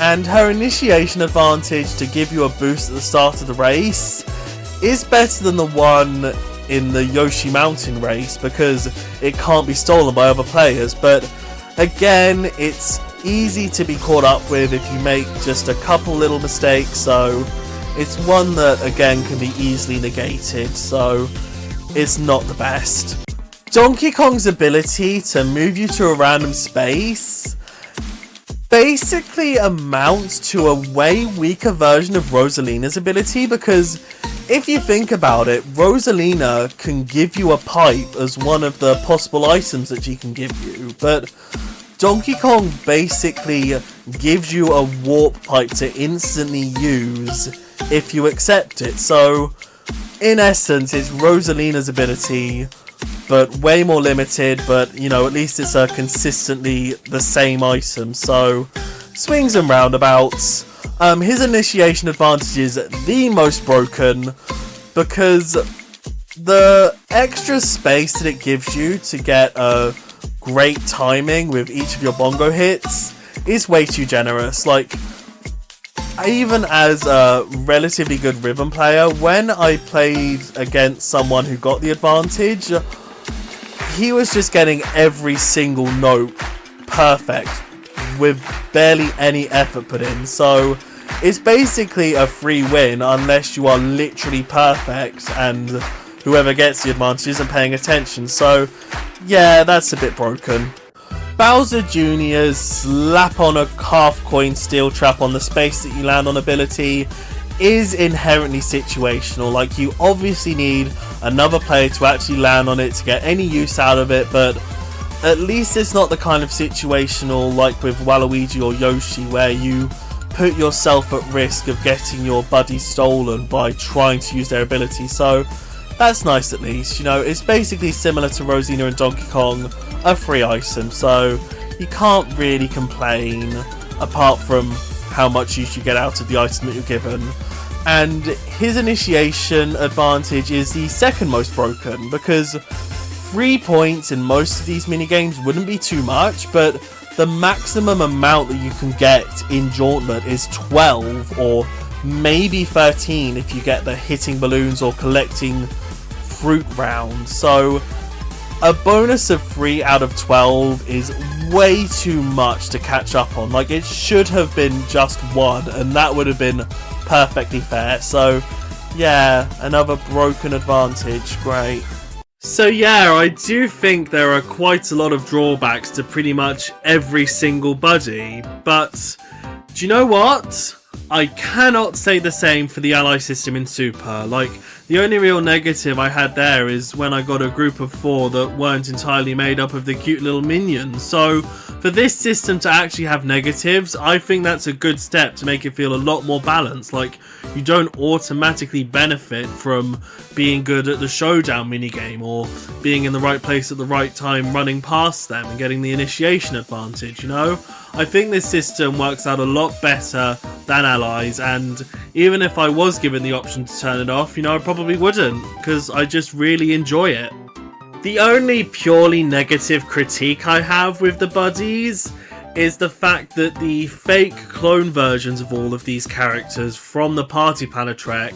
And her initiation advantage to give you a boost at the start of the race is better than the one in the Yoshi Mountain race because it can't be stolen by other players, but again, it's easy to be caught up with if you make just a couple little mistakes, so it's one that again can be easily negated, so it's not the best. Donkey Kong's ability to move you to a random space basically amounts to a way weaker version of Rosalina's ability, because if you think about it, Rosalina can give you a pipe as one of the possible items that she can give you, but Donkey Kong basically gives you a warp pipe to instantly use if you accept it. So in essence, it's Rosalina's ability, but way more limited, but you know, at least it's a consistently the same item, so swings and roundabouts. His initiation advantage is the most broken because the extra space that it gives you to get a great timing with each of your bongo hits is way too generous. Like, even as a relatively good rhythm player, when I played against someone who got the advantage, he was just getting every single note perfect with barely any effort put in, so it's basically a free win unless you are literally perfect and whoever gets the advantage isn't paying attention, so yeah, that's a bit broken. Bowser Jr.'s slap on a half coin steel trap on the space that you land on ability is inherently situational. Like, you obviously need another player to actually land on it to get any use out of it, but at least it's not the kind of situational like with Waluigi or Yoshi where you put yourself at risk of getting your buddy stolen by trying to use their ability, so that's nice at least. You know, it's basically similar to Rosalina and Donkey Kong, a free item, so you can't really complain apart from how much use you get out of the item that you're given. And his initiation advantage is the second most broken, because 3 points in most of these minigames wouldn't be too much, but the maximum amount that you can get in Jauntlet is 12 or maybe 13 if you get the hitting balloons or collecting fruit round. So a bonus of 3 out of 12 is way too much to catch up on. Like, it should have been just 1 and that would have been perfectly fair. So yeah, another broken advantage. Great. So yeah, I do think there are quite a lot of drawbacks to pretty much every single buddy, but do you know what? I cannot say the same for the ally system in Super. Like, the only real negative I had there is when I got a group of 4 that weren't entirely made up of the cute little minions. So for this system to actually have negatives, I think that's a good step to make it feel a lot more balanced. Like, you don't automatically benefit from being good at the showdown minigame or being in the right place at the right time running past them and getting the initiation advantage, you know? I think this system works out a lot better than allies, and even if I was given the option to turn it off, you know, I probably wouldn't, because I just really enjoy it. The only purely negative critique I have with the buddies is the fact that the fake clone versions of all of these characters from the Party Planner Trek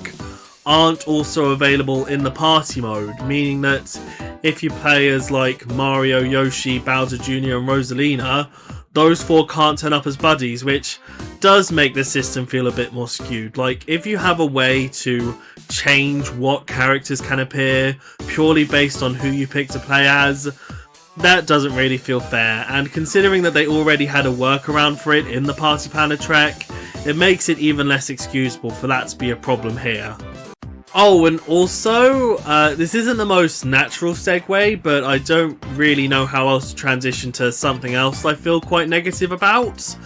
aren't also available in the party mode, meaning that if you play as like Mario, Yoshi, Bowser Jr. and Rosalina, those 4 can't turn up as buddies, which it does make the system feel a bit more skewed. Like, if you have a way to change what characters can appear purely based on who you pick to play as, that doesn't really feel fair, and considering that they already had a workaround for it in the Party Planner Trek, it makes it even less excusable for that to be a problem here. Oh, and also, this isn't the most natural segue, but I don't really know how else to transition to something else I feel quite negative about,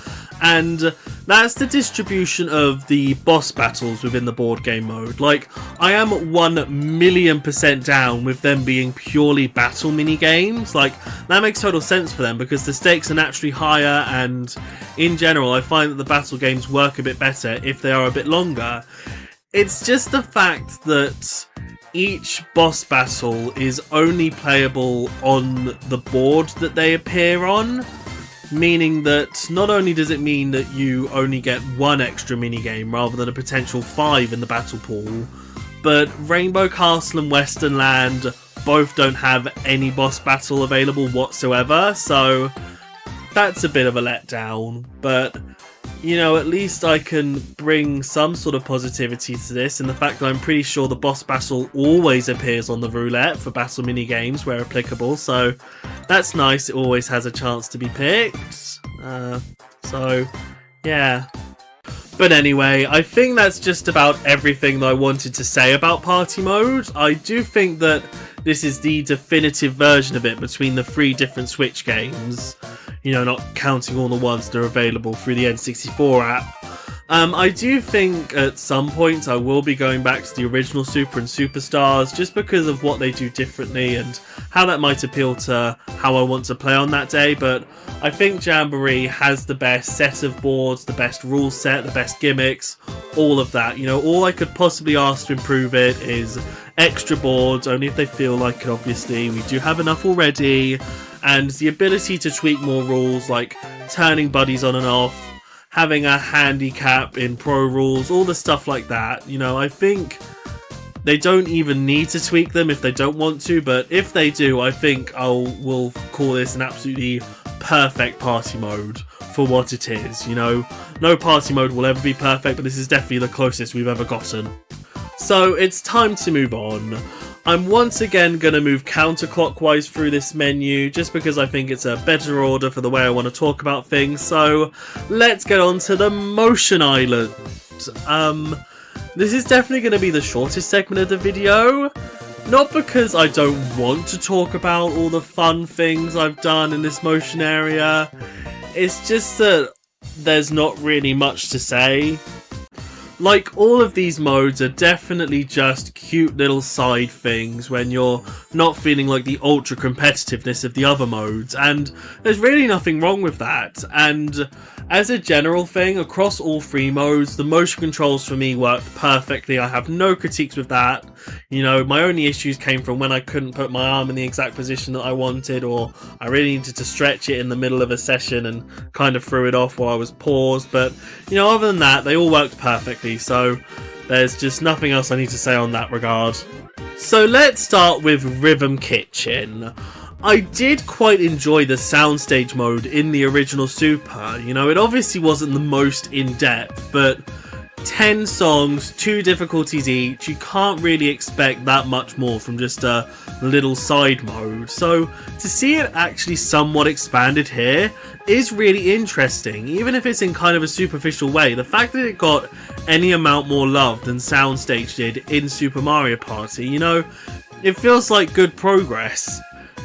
and that's the distribution of the boss battles within the board game mode. Like, I am 1,000,000% down with them being purely battle mini-games. Like, that makes total sense for them because the stakes are naturally higher, and in general I find that the battle games work a bit better if they are a bit longer. It's just the fact that each boss battle is only playable on the board that they appear on, meaning that not only does it mean that you only get one extra minigame rather than a potential 5 in the battle pool, but Rainbow Castle and Western Land both don't have any boss battle available whatsoever, so that's a bit of a letdown. But you know, at least I can bring some sort of positivity to this in the fact that I'm pretty sure the boss battle always appears on the roulette for battle mini-games where applicable, so that's nice. It always has a chance to be picked. So, yeah. But anyway, I think that's just about everything that I wanted to say about party mode. I do think that this is the definitive version of it between the 3 different Switch games. You know, not counting all the ones that are available through the N64 app. I do think at some point I will be going back to the original Super and Superstars just because of what they do differently and how that might appeal to how I want to play on that day, but I think Jamboree has the best set of boards, the best rule set, the best gimmicks, all of that. You know, all I could possibly ask to improve it is extra boards, only if they feel like it, obviously. We do have enough already, and the ability to tweak more rules like turning buddies on and off, having a handicap in pro rules, all the stuff like that. You know, I think they don't even need to tweak them if they don't want to, but if they do, I think we'll call this an absolutely perfect party mode for what it is. You know, no party mode will ever be perfect, but this is definitely the closest we've ever gotten. So it's time to move on. I'm once again going to move counterclockwise through this menu just because I think it's a better order for the way I want to talk about things. So let's get on to the Motion Island. This is definitely going to be the shortest segment of the video. Not because I don't want to talk about all the fun things I've done in this motion area. It's just that there's not really much to say. Like, all of these modes are definitely just cute little side things when you're not feeling like the ultra competitiveness of the other modes, and there's really nothing wrong with that. And as a general thing, across all 3 modes, the motion controls for me worked perfectly. I have no critiques with that. You know, my only issues came from when I couldn't put my arm in the exact position that I wanted, or I really needed to stretch it in the middle of a session and kind of threw it off while I was paused. But, you know, other than that, they all worked perfectly, so there's just nothing else I need to say on that regard. So let's start with Rhythm Kitchen. I did quite enjoy the soundstage mode in the original Super. You know, it obviously wasn't the most in-depth, but 10 songs, 2 difficulties each, you can't really expect that much more from just a little side mode. So to see it actually somewhat expanded here is really interesting, even if it's in kind of a superficial way. The fact that it got any amount more love than Soundstage did in Super Mario Party, you know, it feels like good progress.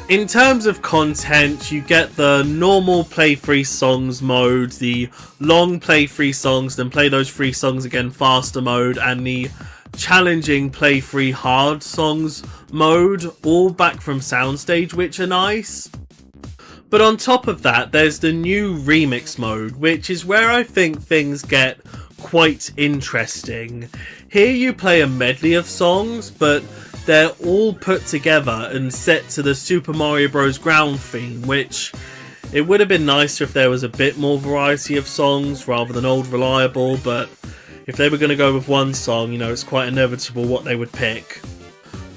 In terms of content, you get the normal play 3 songs mode, the long play 3 songs, then play those 3 songs again faster mode, and the challenging play 3 hard songs mode, all back from Soundstage, which are nice. But on top of that, there's the new remix mode, which is where I think things get quite interesting. Here you play a medley of songs, but they're all put together and set to the Super Mario Bros. Ground theme, which it would have been nicer if there was a bit more variety of songs rather than old reliable, but if they were going to go with one song, you know, it's quite inevitable what they would pick.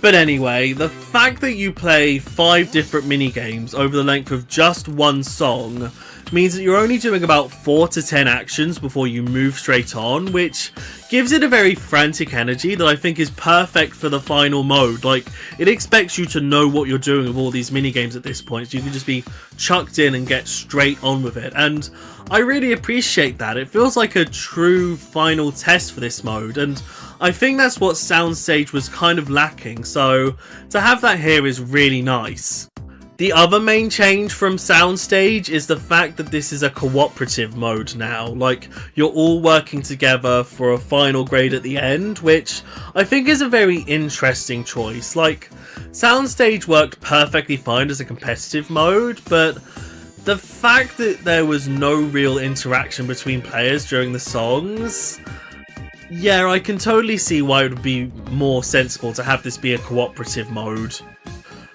But anyway, the fact that you play 5 different minigames over the length of just one song means that you're only doing about 4 to 10 actions before you move straight on, which gives it a very frantic energy that I think is perfect for the final mode. Like, it expects you to know what you're doing with all these minigames at this point, so you can just be chucked in and get straight on with it, and I really appreciate that. It feels like a true final test for this mode, and I think that's what Soundstage was kind of lacking, so to have that here is really nice. The other main change from Soundstage is the fact that this is a cooperative mode now. Like, you're all working together for a final grade at the end, which I think is a very interesting choice. Like, Soundstage worked perfectly fine as a competitive mode, but the fact that there was no real interaction between players during the songs, yeah, I can totally see why it would be more sensible to have this be a cooperative mode.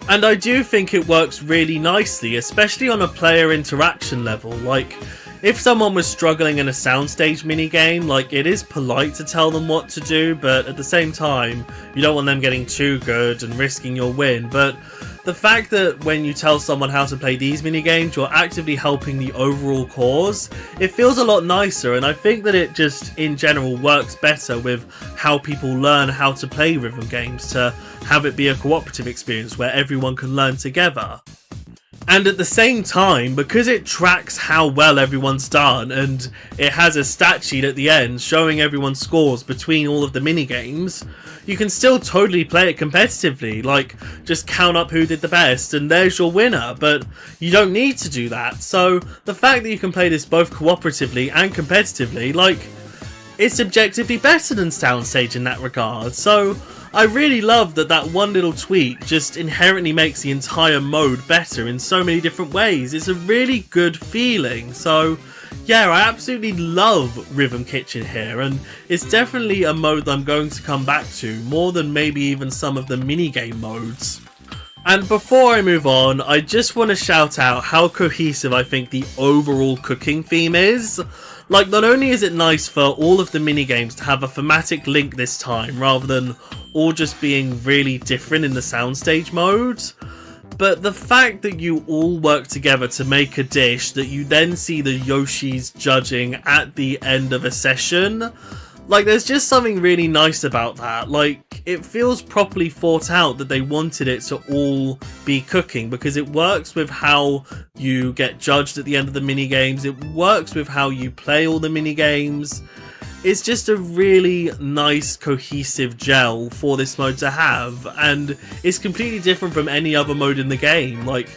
And I do think it works really nicely, especially on a player interaction level. Like, if someone was struggling in a Soundstage minigame, like, it is polite to tell them what to do, but at the same time, you don't want them getting too good and risking your win. But the fact that when you tell someone how to play these minigames, you're actively helping the overall cause, it feels a lot nicer, and I think that it just, in general, works better with how people learn how to play rhythm games, to have it be a cooperative experience where everyone can learn together. And at the same time, because it tracks how well everyone's done, and it has a stat sheet at the end showing everyone's scores between all of the minigames, you can still totally play it competitively. Like, just count up who did the best and there's your winner, but you don't need to do that. So the fact that you can play this both cooperatively and competitively, like, it's objectively better than Soundstage in that regard. So I really love that that one little tweak just inherently makes the entire mode better in so many different ways. It's a really good feeling. So yeah, I absolutely love Rhythm Kitchen here, and it's definitely a mode that I'm going to come back to, more than maybe even some of the minigame modes. And before I move on, I just want to shout out how cohesive I think the overall cooking theme is. Like, not only is it nice for all of the minigames to have a thematic link this time, rather than all just being really different in the Soundstage mode, but the fact that you all work together to make a dish that you then see the Yoshis judging at the end of a session, like, there's just something really nice about that. Like, it feels properly thought out that they wanted it to all be cooking, because it works with how you get judged at the end of the minigames, it works with how you play all the minigames. It's just a really nice, cohesive gel for this mode to have, and it's completely different from any other mode in the game. Like,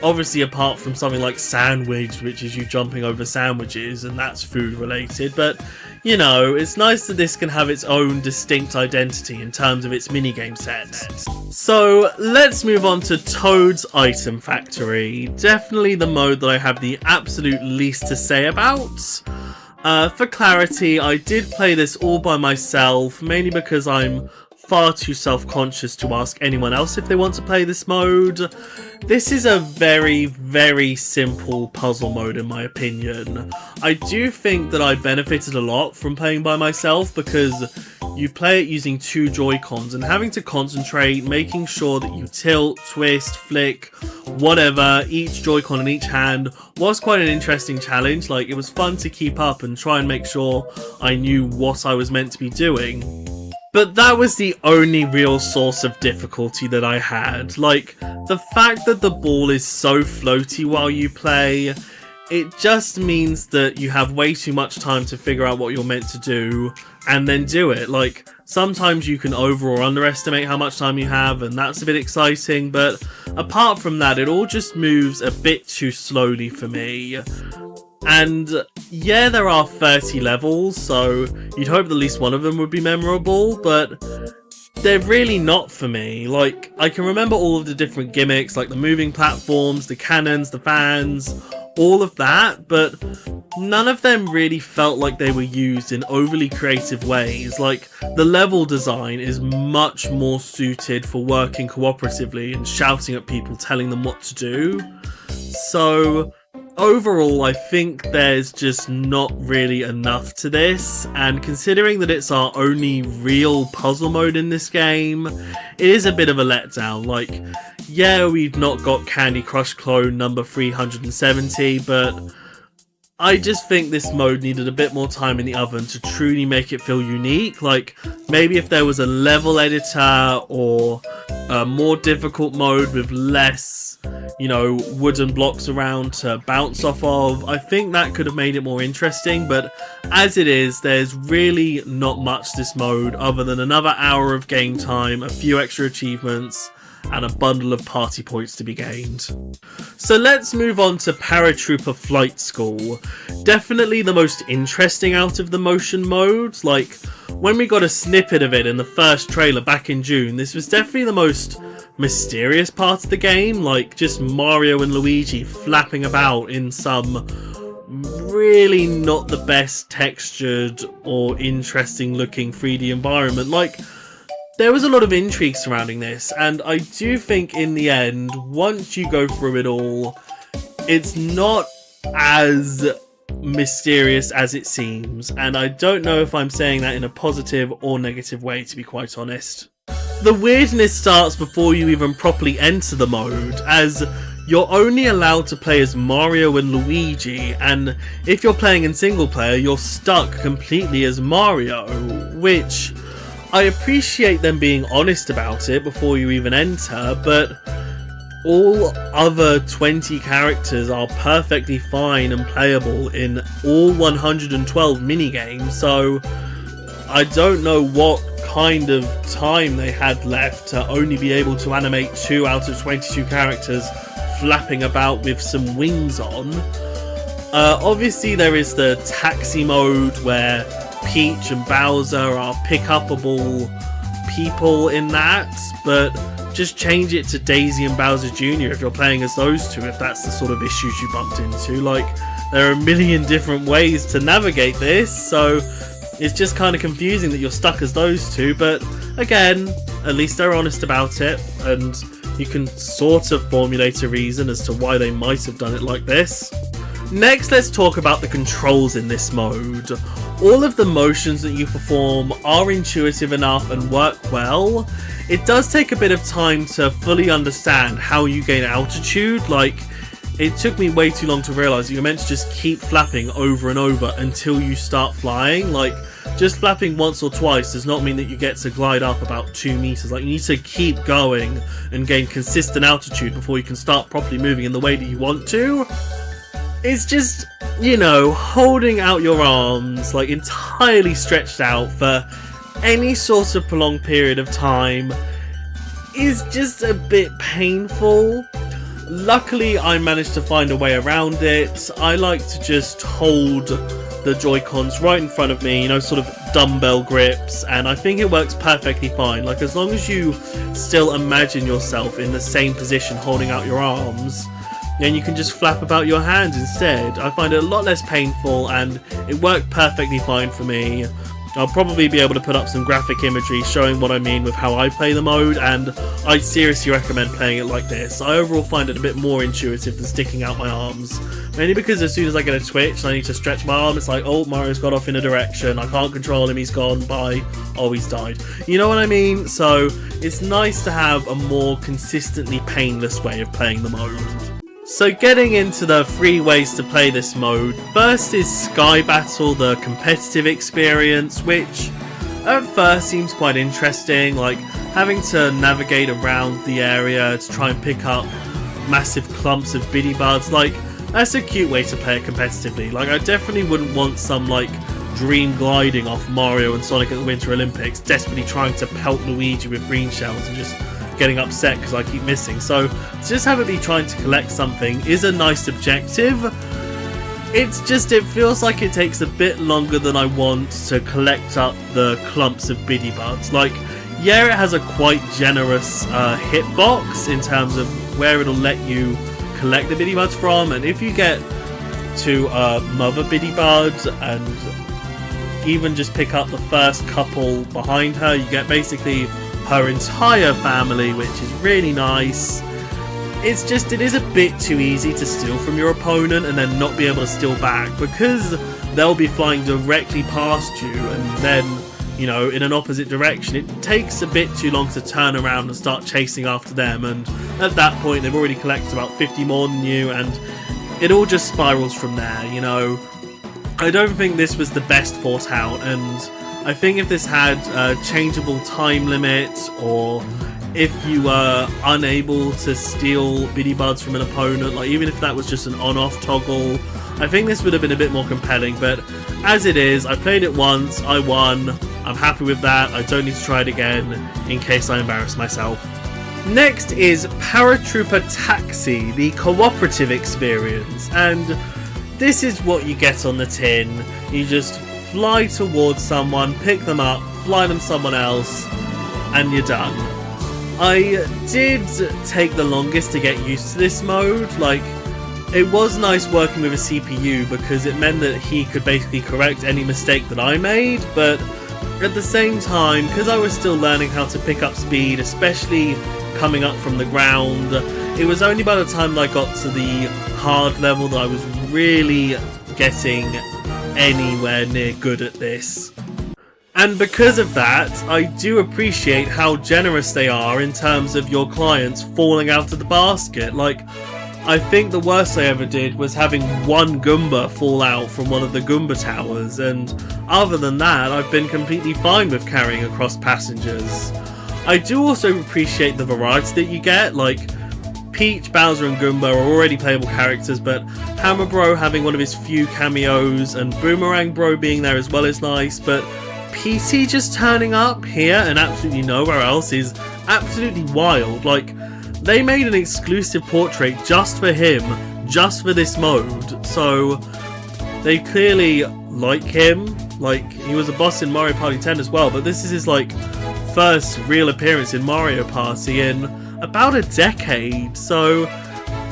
obviously apart from something like Sandwich, which is you jumping over sandwiches, and that's food related, but you know, it's nice that this can have its own distinct identity in terms of its minigame set. So let's move on to Toad's Item Factory. Definitely the mode that I have the absolute least to say about. For clarity, I did play this all by myself, mainly because I'm far too self-conscious to ask anyone else if they want to play this mode. This is a very, very simple puzzle mode in my opinion. I do think that I benefited a lot from playing by myself, because you play it using 2 Joy-Cons and having to concentrate, making sure that you tilt, twist, flick, whatever, each Joy-Con in each hand was quite an interesting challenge. Like, it was fun to keep up and try and make sure I knew what I was meant to be doing. But that was the only real source of difficulty that I had. Like, the fact that the ball is so floaty while you play, it just means that you have way too much time to figure out what you're meant to do and then do it. Like, sometimes you can over or underestimate how much time you have, and that's a bit exciting, but apart from that, it all just moves a bit too slowly for me. And yeah, there are 30 levels, so you'd hope that at least one of them would be memorable, but they're really not for me. Like, I can remember all of the different gimmicks, like the moving platforms, the cannons, the fans, all of that, but none of them really felt like they were used in overly creative ways. Like, the level design is much more suited for working cooperatively and shouting at people, telling them what to do. So overall, I think there's just not really enough to this, and considering that it's our only real puzzle mode in this game, it is a bit of a letdown. Like, yeah, we've not got Candy Crush clone number 370, but I just think this mode needed a bit more time in the oven to truly make it feel unique. Like, maybe if there was a level editor or a more difficult mode with less, you know, wooden blocks around to bounce off of, I think that could have made it more interesting. But as it is, there's really not much to this mode other than another hour of game time, a few extra achievements, and a bundle of party points to be gained. So let's move on to Paratrooper Flight School. Definitely the most interesting out of the motion modes. Like, when we got a snippet of it in the first trailer back in June, this was definitely the most mysterious part of the game. Like, just Mario and Luigi flapping about in some really not the best textured or interesting looking 3D environment. Like, there was a lot of intrigue surrounding this, and I do think in the end, once you go through it all, it's not as mysterious as it seems, and I don't know if I'm saying that in a positive or negative way, to be quite honest. The weirdness starts before you even properly enter the mode, as you're only allowed to play as Mario and Luigi, and if you're playing in single player, you're stuck completely as Mario, which I appreciate them being honest about it before you even enter, but all other 20 characters are perfectly fine and playable in all 112 minigames, so I don't know what kind of time they had left to only be able to animate 2 out of 22 characters flapping about with some wings on. Obviously there is the taxi mode where Peach and Bowser are pick-upable people in that, but just change it to Daisy and Bowser Jr. if you're playing as those two, if that's the sort of issues you bumped into. Like, there are a million different ways to navigate this, so it's just kind of confusing that you're stuck as those two, but again, at least they're honest about it, and you can sort of formulate a reason as to why they might have done it like this. Next, let's talk about the controls in this mode. All of the motions that you perform are intuitive enough and work well. It does take a bit of time to fully understand how you gain altitude. Like, it took me way too long to realise that you're meant to just keep flapping over and over until you start flying. Like, just flapping once or twice does not mean that you get to glide up about 2 meters. Like, you need to keep going and gain consistent altitude before you can start properly moving in the way that you want to. It's just, you know, holding out your arms, like, entirely stretched out for any sort of prolonged period of time is just a bit painful. Luckily, I managed to find a way around it. I like to just hold the Joy-Cons right in front of me, you know, sort of dumbbell grips, and I think it works perfectly fine. Like, as long as you still imagine yourself in the same position holding out your arms, and you can just flap about your hands instead. I find it a lot less painful, and it worked perfectly fine for me. I'll probably be able to put up some graphic imagery showing what I mean with how I play the mode, and I seriously recommend playing it like this. I overall find it a bit more intuitive than sticking out my arms. Mainly because as soon as I get a twitch and I need to stretch my arm, it's like, oh, Mario's gone off in a direction, I can't control him, he's gone, bye, oh, he's died. You know what I mean? So it's nice to have a more consistently painless way of playing the mode. So getting into the 3 ways to play this mode, first is Sky Battle, the competitive experience, which at first seems quite interesting, like having to navigate around the area to try and pick up massive clumps of biddy buds. Like, that's a cute way to play it competitively. Like, I definitely wouldn't want some, like, dream gliding off Mario and Sonic at the Winter Olympics, desperately trying to pelt Luigi with green shells and just getting upset because I keep missing. So to just have it be trying to collect something is a nice objective. It's just, it feels like it takes a bit longer than I want to collect up the clumps of biddy buds. Like, yeah, it has a quite generous hitbox in terms of where it'll let you collect the biddy buds from, and if you get to Mother Biddy Bud and even just pick up the first couple behind her, you get basically her entire family, which is really nice. It's just, it is a bit too easy to steal from your opponent and then not be able to steal back, because they'll be flying directly past you and then, you know, in an opposite direction. It takes a bit too long to turn around and start chasing after them, and at that point they've already collected about 50 more than you, and it all just spirals from there, you know. I don't think this was the best thought out, and I think if this had a changeable time limit, or if you were unable to steal Biddy Buds from an opponent, like even if that was just an on-off toggle, I think this would have been a bit more compelling. But as it is, I played it once, I won, I'm happy with that, I don't need to try it again in case I embarrass myself. Next is Paratrooper Taxi, the cooperative experience, and this is what you get on the tin. You just fly towards someone, pick them up, fly them somewhere else, and you're done. I did take the longest to get used to this mode. Like, it was nice working with a CPU because it meant that he could basically correct any mistake that I made, but at the same time, because I was still learning how to pick up speed, especially coming up from the ground, it was only by the time that I got to the hard level that I was really getting anywhere near good at this. And because of that, I do appreciate how generous they are in terms of your clients falling out of the basket. Like, I think the worst I ever did was having one Goomba fall out from one of the Goomba towers, and other than that, I've been completely fine with carrying across passengers. I do also appreciate the variety that you get. Like, Peach, Bowser and Goomba are already playable characters, but Hammer Bro having one of his few cameos and Boomerang Bro being there as well is nice, but PT just turning up here and absolutely nowhere else is absolutely wild. Like, they made an exclusive portrait just for him, just for this mode, so they clearly like him. Like, he was a boss in Mario Party 10 as well, but this is his, like, first real appearance in Mario Party in about a decade, so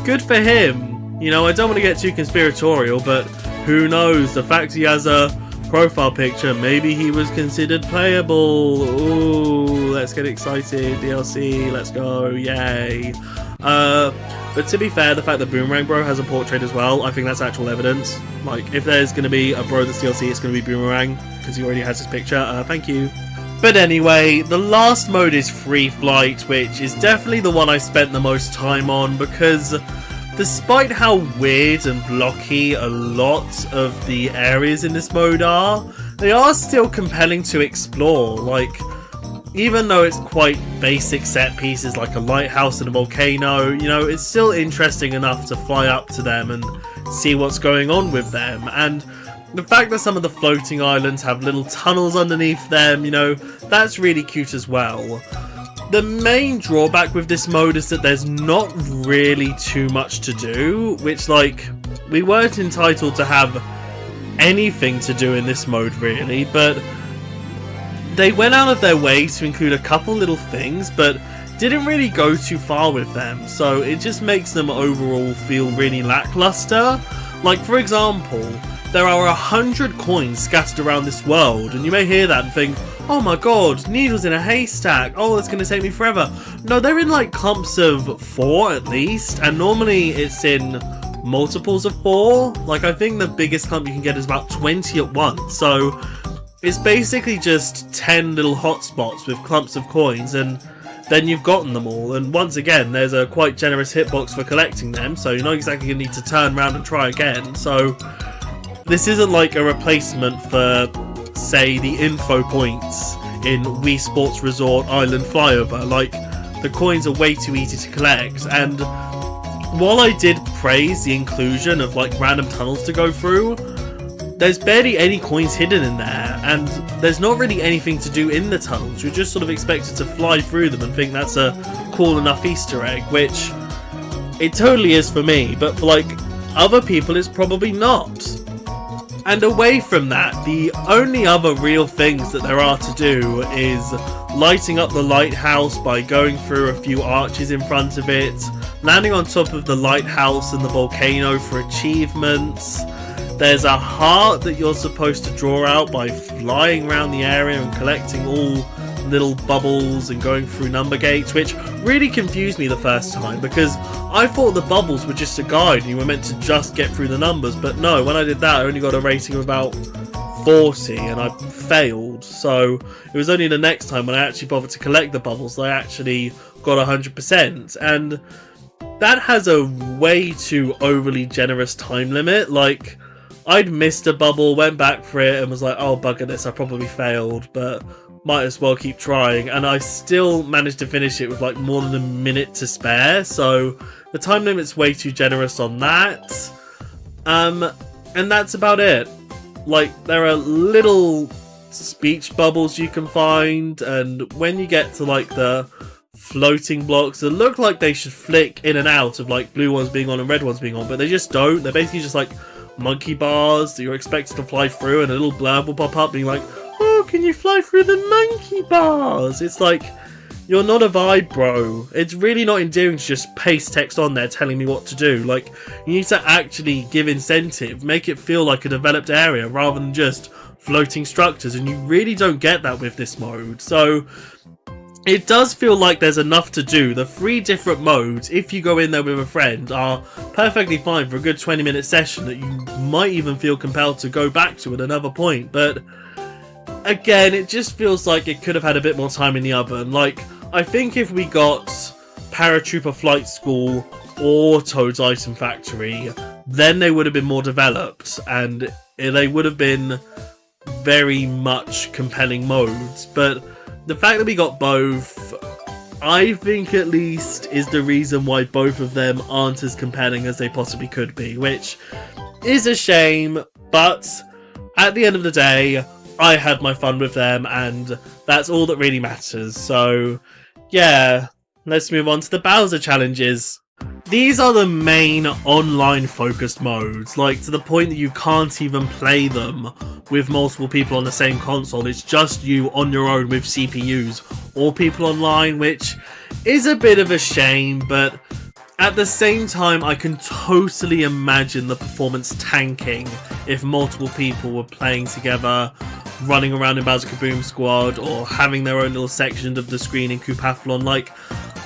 good for him. You know, I don't want to get too conspiratorial, but who knows, the fact he has a profile picture, maybe he was considered playable. Ooh, let's get excited. DLC, let's go, yay. But to be fair, the fact that Boomerang Bro has a portrait as well, I think that's actual evidence. Like, if there's going to be a bro that's DLC, it's going to be Boomerang, because he already has his picture. Thank you. But anyway, the last mode is Free Flight, which is definitely the one I spent the most time on, because despite how weird and blocky a lot of the areas in this mode are, they are still compelling to explore. Like, even though it's quite basic set pieces like a lighthouse and a volcano, you know, it's still interesting enough to fly up to them and see what's going on with them. And the fact that some of the floating islands have little tunnels underneath them, you know, that's really cute as well. The main drawback with this mode is that there's not really too much to do, which, like, we weren't entitled to have anything to do in this mode really, but they went out of their way to include a couple little things, but didn't really go too far with them, so it just makes them overall feel really lackluster. Like, for example, there are 100 coins scattered around this world, and you may hear that and think, oh my god, needles in a haystack, oh, it's going to take me forever. No, they're in like clumps of 4 at least, and normally it's in multiples of 4. Like, I think the biggest clump you can get is about 20 at once, so it's basically just 10 little hotspots with clumps of coins, and then you've gotten them all. And once again, there's a quite generous hitbox for collecting them, so you're not exactly going to need to turn around and try again. So this isn't like a replacement for, say, the info points in Wii Sports Resort Island Flyover. Like, the coins are way too easy to collect, and while I did praise the inclusion of like random tunnels to go through, there's barely any coins hidden in there, and there's not really anything to do in the tunnels. You're just sort of expected to fly through them and think that's a cool enough Easter egg, which it totally is for me, but for like other people it's probably not. And away from that, the only other real things that there are to do is lighting up the lighthouse by going through a few arches in front of it, landing on top of the lighthouse and the volcano for achievements. There's a heart that you're supposed to draw out by flying around the area and collecting all little bubbles and going through number gates, which really confused me the first time because I thought the bubbles were just a guide and you were meant to just get through the numbers, but no, when I did that I only got a rating of about 40 and I failed. So it was only the next time when I actually bothered to collect the bubbles that I actually got 100%. And that has a way too overly generous time limit. Like, I'd missed a bubble, went back for it, and was like, oh, bugger this, I probably failed, but might as well keep trying. And I still managed to finish it with like more than a minute to spare, so the time limit's way too generous on that. And that's about it. Like, there are little speech bubbles you can find, and when you get to like the floating blocks that look like they should flick in and out of like blue ones being on and red ones being on, but they just don't. They're basically just like monkey bars that you're expected to fly through, and a little blurb will pop up being like, oh, can you fly through the monkey bars? It's like, you're not a vibe, bro. It's really not endearing to just paste text on there telling me what to do. Like, you need to actually give incentive, make it feel like a developed area rather than just floating structures, and you really don't get that with this mode. So it does feel like there's enough to do. The 3 different modes, if you go in there with a friend, are perfectly fine for a good 20-minute session that you might even feel compelled to go back to at another point. But again, it just feels like it could have had a bit more time in the oven. Like, I think if we got Paratrooper Flight School or Toad's Item Factory, then they would have been more developed, and they would have been very much compelling modes. But the fact that we got both, I think at least, is the reason why both of them aren't as compelling as they possibly could be, which is a shame, but at the end of the day, I had my fun with them, and that's all that really matters. So yeah, let's move on to the Bowser challenges. These are the main online focused modes, like to the point that you can't even play them with multiple people on the same console. It's just you on your own with CPUs or people online, which is a bit of a shame, but at the same time I can totally imagine the performance tanking if multiple people were playing together, running around in Bowser Kaboom Squad, or having their own little section of the screen in Koopathlon. Like,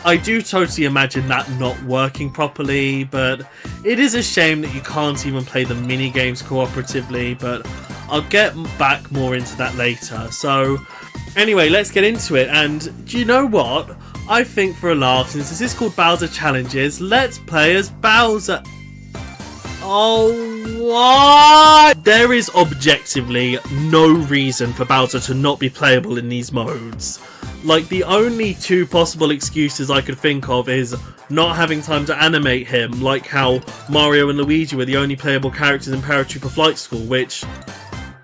I do totally imagine that not working properly, but it is a shame that you can't even play the mini-games cooperatively, but I'll get back more into that later. So anyway, let's get into it, and do you know what? I think for a laugh, since this is called Bowser Challenges, let's play as Bowser. Oh, what? There is objectively no reason for Bowser to not be playable in these modes. Like, the only 2 possible excuses I could think of is not having time to animate him, like how Mario and Luigi were the only playable characters in Paratrooper Flight School, which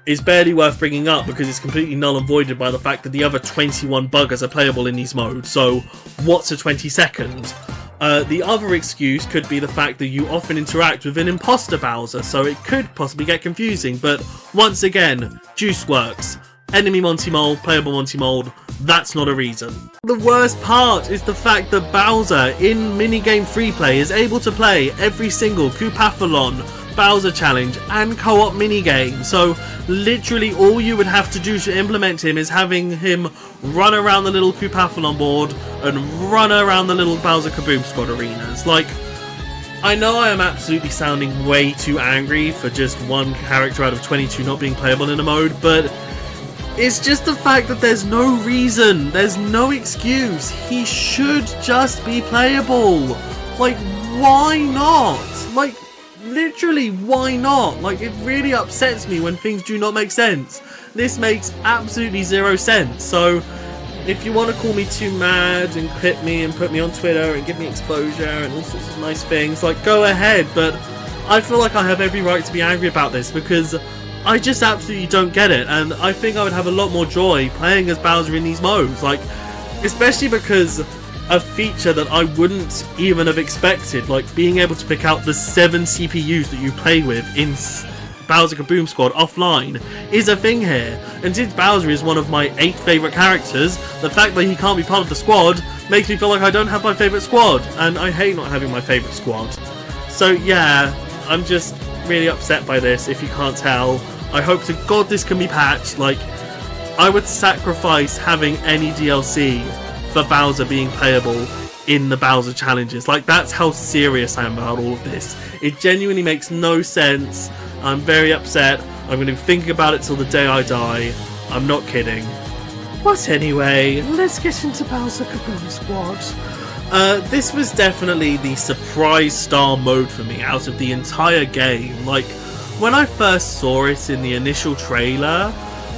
is barely worth bringing up because it's completely null and voided by the fact that the other 21 buggers are playable in these modes, so what's a 22nd? The other excuse could be the fact that you often interact with an imposter Bowser, so it could possibly get confusing, but once again, juice works. Enemy Monty Mold, playable Monty Mold, that's not a reason. The worst part is the fact that Bowser in minigame freeplay is able to play every single Koopathlon, Bowser challenge and co-op minigame, so literally all you would have to do to implement him is having him run around the little Koopathlon board and run around the little Bowser Kaboom Squad arenas. Like, I know I am absolutely sounding way too angry for just 1 character out of 22 not being playable in a mode, but it's just the fact that there's no reason, there's no excuse. He should just be playable. Like, why not? Like, literally, why not? Like, it really upsets me when things do not make sense. This makes absolutely 0 sense. So if you want to call me too mad and clip me and put me on Twitter and give me exposure and all sorts of nice things, like, go ahead, but I feel like I have every right to be angry about this because I just absolutely don't get it, and I think I would have a lot more joy playing as Bowser in these modes, like, especially because a feature that I wouldn't even have expected, like being able to pick out the 7 CPUs that you play with in Bowser Kaboom Squad offline, is a thing here. And since Bowser is one of my 8 favourite characters, the fact that he can't be part of the squad makes me feel like I don't have my favourite squad, and I hate not having my favourite squad. So yeah, I'm just really upset by this, if you can't tell. I hope to God this can be patched. Like, I would sacrifice having any DLC for Bowser being playable in the Bowser challenges. Like, that's how serious I am about all of this. It genuinely makes no sense. I'm very upset. I'm going to be thinking about it till the day I die. I'm not kidding. But anyway, let's get into Bowser Kaboom Squad. This was definitely the surprise star mode for me out of the entire game. Like, when I first saw it in the initial trailer,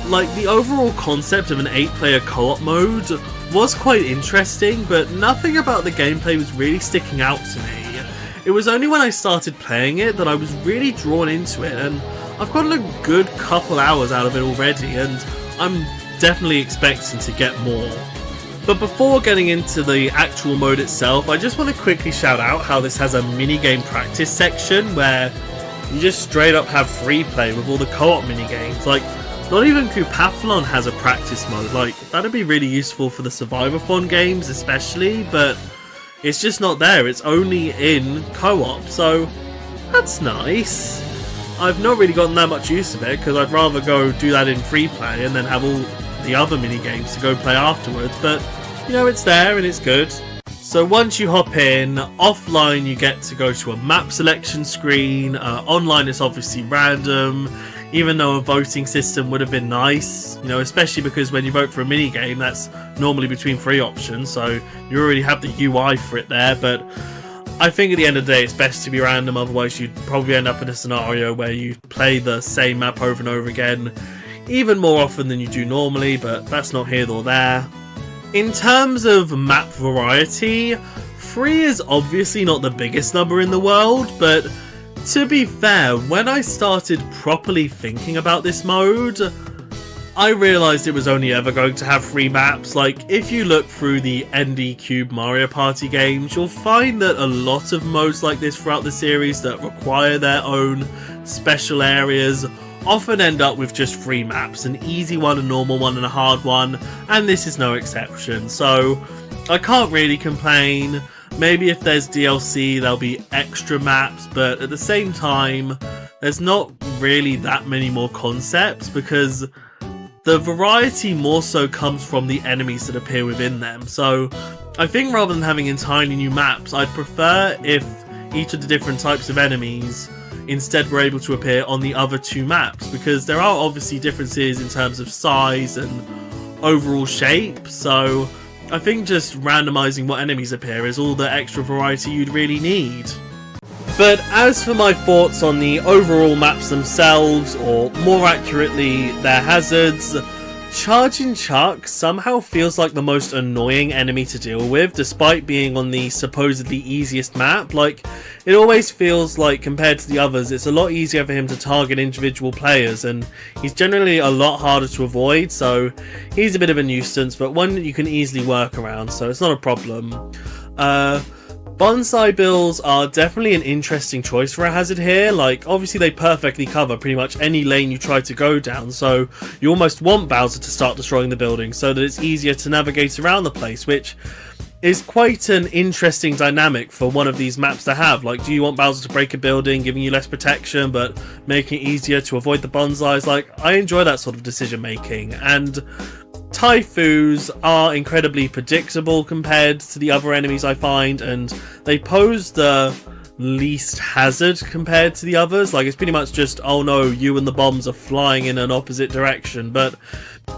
like, the overall concept of an 8-player co-op mode was quite interesting, but nothing about the gameplay was really sticking out to me. It was only when I started playing it that I was really drawn into it, and I've gotten a good couple hours out of it already, and I'm definitely expecting to get more. But before getting into the actual mode itself, I just want to quickly shout out how this has a minigame practice section where you just straight up have free play with all the co-op minigames. Like, not even Coupathlon has a practice mode. Like, that'd be really useful for the Survivathon games especially, but it's just not there. It's only in co-op, so that's nice. I've not really gotten that much use of it because I'd rather go do that in free play and then have all the other minigames to go play afterwards, but you know, it's there and it's good. So once you hop in, offline you get to go to a map selection screen. Online it's obviously random, even though a voting system would have been nice, you know, especially because when you vote for a minigame that's normally between 3 options, so you already have the UI for it there. But I think at the end of the day it's best to be random, otherwise you'd probably end up in a scenario where you play the same map over and over again, even more often than you do normally, but that's not here nor there. In terms of map variety, 3 is obviously not the biggest number in the world, but to be fair, when I started properly thinking about this mode, I realised it was only ever going to have 3 maps. Like, if you look through the ND Cube Mario Party games, you'll find that a lot of modes like this throughout the series that require their own special areas often end up with just 3 maps, an easy one, a normal one, and a hard one, and this is no exception. So I can't really complain. Maybe if there's DLC there'll be extra maps, but at the same time there's not really that many more concepts because the variety more so comes from the enemies that appear within them. So I think rather than having entirely new maps, I'd prefer if each of the different types of enemies instead were able to appear on the other 2 maps, because there are obviously differences in terms of size and overall shape, so I think just randomizing what enemies appear is all the extra variety you'd really need. But as for my thoughts on the overall maps themselves, or more accurately their hazards, Charging Chuck somehow feels like the most annoying enemy to deal with, despite being on the supposedly easiest map. Like, it always feels like, compared to the others, it's a lot easier for him to target individual players, and he's generally a lot harder to avoid, so he's a bit of a nuisance, but one that you can easily work around, so it's not a problem. Bonsai bills are definitely an interesting choice for a hazard here. Like, obviously they perfectly cover pretty much any lane you try to go down, so you almost want Bowser to start destroying the building so that it's easier to navigate around the place, which is quite an interesting dynamic for one of these maps to have. Like, do you want Bowser to break a building, giving you less protection, but making it easier to avoid the bonsais? Like, I enjoy that sort of decision making, and Typhus are incredibly predictable compared to the other enemies I find, and they pose the least hazard compared to the others. Like, it's pretty much just, oh no, you and the bombs are flying in an opposite direction, but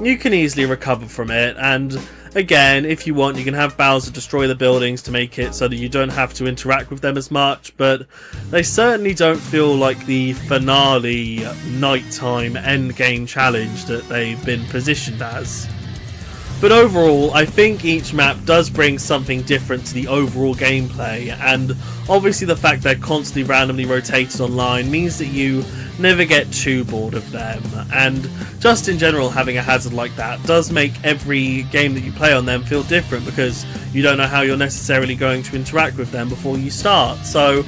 you can easily recover from it. And again, if you want, you can have Bowser destroy the buildings to make it so that you don't have to interact with them as much, but they certainly don't feel like the finale nighttime endgame challenge that they've been positioned as. But overall, I think each map does bring something different to the overall gameplay, and obviously the fact they're constantly randomly rotated online means that you never get too bored of them, and just in general having a hazard like that does make every game that you play on them feel different, because you don't know how you're necessarily going to interact with them before you start. So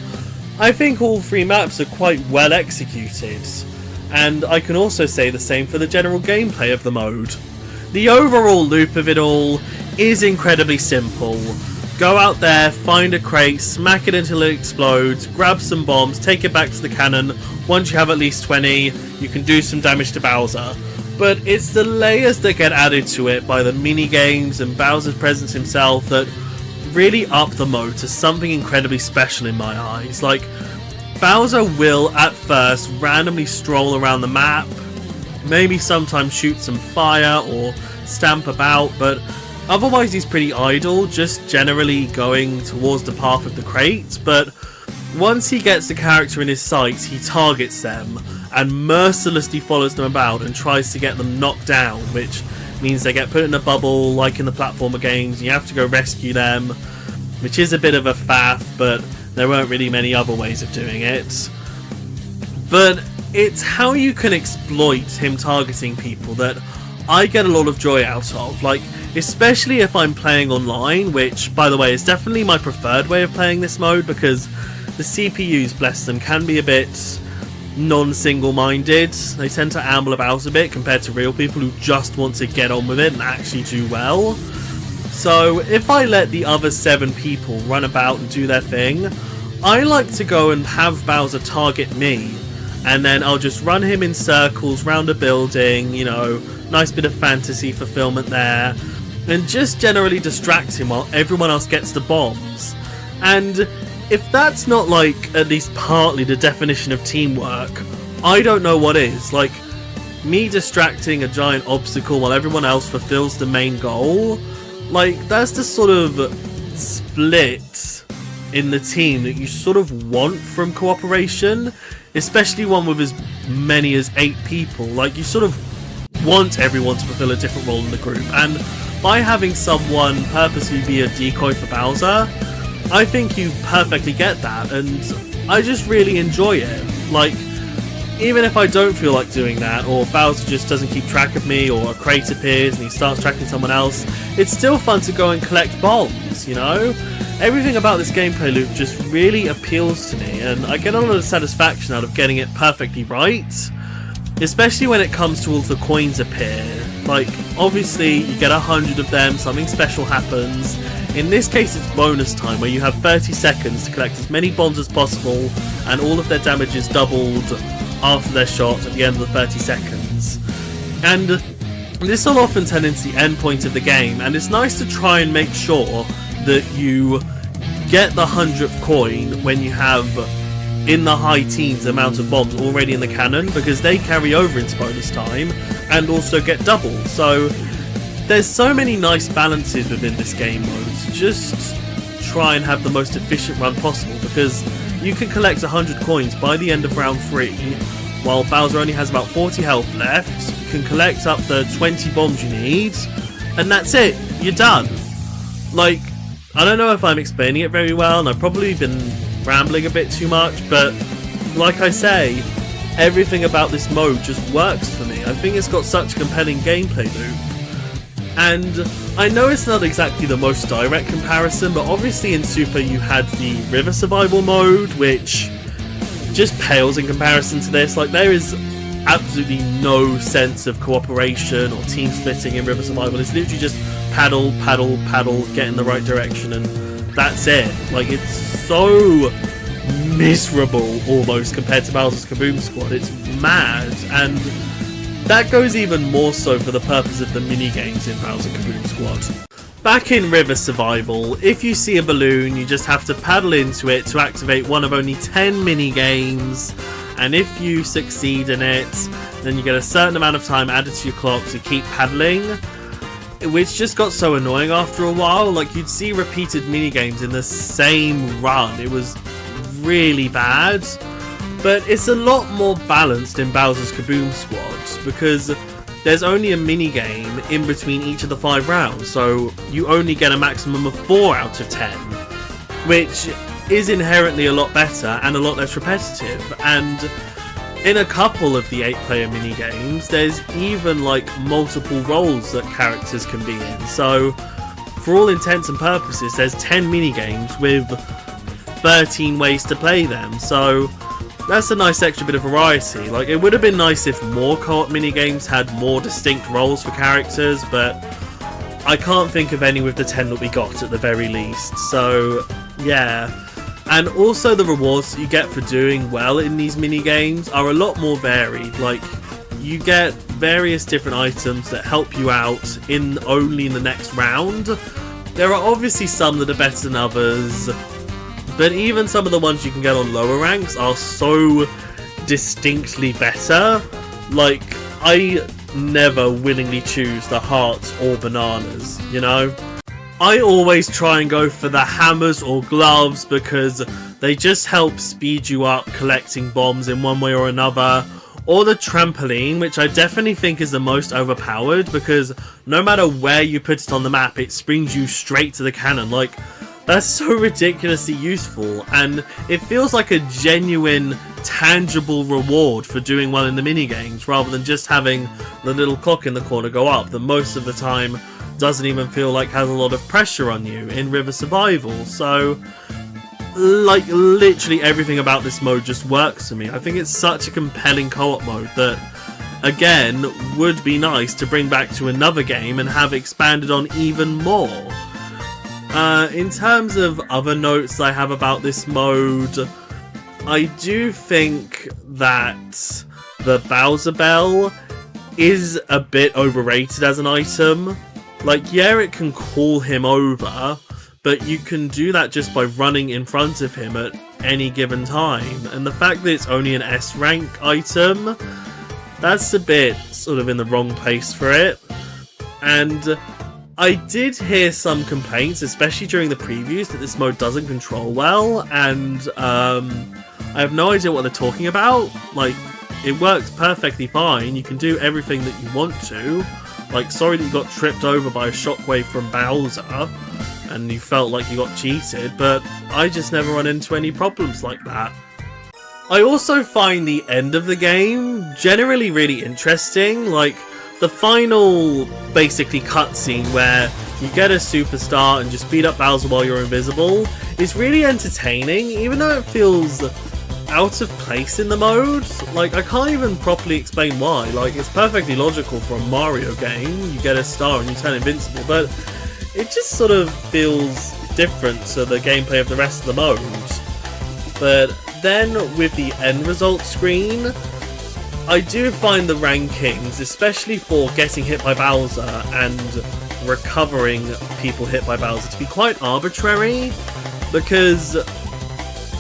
I think all 3 maps are quite well executed, and I can also say the same for the general gameplay of the mode. The overall loop of it all is incredibly simple. Go out there, find a crate, smack it until it explodes, grab some bombs, take it back to the cannon. Once you have at least 20, you can do some damage to Bowser. But it's the layers that get added to it by the mini-games and Bowser's presence himself that really up the mode to something incredibly special in my eyes. Like, Bowser will, at first, randomly stroll around the map, maybe sometimes shoot some fire or stamp about, but Otherwise he's pretty idle, just generally going towards the path of the crate, but once he gets the character in his sights, he targets them and mercilessly follows them about and tries to get them knocked down, which means they get put in a bubble like in the platformer games, and you have to go rescue them, which is a bit of a faff, but there weren't really many other ways of doing it. But it's how you can exploit him targeting people that I get a lot of joy out of, like, especially if I'm playing online, which, by the way, is definitely my preferred way of playing this mode, because the CPUs, bless them, can be a bit non-single-minded. They tend to amble about a bit compared to real people who just want to get on with it and actually do well. So if I let the other 7 people run about and do their thing, I like to go and have Bowser target me, and then I'll just run him in circles round a building, you know, nice bit of fantasy fulfillment there, and just generally distract him while everyone else gets the bombs. And if that's not, like, at least partly the definition of teamwork, I don't know what is. Like, me distracting a giant obstacle while everyone else fulfills the main goal, like, that's the sort of split in the team that you sort of want from cooperation, especially one with as many as 8 people. Like, you sort of want everyone to fulfill a different role in the group, and by having someone purposely be a decoy for Bowser, I think you perfectly get that, and I just really enjoy it. Like, even if I don't feel like doing that, or Bowser just doesn't keep track of me, or a crate appears and he starts tracking someone else, it's still fun to go and collect bombs, you know? Everything about this gameplay loop just really appeals to me, and I get a lot of satisfaction out of getting it perfectly right, especially when it comes to all the coins appear. Like, obviously, you get 100 of them, something special happens. In this case, it's bonus time, where you have 30 seconds to collect as many bombs as possible, and all of their damage is doubled after their shot at the end of the 30 seconds. And this will often turn into the end point of the game, and it's nice to try and make sure that you get the 100th coin when you have in the high teens amount of bombs already in the cannon, because they carry over into bonus time and also get doubled. So there's so many nice balances within this game mode. Just try and have the most efficient run possible, because you can collect 100 coins by the end of round 3 while Bowser only has about 40 health left. You can collect up the 20 bombs you need, and that's it, you're done. Like, I don't know if I'm explaining it very well, and I've probably been rambling a bit too much, but like I say, everything about this mode just works for me. I think it's got such a compelling gameplay loop, and I know it's not exactly the most direct comparison, but obviously in Super you had the river survival mode, which just pales in comparison to this. Like, there is absolutely no sense of cooperation or team splitting in river survival. It's literally just paddle, paddle, paddle, get in the right direction, and that's it. Like, it's so miserable almost compared to Bowser's Kaboom Squad. It's mad, and that goes even more so for the purpose of the mini-games in Bowser Kaboom Squad. Back in River Survival, if you see a balloon, you just have to paddle into it to activate one of only 10 mini-games, and if you succeed in it, then you get a certain amount of time added to your clock to keep paddling, which just got so annoying after a while. Like, you'd see repeated mini-games in the same run. It was really bad, but it's a lot more balanced in Bowser's Kaboom Squad, because there's only a mini-game in between each of the 5 rounds, so you only get a maximum of 4 out of 10, which is inherently a lot better and a lot less repetitive. And in a couple of the 8-player mini-games, there's even, like, multiple roles that characters can be in, so for all intents and purposes there's 10 mini-games with 13 ways to play them, so that's a nice extra bit of variety. Like, it would have been nice if more co-op minigames had more distinct roles for characters, but I can't think of any with the 10 that we got at the very least, so yeah. And also the rewards that you get for doing well in these minigames are a lot more varied. Like, you get various different items that help you out only in the next round. There are obviously some that are better than others, but even some of the ones you can get on lower ranks are so distinctly better. Like, I never willingly choose the hearts or bananas, you know? I always try and go for the hammers or gloves because they just help speed you up collecting bombs in one way or another. Or the trampoline, which I definitely think is the most overpowered because no matter where you put it on the map, it springs you straight to the cannon. Like, that's so ridiculously useful, and it feels like a genuine, tangible reward for doing well in the minigames, rather than just having the little clock in the corner go up that most of the time doesn't even feel like has a lot of pressure on you in River Survival. So, like, literally everything about this mode just works for me. I think it's such a compelling co-op mode that, again, would be nice to bring back to another game and have expanded on even more. In terms of other notes I have about this mode, I do think that the Bowser Bell is a bit overrated as an item. Like, yeah, it can call him over, but you can do that just by running in front of him at any given time. And the fact that it's only an S rank item, that's a bit sort of in the wrong place for it. And I did hear some complaints, especially during the previews, that this mode doesn't control well, and I have no idea what they're talking about. Like, it works perfectly fine, you can do everything that you want to. Like, sorry that you got tripped over by a shockwave from Bowser, and you felt like you got cheated, but I just never run into any problems like that. I also find the end of the game generally really interesting. Like, the final, basically, cutscene where you get a superstar and just beat up Bowser while you're invisible is really entertaining, even though it feels out of place in the mode. Like, I can't even properly explain why. Like, it's perfectly logical for a Mario game. You get a star and you turn invincible, but it just sort of feels different to the gameplay of the rest of the modes. But then, with the end result screen, I do find the rankings, especially for getting hit by Bowser and recovering people hit by Bowser, to be quite arbitrary, because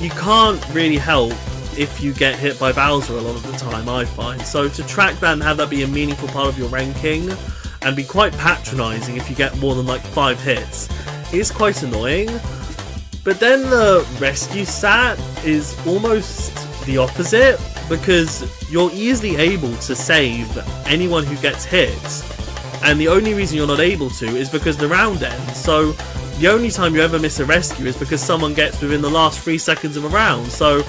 you can't really help if you get hit by Bowser a lot of the time, I find. So to track that and have that be a meaningful part of your ranking, and be quite patronising if you get more than like 5 hits, is quite annoying. But then the rescue stat is almost the opposite, because you're easily able to save anyone who gets hit, and the only reason you're not able to is because the round ends. So the only time you ever miss a rescue is because someone gets within the last 3 seconds of a round. So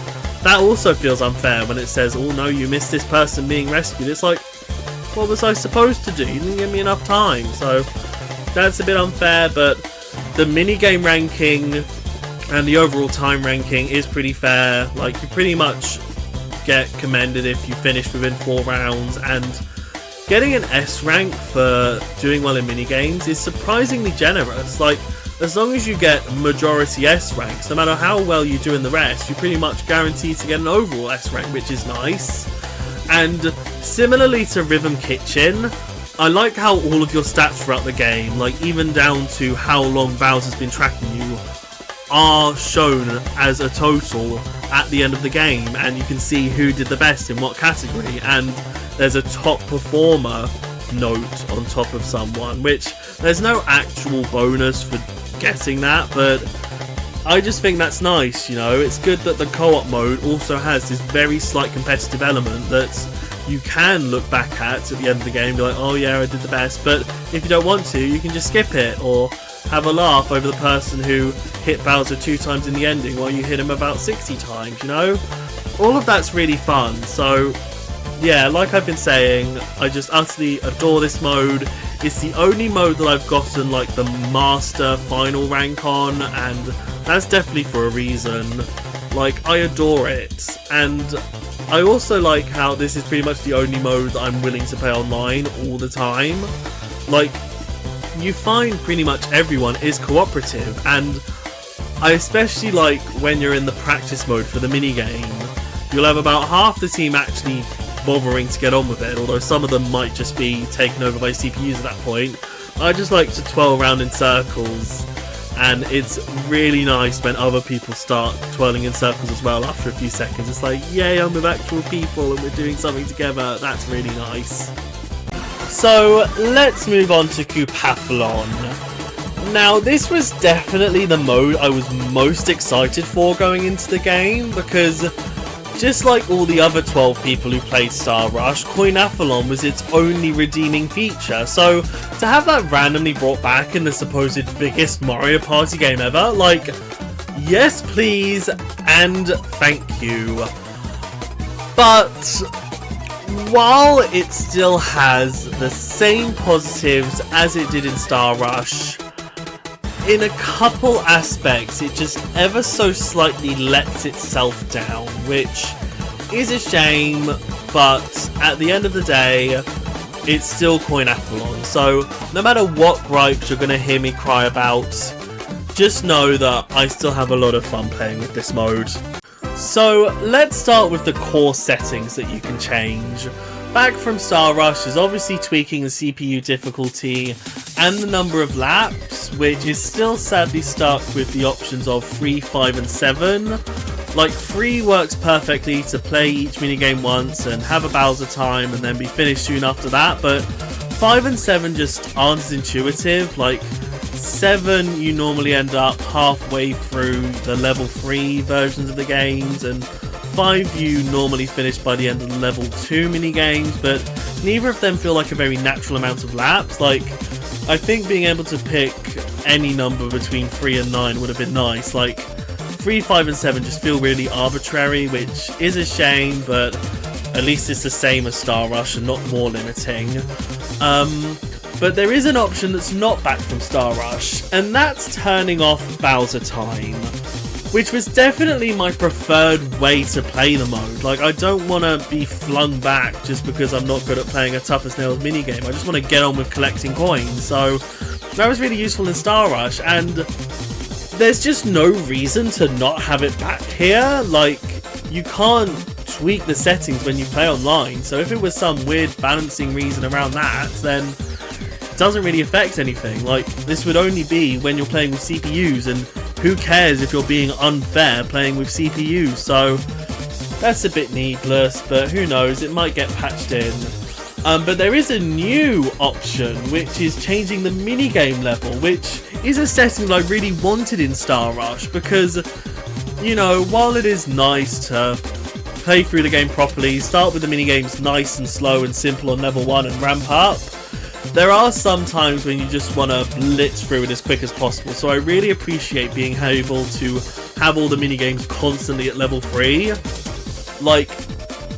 that also feels unfair when it says, oh no, you missed this person being rescued. It's like, what was I supposed to do? You didn't give me enough time. So that's a bit unfair, but the minigame ranking and the overall time ranking is pretty fair. Like, you pretty much get commended if you finish within 4 rounds, and getting an S rank for doing well in minigames is surprisingly generous. Like, as long as you get majority S ranks, no matter how well you do in the rest, you're pretty much guaranteed to get an overall S rank, which is nice. And similarly to Rhythm Kitchen, I like how all of your stats throughout the game, like even down to how long Bowser's been tracking you, are shown as a total at the end of the game, and you can see who did the best in what category, and there's a top performer note on top of someone, which there's no actual bonus for getting that, but I just think that's nice, you know. It's good that the co-op mode also has this very slight competitive element that you can look back at the end of the game and be like, oh yeah, I did the best, but if you don't want to, you can just skip it, or have a laugh over the person who hit Bowser 2 times in the ending while you hit him about 60 times, you know? All of that's really fun. So yeah, like I've been saying, I just utterly adore this mode. It's the only mode that I've gotten like the master final rank on, and that's definitely for a reason. Like, I adore it, and I also like how this is pretty much the only mode that I'm willing to play online all the time. Like, you find pretty much everyone is cooperative, and I especially like when you're in the practice mode for the minigame. You'll have about half the team actually bothering to get on with it, although some of them might just be taken over by CPUs at that point. I just like to twirl around in circles, and it's really nice when other people start twirling in circles as well after a few seconds. It's like, yay, I'm with actual people and we're doing something together. That's really nice. So let's move on to Coupathlon. Now this was definitely the mode I was most excited for going into the game, because just like all the other 12 people who played Star Rush, Coinathlon was its only redeeming feature, so to have that randomly brought back in the supposed biggest Mario Party game ever, like, yes please, and thank you. But while it still has the same positives as it did in Star Rush, in a couple aspects it just ever so slightly lets itself down, which is a shame, but at the end of the day it's still Coinathlon, so no matter what gripes you're going to hear me cry about, just know that I still have a lot of fun playing with this mode. So let's start with the core settings that you can change. Back from Star Rush is obviously tweaking the CPU difficulty and the number of laps, which is still sadly stuck with the options of 3, 5 and 7. Like 3 works perfectly to play each minigame once and have a Bowser time and then be finished soon after that, but 5 and 7 just aren't as intuitive. Like 7 you normally end up halfway through the level 3 versions of the games, and 5 you normally finish by the end of the level 2 minigames, but neither of them feel like a very natural amount of laps. Like, I think being able to pick any number between 3 and 9 would have been nice. Like 3, 5 and 7 just feel really arbitrary, which is a shame, but at least it's the same as Star Rush and not more limiting. But there is an option that's not back from Star Rush, and that's turning off Bowser time, which was definitely my preferred way to play the mode. Like, I don't want to be flung back just because I'm not good at playing a tough as nails minigame. I just want to get on with collecting coins, so that was really useful in Star Rush, and there's just no reason to not have it back here. Like, you can't tweak the settings when you play online, so if it was some weird balancing reason around that, then it doesn't really affect anything. Like, this would only be when you're playing with CPUs, and who cares if you're being unfair playing with CPUs, so that's a bit needless, but who knows, it might get patched in. But there is a new option, which is changing the minigame level, which is a setting that I really wanted in Star Rush, because, you know, while it is nice to play through the game properly, start with the minigames nice and slow and simple on level 1 and ramp up, there are some times when you just want to blitz through it as quick as possible, so I really appreciate being able to have all the minigames constantly at level 3. Like,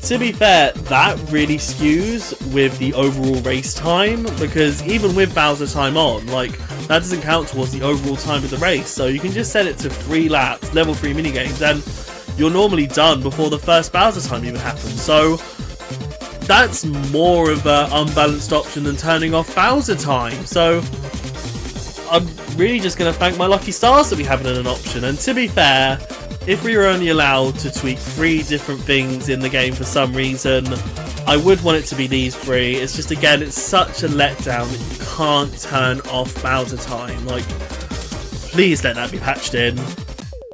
to be fair, that really skews with the overall race time, because even with Bowser time on, like, that doesn't count towards the overall time of the race, so you can just set it to 3 laps, level 3 minigames, and you're normally done before the first Bowser time even happens, so that's more of an unbalanced option than turning off Bowser time. So I'm really just going to thank my lucky stars that we have it in an option. And to be fair, if we were only allowed to tweak 3 different things in the game for some reason, I would want it to be these 3. It's just, again, it's such a letdown that you can't turn off Bowser time. Like, please let that be patched in.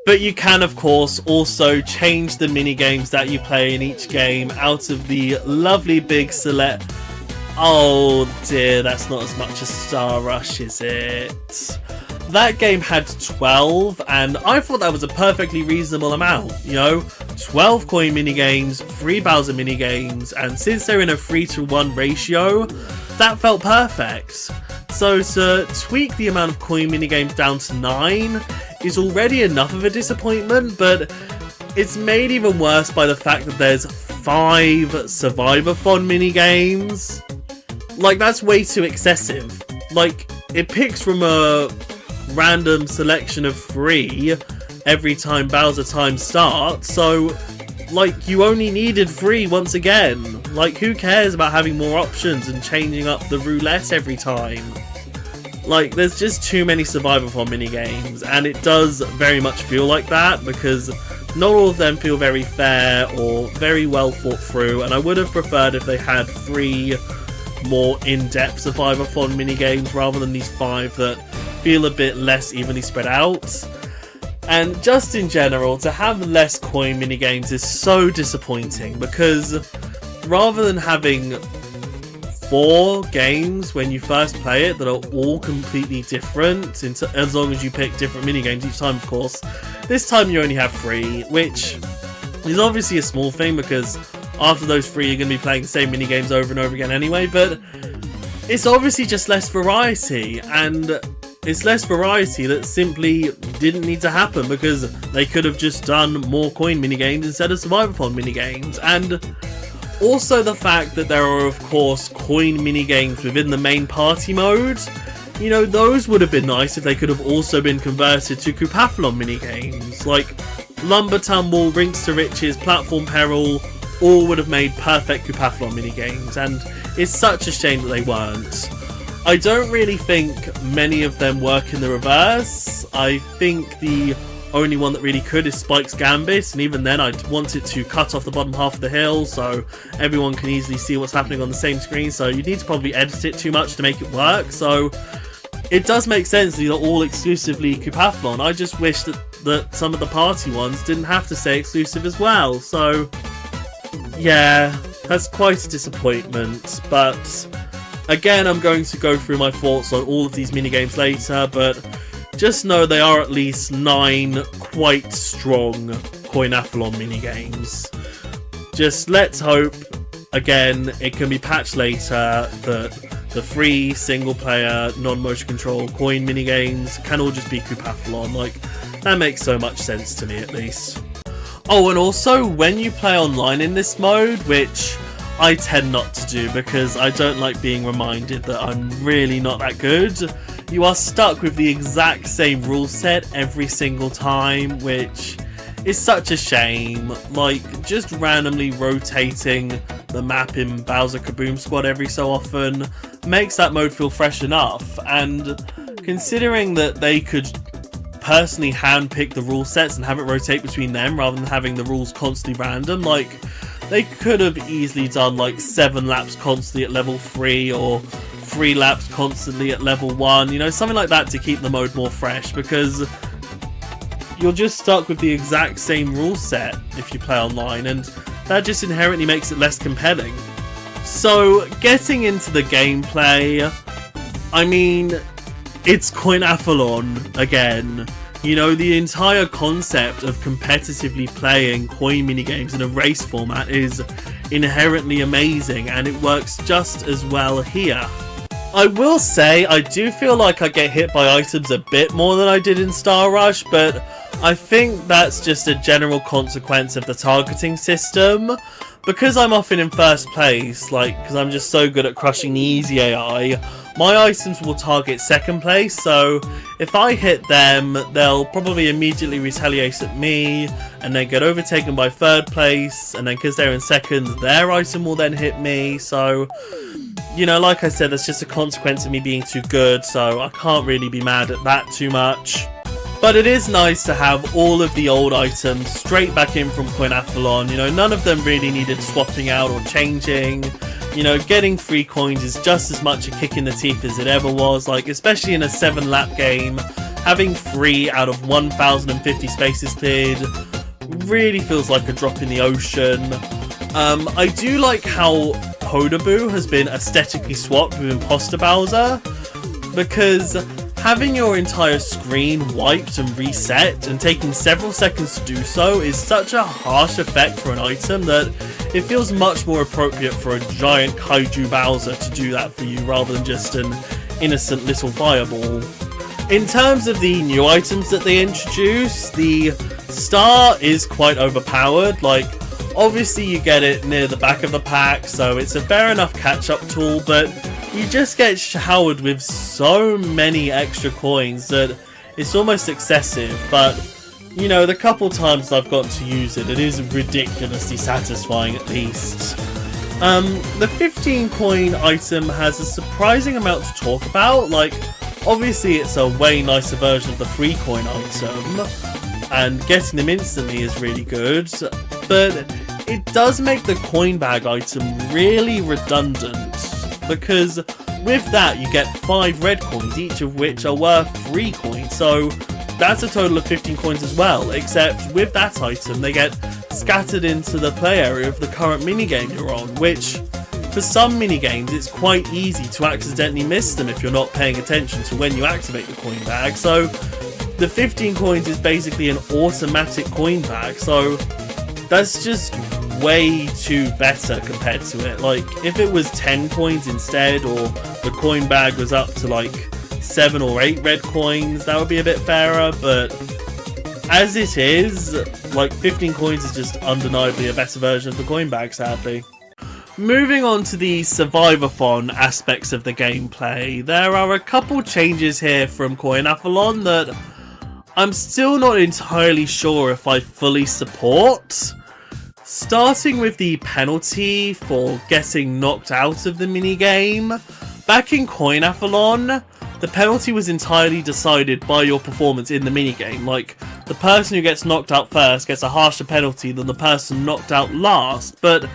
But you can, of course, also change the minigames that you play in each game out of the lovely big select. Oh dear, that's not as much as Star Rush, is it? That game had 12, and I thought that was a perfectly reasonable amount. You know, 12 coin minigames, 3 Bowser minigames, and since they're in a 3-to-1 ratio, that felt perfect. So to tweak the amount of coin minigames down to 9 is already enough of a disappointment, but it's made even worse by the fact that there's 5 Survivathon minigames. Like, that's way too excessive. Like, it picks from a random selection of 3 every time Bowser time starts, so, like, you only needed 3 once again. Like, who cares about having more options and changing up the roulette every time? Like, there's just too many Survivathon minigames, and it does very much feel like that, because not all of them feel very fair or very well thought through, and I would have preferred if they had 3 more in-depth Survivathon minigames rather than these 5 that feel a bit less evenly spread out. And just in general, to have less coin minigames is so disappointing, because rather than having 4 games when you first play it that are all completely different, as long as you pick different minigames each time, of course. This time you only have 3, which is obviously a small thing because after those 3 you're going to be playing the same minigames over and over again anyway, but it's obviously just less variety, and it's less variety that simply didn't need to happen because they could have just done more coin minigames instead of survival minigames. And also the fact that there are, of course, coin minigames within the main party mode. You know, those would have been nice if they could have also been converted to Coupathlon minigames. Like Lumber Tumble, Rinks to Riches, Platform Peril, all would have made perfect Coupathlon minigames, and it's such a shame that they weren't. I don't really think many of them work in the reverse. I think the only one that really could is Spike's Gambit, and even then I'd want it to cut off the bottom half of the hill so everyone can easily see what's happening on the same screen, so you'd need to probably edit it too much to make it work. So it does make sense that they're all exclusively Coupathlon. I just wish that some of the party ones didn't have to stay exclusive as well. So yeah, that's quite a disappointment, but again, I'm going to go through my thoughts on all of these minigames later, but just know they are at least 9 quite strong Coinathlon minigames. Just let's hope, again, it can be patched later, that the free single-player, non-motion control coin minigames can all just be Coupathlon. Like, that makes so much sense to me, at least. Oh, and also, when you play online in this mode, which I tend not to do because I don't like being reminded that I'm really not that good, you are stuck with the exact same rule set every single time, which is such a shame. Like, just randomly rotating the map in Bowser Kaboom Squad every so often makes that mode feel fresh enough, and considering that they could personally handpick the rule sets and have it rotate between them rather than having the rules constantly random, like, they could have easily done like 7 laps constantly at level 3 or 3 laps constantly at level 1, you know, something like that to keep the mode more fresh, because you're just stuck with the exact same rule set if you play online, and that just inherently makes it less compelling. So, getting into the gameplay, I mean, it's Coinathlon again. You know, the entire concept of competitively playing coin minigames in a race format is inherently amazing, and it works just as well here. I will say, I do feel like I get hit by items a bit more than I did in Star Rush, but I think that's just a general consequence of the targeting system. Because I'm often in first place, like, because I'm just so good at crushing the easy AI, my items will target second place, so if I hit them, they'll probably immediately retaliate at me, and then get overtaken by third place, and then because they're in second, their item will then hit me, so, you know, like I said, that's just a consequence of me being too good, so I can't really be mad at that too much. But it is nice to have all of the old items straight back in from Coinathlon. You know, none of them really needed swapping out or changing. You know, getting free coins is just as much a kick in the teeth as it ever was. Like, especially in a 7-lap game, having 3 out of 1,050 spaces cleared really feels like a drop in the ocean. I do like how Hodaboo has been aesthetically swapped with Imposter Bowser, because having your entire screen wiped and reset and taking several seconds to do so is such a harsh effect for an item that it feels much more appropriate for a giant kaiju Bowser to do that for you rather than just an innocent little fireball. In terms of the new items that they introduce, the star is quite overpowered. Like, obviously you get it near the back of the pack, so it's a fair enough catch-up tool, but you just get showered with so many extra coins that it's almost excessive. But, you know, the couple times I've got to use it, it is ridiculously satisfying at least. The 15 coin item has a surprising amount to talk about. Like, obviously it's a way nicer version of the free coin item, and getting them instantly is really good, but it does make the coin bag item really redundant, because with that you get 5 red coins, each of which are worth 3 coins, so that's a total of 15 coins as well, except with that item they get scattered into the play area of the current minigame you're on, which for some minigames it's quite easy to accidentally miss them if you're not paying attention to when you activate the coin bag. So the 15 coins is basically an automatic coin bag, so that's just way too better compared to it. Like, if it was 10 coins instead, or the coin bag was up to like 7 or 8 red coins, that would be a bit fairer, but as it is, like, 15 coins is just undeniably a better version of the coin bag, sadly. Moving on to the survivathon aspects of the gameplay, there are a couple changes here from Coinathlon that I'm still not entirely sure if I fully support. Starting with the penalty for getting knocked out of the minigame. Back in Coinathlon, the penalty was entirely decided by your performance in the minigame. Like, the person who gets knocked out first gets a harsher penalty than the person knocked out last. But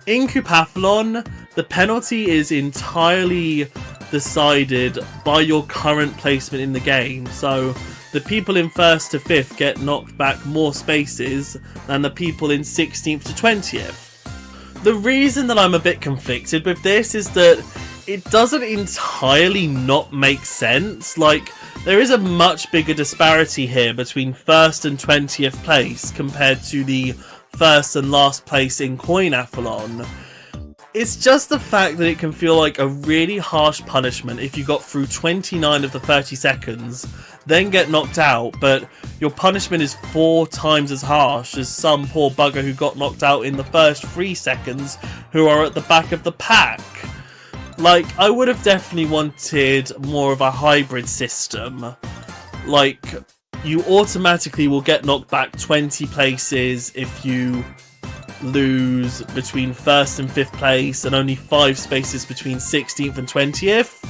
in Coupathlon, the penalty is entirely decided by your current placement in the game. So the people in 1st to 5th get knocked back more spaces than the people in 16th to 20th. The reason that I'm a bit conflicted with this is that it doesn't entirely not make sense. Like, there is a much bigger disparity here between 1st and 20th place compared to the 1st and last place in Coinathlon. It's just the fact that it can feel like a really harsh punishment if you got through 29 of the 30 seconds, then get knocked out, but your punishment is 4 times as harsh as some poor bugger who got knocked out in the first 3 seconds who are at the back of the pack. Like, I would have definitely wanted more of a hybrid system. Like, you automatically will get knocked back 20 places if you lose between 1st and 5th place, and only 5 spaces between 16th and 20th.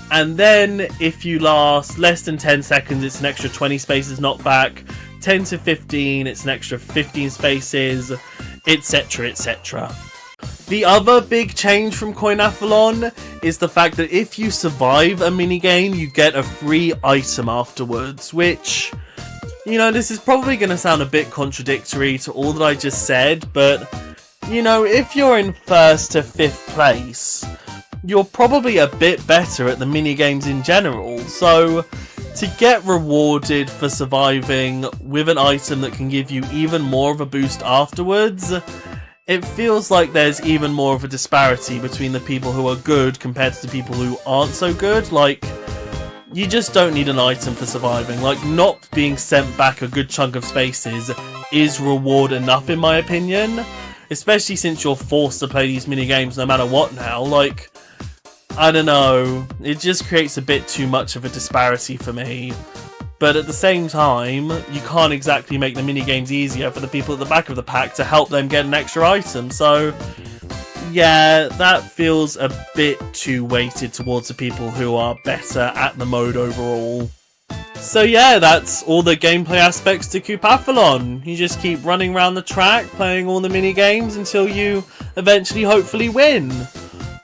And then if you last less than 10 seconds, it's an extra 20 spaces knocked back. 10 to 15, it's an extra 15 spaces, etc, etc. The other big change from Coinathlon is the fact that if you survive a minigame, you get a free item afterwards, which, you know, this is probably going to sound a bit contradictory to all that I just said, but, you know, if you're in 1st to 5th place, you're probably a bit better at the minigames in general, so to get rewarded for surviving with an item that can give you even more of a boost afterwards, it feels like there's even more of a disparity between the people who are good compared to the people who aren't so good. Like, you just don't need an item for surviving. Like, not being sent back a good chunk of spaces is reward enough, in my opinion. Especially since you're forced to play these minigames no matter what now. Like, I don't know. It just creates a bit too much of a disparity for me. But at the same time, you can't exactly make the minigames easier for the people at the back of the pack to help them get an extra item. So, yeah, that feels a bit too weighted towards the people who are better at the mode overall. So yeah, that's all the gameplay aspects to Coupathlon. You just keep running around the track, playing all the minigames until you eventually hopefully win.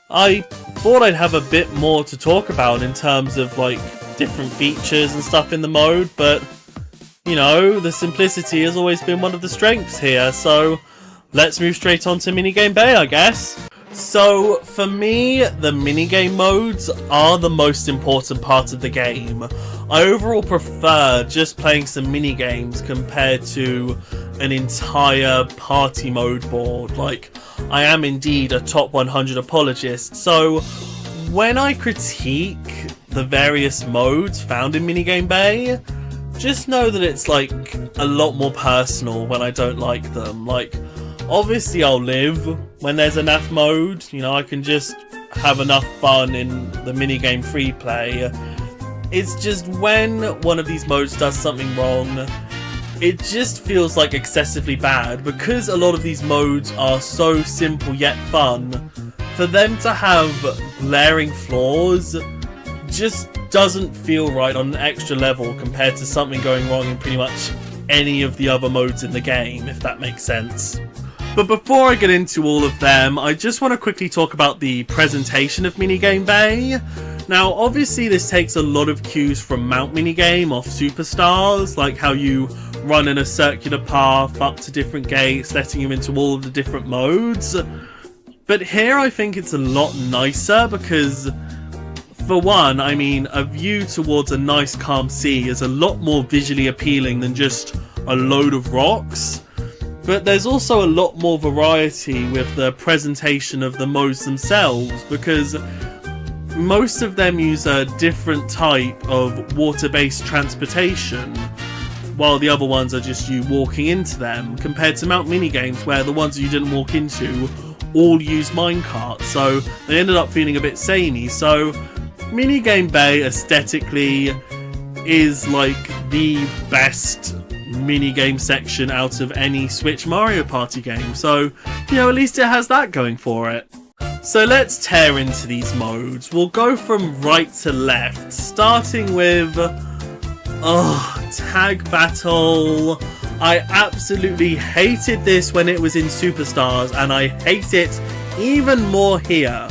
I thought I'd have a bit more to talk about in terms of, like, different features and stuff in the mode, but, you know, the simplicity has always been one of the strengths here, so let's move straight on to Minigame Bay, I guess. So, for me, the minigame modes are the most important part of the game. I overall prefer just playing some minigames compared to an entire party mode board. Like, I am indeed a top 100 apologist, so when I critique the various modes found in Minigame Bay, just know that it's, like, a lot more personal when I don't like them. Like, obviously I'll live when there's a NAF mode, you know, I can just have enough fun in the minigame free play. It's just when one of these modes does something wrong, it just feels like excessively bad, because a lot of these modes are so simple yet fun. For them to have glaring flaws just doesn't feel right on an extra level compared to something going wrong in pretty much any of the other modes in the game, if that makes sense. But before I get into all of them, I just want to quickly talk about the presentation of Minigame Bay. Now, obviously this takes a lot of cues from Mount Minigame off Superstars, like how you run in a circular path up to different gates, letting you into all of the different modes. But here I think it's a lot nicer because, for one, I mean, a view towards a nice calm sea is a lot more visually appealing than just a load of rocks. But there's also a lot more variety with the presentation of the modes themselves, because most of them use a different type of water-based transportation, while the other ones are just you walking into them, compared to Mount Minigames, where the ones you didn't walk into all use minecarts, so they ended up feeling a bit samey. So Minigame Bay aesthetically is like the best minigame section out of any Switch Mario Party game, so you know, at least it has that going for it. So let's tear into these modes. We'll go from right to left, starting with Tag Battle. I absolutely hated this when it was in Superstars, and I hate it even more here.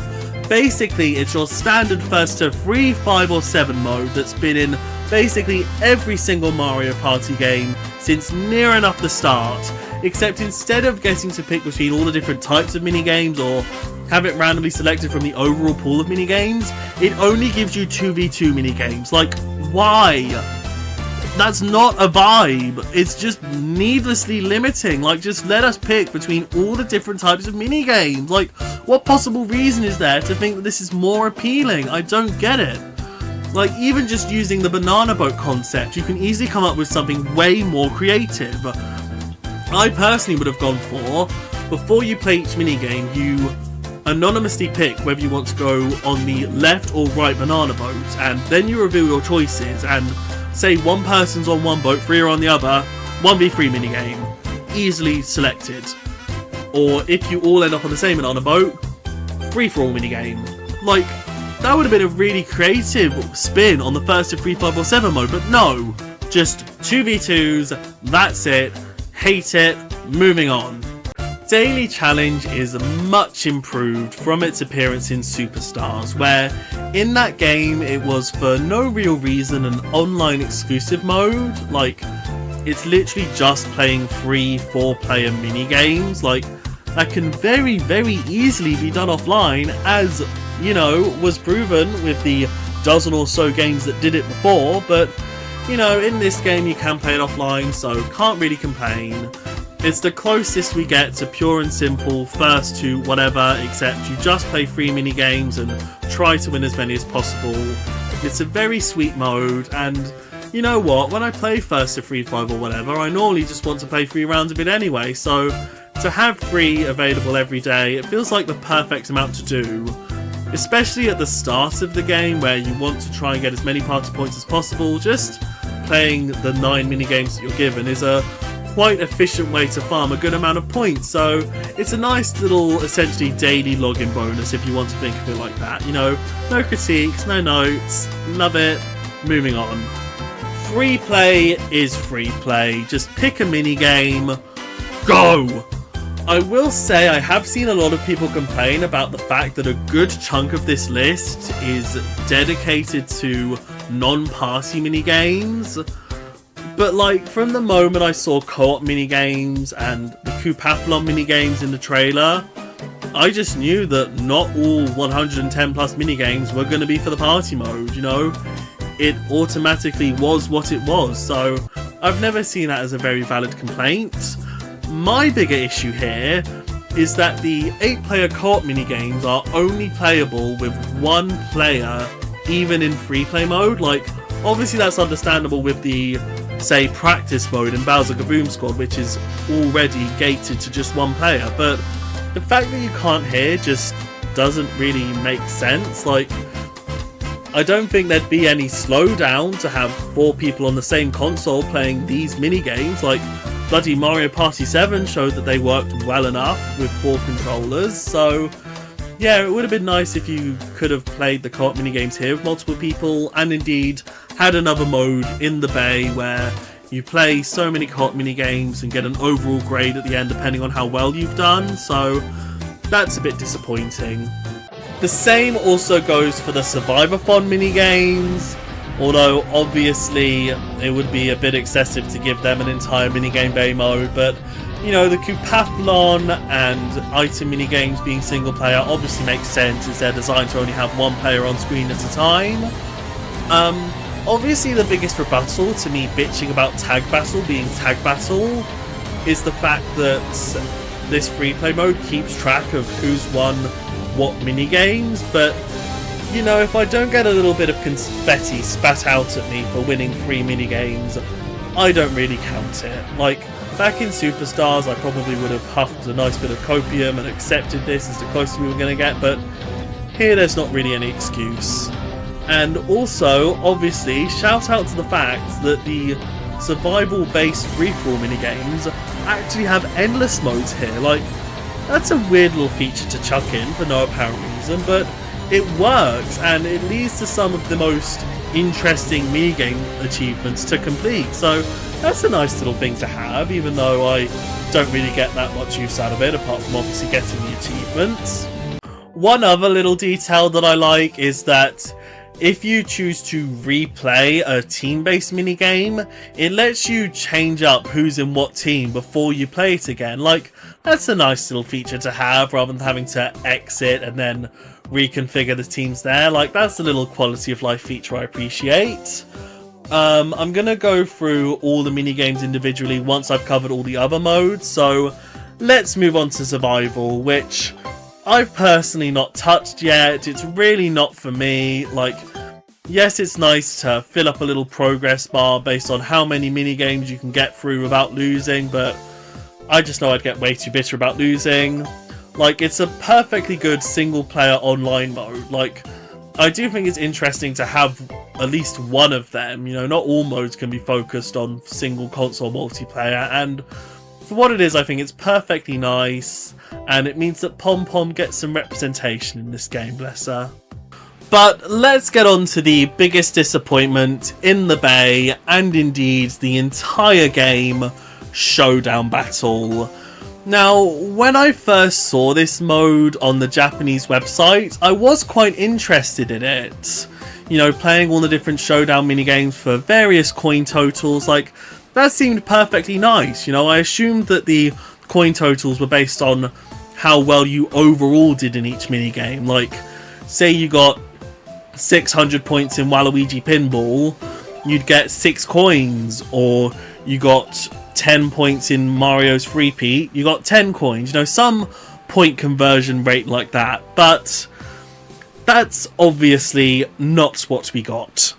Basically, it's your standard first to 3, 5 or 7 mode that's been in basically every single Mario Party game since near enough the start, except instead of getting to pick between all the different types of minigames or have it randomly selected from the overall pool of minigames, it only gives you 2v2 minigames. Like, why? That's not a vibe. It's just needlessly limiting. Like, just let us pick between all the different types of minigames. Like, what possible reason is there to think that this is more appealing? I don't get it. Like, even just using the banana boat concept, you can easily come up with something way more creative. I personally would have gone for, before you play each minigame, you anonymously pick whether you want to go on the left or right banana boat, and then you reveal your choices, and say one person's on one boat, 3 are on the other, 1v3 minigame, easily selected. Or if you all end up on the same banana boat, free-for-all minigame. Like, that would have been a really creative spin on the first to 3, 5 or 7 mode, but no, just 2v2s, that's it, hate it, moving on. Daily Challenge is much improved from its appearance in Superstars, where in that game it was for no real reason an online exclusive mode. Like, it's literally just playing 3, 4-player minigames. Like, that can very, very easily be done offline, as, you know, was proven with the dozen or so games that did it before. But, you know, in this game you can play it offline, so can't really complain. It's the closest we get to pure and simple first to whatever, except you just play 3 minigames and try to win as many as possible. It's a very sweet mode, and you know what, when I play first to 3, 5 or whatever, I normally just want to play 3 rounds of it anyway, so to have 3 available every day, it feels like the perfect amount to do. Especially at the start of the game, where you want to try and get as many party points as possible. Just playing the 9 minigames that you're given is a quite efficient way to farm a good amount of points, so it's a nice little, essentially, daily login bonus if you want to think of it like that. You know, no critiques, no notes, love it, moving on. Free play is free play, just pick a minigame, go! I will say I have seen a lot of people complain about the fact that a good chunk of this list is dedicated to non-party minigames. But like, from the moment I saw co-op minigames and the Coupathlon minigames in the trailer, I just knew that not all 110 plus minigames were going to be for the party mode, you know? It automatically was what it was, so I've never seen that as a very valid complaint. My bigger issue here is that the 8-player co-op minigames are only playable with 1 player, even in free play mode. Like, obviously that's understandable with the, say, practice mode in Bowser Kaboom Squad, which is already gated to just 1 player, but the fact that you can't hear just doesn't really make sense. Like, I don't think there'd be any slowdown to have 4 people on the same console playing these minigames. Like, bloody Mario Party 7 showed that they worked well enough with 4 controllers, so yeah, it would have been nice if you could have played the co-op minigames here with multiple people, and indeed had another mode in the bay where you play so many co-op minigames and get an overall grade at the end depending on how well you've done, so that's a bit disappointing. The same also goes for the Survivathon minigames, although obviously it would be a bit excessive to give them an entire minigame bay mode, but You know, the Coupathlon and item minigames being single player obviously makes sense, as they're designed to only have one player on screen at a time. Obviously the biggest rebuttal to me bitching about Tag Battle being Tag Battle is the fact that this free play mode keeps track of who's won what minigames, but you know, if I don't get a little bit of confetti spat out at me for winning 3 minigames, I don't really count it. Like, back in Superstars, I probably would have huffed a nice bit of copium and accepted this as the closest we were going to get, but here there's not really any excuse. And also, obviously, shout out to the fact that the survival-based free-for-all minigames actually have endless modes here. Like, that's a weird little feature to chuck in for no apparent reason, but it works, and it leads to some of the most interesting minigame achievements to complete. So that's a nice little thing to have, even though I don't really get that much use out of it, apart from obviously getting the achievements. One other little detail that I like is that if you choose to replay a team-based minigame, it lets you change up who's in what team before you play it again. Like, that's a nice little feature to have, rather than having to exit and then reconfigure the teams there. Like, that's a little quality of life feature I appreciate. I'm gonna go through all the minigames individually once I've covered all the other modes, so let's move on to Survival, which I've personally not touched yet. It's really not for me. Like, yes, it's nice to fill up a little progress bar based on how many minigames you can get through without losing, but I just know I'd get way too bitter about losing. Like, it's a perfectly good single-player online mode. Like, I do think it's interesting to have at least one of them. You know, not all modes can be focused on single console multiplayer, and for what it is, I think it's perfectly nice, and it means that Pom Pom gets some representation in this game, bless her. But let's get on to the biggest disappointment in the Bay, and indeed the entire game, Showdown Battle. Now, when I first saw this mode on the Japanese website, I was quite interested in it. You know, playing all the different Showdown minigames for various coin totals, like, that seemed perfectly nice. You know, I assumed that the coin totals were based on how well you overall did in each minigame. Like, say you got 600 points in Waluigi Pinball, you'd get 6 coins, or you got 10 points in Mario's Repeat, you got 10 coins. You know, some point conversion rate like that, but that's obviously not what we got.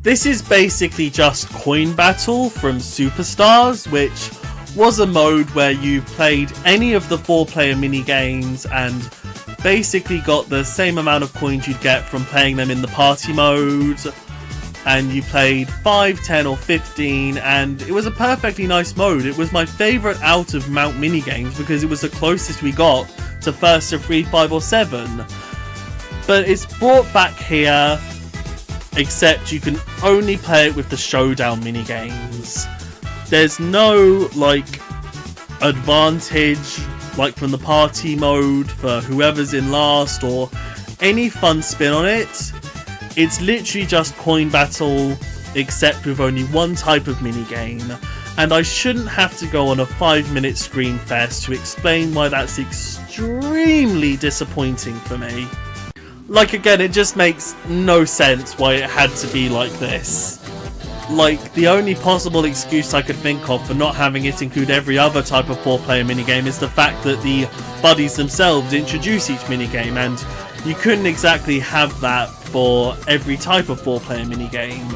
This is basically just Coin Battle from Superstars, which was a mode where you played any of the 4-player minigames and basically got the same amount of coins you'd get from playing them in the party mode. And you played 5, 10 or 15, and it was a perfectly nice mode. It was my favourite out of Mount minigames because it was the closest we got to first to 3, 5 or 7. But it's brought back here, except you can only play it with the Showdown minigames. There's no, like, advantage, like from the party mode for whoever's in last or any fun spin on it. It's literally just Coin Battle, except with only one type of minigame, and I shouldn't have to go on a 5-minute screen fest to explain why that's extremely disappointing for me. Like, again, it just makes no sense why it had to be like this. Like, the only possible excuse I could think of for not having it include every other type of 4-player minigame is the fact that the buddies themselves introduce each minigame, and you couldn't exactly have that for every type of 4-player minigame.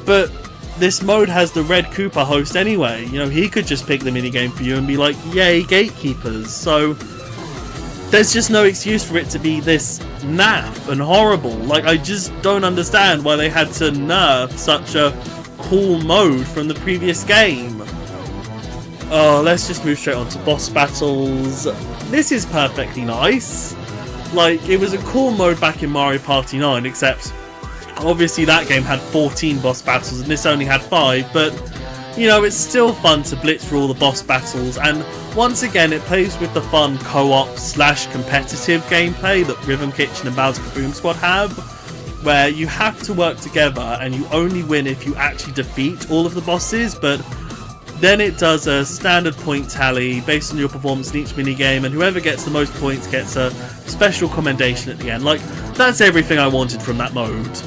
But this mode has the Red Koopa host anyway. You know, he could just pick the minigame for you and be like, yay, gatekeepers. So there's just no excuse for it to be this naff and horrible. Like, I just don't understand why they had to nerf such a cool mode from the previous game. Oh, let's just move straight on to boss battles. This is perfectly nice. Like, it was a cool mode back in Mario Party 9, except obviously that game had 14 boss battles and this only had 5, but you know, it's still fun to blitz through all the boss battles, and once again it plays with the fun co-op / competitive gameplay that Rhythm Kitchen and Bowser Boom Squad have, where you have to work together and you only win if you actually defeat all of the bosses. But Then it does a standard point tally based on your performance in each minigame, and whoever gets the most points gets a special commendation at the end. Like, that's everything I wanted from that mode.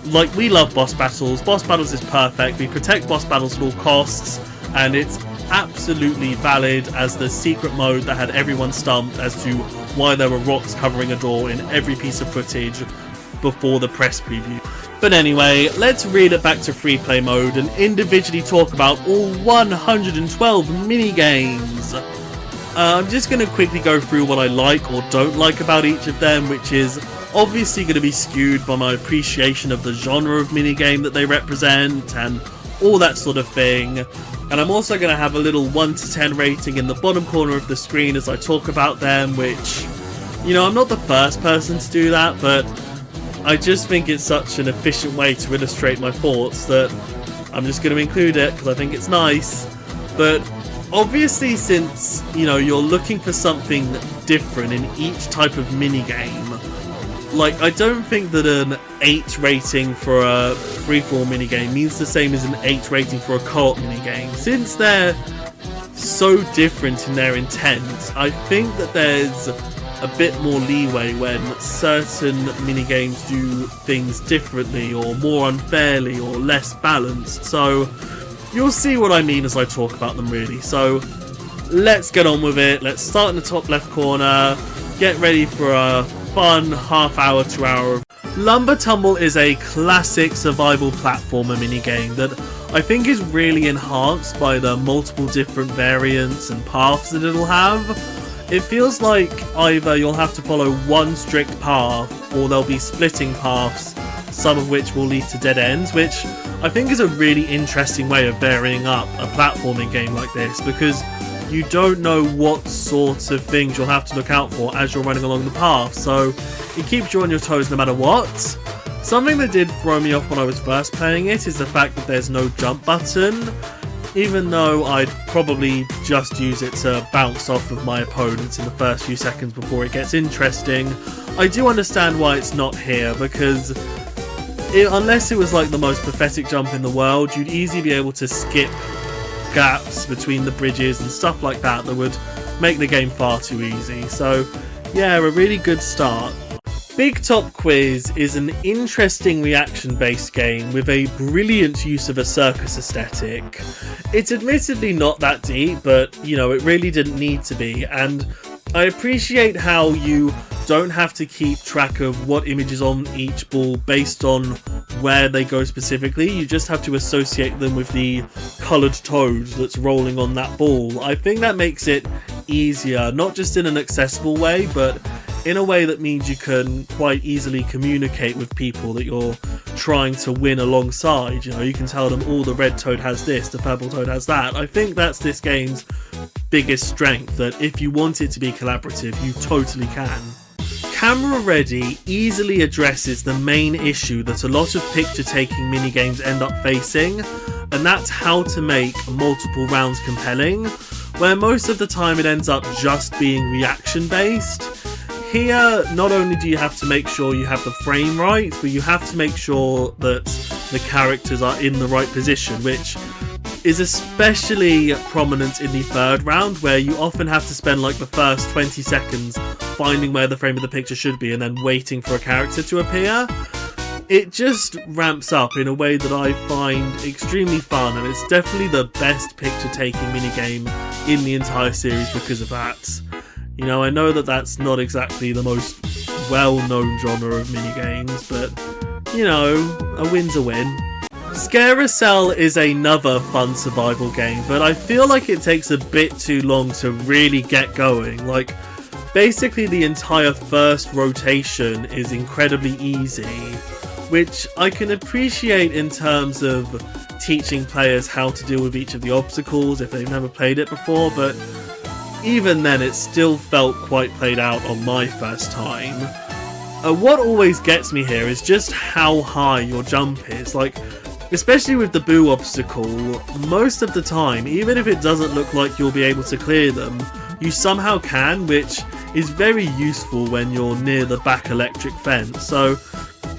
Like, we love boss battles. Boss battles is perfect. We protect boss battles at all costs, and it's absolutely valid as the secret mode that had everyone stumped as to why there were rocks covering a door in every piece of footage before the press preview. But anyway, let's reel it back to free play mode and individually talk about all 112 minigames. I'm just going to quickly go through what I like or don't like about each of them, which is obviously going to be skewed by my appreciation of the genre of minigame that they represent and all that sort of thing. And I'm also going to have a little 1 to 10 rating in the bottom corner of the screen as I talk about them, which, you know, I'm not the first person to do that, but I just think it's such an efficient way to illustrate my thoughts that I'm just going to include it because I think it's nice. But obviously, since, you know, you're looking for something different in each type of minigame, like, I don't think that an 8 rating for a free-for-all minigame means the same as an 8 rating for a co-op minigame. Since they're so different in their intent, I think that there's a bit more leeway when certain minigames do things differently or more unfairly or less balanced. So you'll see what I mean as I talk about them, really. So let's get on with it. Let's start in the top left corner. Get ready for a fun half-hour to hour of Lumber Tumble. Is a classic survival platformer minigame that I think is really enhanced by the multiple different variants and paths that it'll have. It feels like either you'll have to follow one strict path or there'll be splitting paths, some of which will lead to dead ends, which I think is a really interesting way of varying up a platforming game like this, because you don't know what sorts of things you'll have to look out for as you're running along the path, so it keeps you on your toes no matter what. Something that did throw me off when I was first playing it is the fact that there's no jump button, even though I'd probably just use it to bounce off of my opponents in the first few seconds before it gets interesting. I do understand why it's not here, because unless it was like the most pathetic jump in the world, you'd easily be able to skip gaps between the bridges and stuff like that that would make the game far too easy. So yeah, a really good start. Big Top Quiz is an interesting reaction-based game with a brilliant use of a circus aesthetic. It's admittedly not that deep, but, you know, it really didn't need to be, and I appreciate how you don't have to keep track of what image is on each ball based on where they go specifically. You just have to associate them with the coloured toad that's rolling on that ball. I think that makes it easier, not just in an accessible way, but in a way that means you can quite easily communicate with people that you're trying to win alongside. You know, you can tell them, oh, the red toad has this, the purple toad has that. I think that's this game's biggest strength, that if you want it to be collaborative, you totally can. Camera Ready easily addresses the main issue that a lot of picture-taking minigames end up facing, and that's how to make multiple rounds compelling, where most of the time it ends up just being reaction-based. Here, not only do you have to make sure you have the frame right, but you have to make sure that the characters are in the right position, which is especially prominent in the third round, where you often have to spend like the first 20 seconds finding where the frame of the picture should be and then waiting for a character to appear. It just ramps up in a way that I find extremely fun, and it's definitely the best picture-taking minigame in the entire series because of that. You know, I know that that's not exactly the most well-known genre of minigames, but, you know, a win's a win. Scarousel is another fun survival game, but I feel like it takes a bit too long to really get going. Like, basically the entire first rotation is incredibly easy, which I can appreciate in terms of teaching players how to deal with each of the obstacles if they've never played it before, but even then it still felt quite played out on my first time. What always gets me here is just how high your jump is. Like, especially with the boo obstacle, most of the time, even if it doesn't look like you'll be able to clear them, you somehow can, which is very useful when you're near the back electric fence. So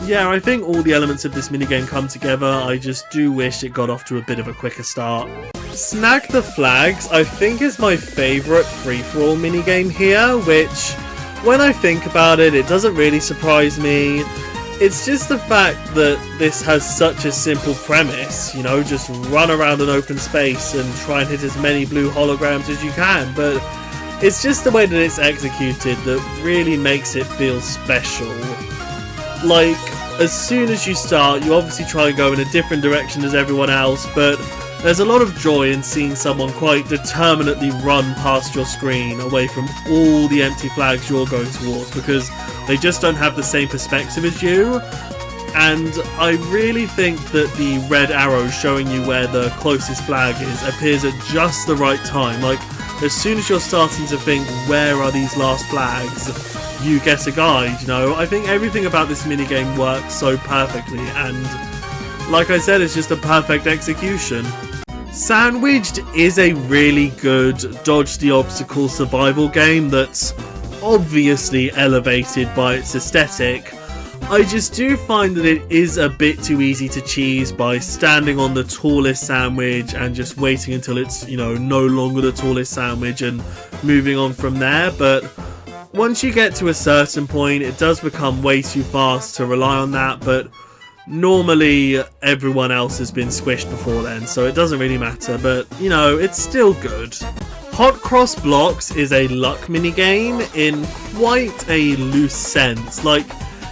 yeah, I think all the elements of this minigame come together. I just do wish it got off to a bit of a quicker start. Snag the Flags, I think, is my favourite free-for-all minigame here, which, when I think about it, it doesn't really surprise me. It's just the fact that this has such a simple premise, you know, just run around an open space and try and hit as many blue holograms as you can, but it's just the way that it's executed that really makes it feel special. Like, as soon as you start, you obviously try and go in a different direction as everyone else, but there's a lot of joy in seeing someone quite determinedly run past your screen away from all the empty flags you're going towards, because they just don't have the same perspective as you. And I really think that the red arrow showing you where the closest flag is appears at just the right time. Like, as soon as you're starting to think, where are these last flags, you get a guide, you know. I think everything about this minigame works so perfectly, and like I said, it's just a perfect execution. Sandwiched is a really good dodge the obstacle survival game that's obviously elevated by its aesthetic. I just do find that it is a bit too easy to cheese by standing on the tallest sandwich and just waiting until it's, you know, no longer the tallest sandwich and moving on from there. But once you get to a certain point, it does become way too fast to rely on that, but normally everyone else has been squished before then, so it doesn't really matter, but you know, it's still good. Hot Cross Blocks is a luck minigame in quite a loose sense. Like,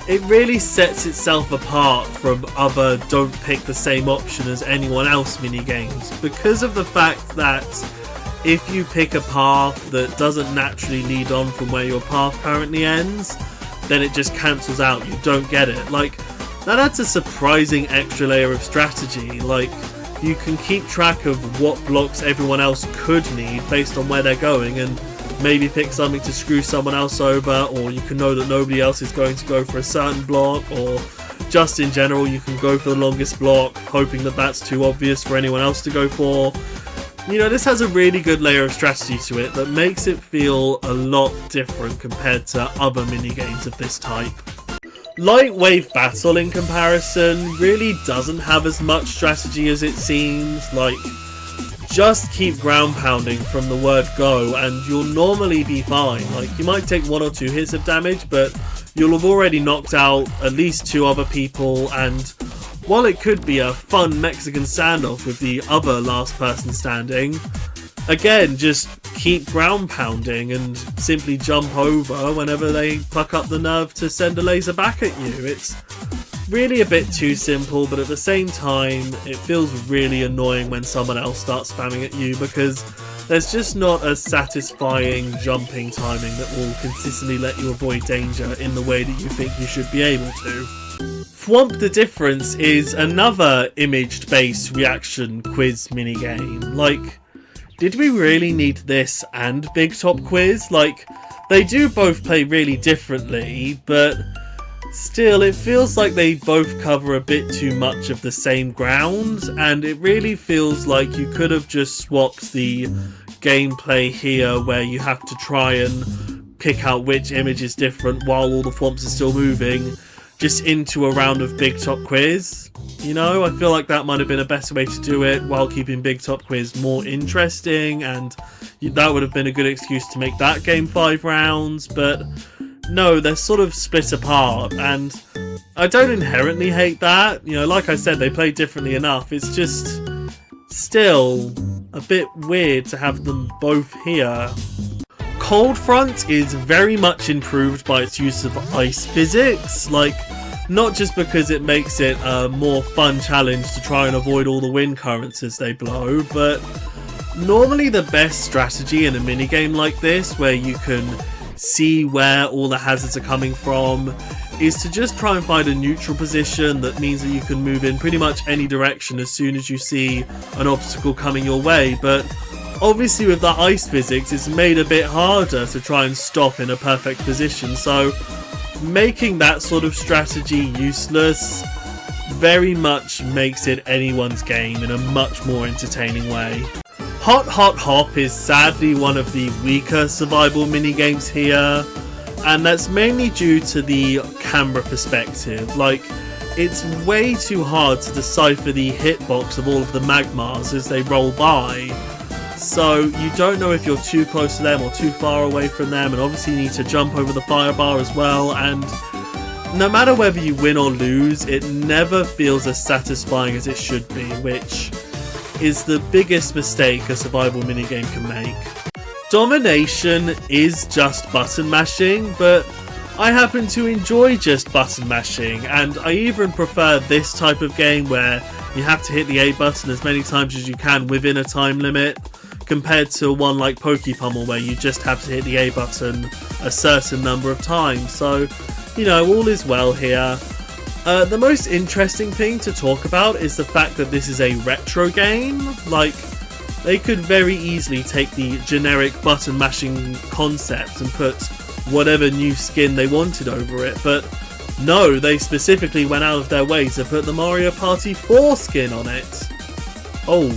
it really sets itself apart from other don't pick the same option as anyone else minigames because of the fact that if you pick a path that doesn't naturally lead on from where your path currently ends, then it just cancels out, you don't get it. Like, that adds a surprising extra layer of strategy. Like, you can keep track of what blocks everyone else could need based on where they're going and maybe pick something to screw someone else over, or you can know that nobody else is going to go for a certain block, or just in general you can go for the longest block hoping that that's too obvious for anyone else to go for. You know, this has a really good layer of strategy to it that makes it feel a lot different compared to other minigames of this type. Light Wave Battle, in comparison, really doesn't have as much strategy as it seems. Like, just keep ground pounding from the word go and you'll normally be fine. Like, you might take 1 or 2 hits of damage, but you'll have already knocked out at least 2 other people, and while it could be a fun Mexican standoff with the other last person standing, again, just keep ground pounding and simply jump over whenever they pluck up the nerve to send a laser back at you. It's really a bit too simple, but at the same time, it feels really annoying when someone else starts spamming at you because there's just not a satisfying jumping timing that will consistently let you avoid danger in the way that you think you should be able to. Thwomp the Difference is another image-based reaction quiz minigame. Like, did we really need this and Big Top Quiz? Like, they do both play really differently, but still, it feels like they both cover a bit too much of the same ground, and it really feels like you could have just swapped the gameplay here where you have to try and pick out which image is different while all the thwomps are still moving, just into a round of Big Top Quiz. You know, I feel like that might have been a better way to do it while keeping Big Top Quiz more interesting, and that would have been a good excuse to make that game 5 rounds, but no, they're sort of split apart, and I don't inherently hate that. You know, like I said, they play differently enough. It's just still a bit weird to have them both here. Cold Front is very much improved by its use of ice physics, like, not just because it makes it a more fun challenge to try and avoid all the wind currents as they blow, but normally the best strategy in a minigame like this, where you can see where all the hazards are coming from, is to just try and find a neutral position that means that you can move in pretty much any direction as soon as you see an obstacle coming your way. But obviously with the ice physics, it's made a bit harder to try and stop in a perfect position, so making that sort of strategy useless very much makes it anyone's game in a much more entertaining way. Hot Hot Hop is sadly one of the weaker survival minigames here, and that's mainly due to the camera perspective. Like, it's way too hard to decipher the hitbox of all of the magmas as they roll by. So you don't know if you're too close to them or too far away from them, and obviously you need to jump over the fire bar as well, and no matter whether you win or lose, it never feels as satisfying as it should be, which is the biggest mistake a survival minigame can make. Domination is just button mashing, but I happen to enjoy just button mashing, and I even prefer this type of game where you have to hit the A button as many times as you can within a time limit, compared to one like Pokepummel where you just have to hit the A button a certain number of times. So, you know, all is well here. The most interesting thing to talk about is the fact that this is a retro game. Like, they could very easily take the generic button mashing concept and put whatever new skin they wanted over it, but no, they specifically went out of their way to put the Mario Party 4 skin on it. Oh.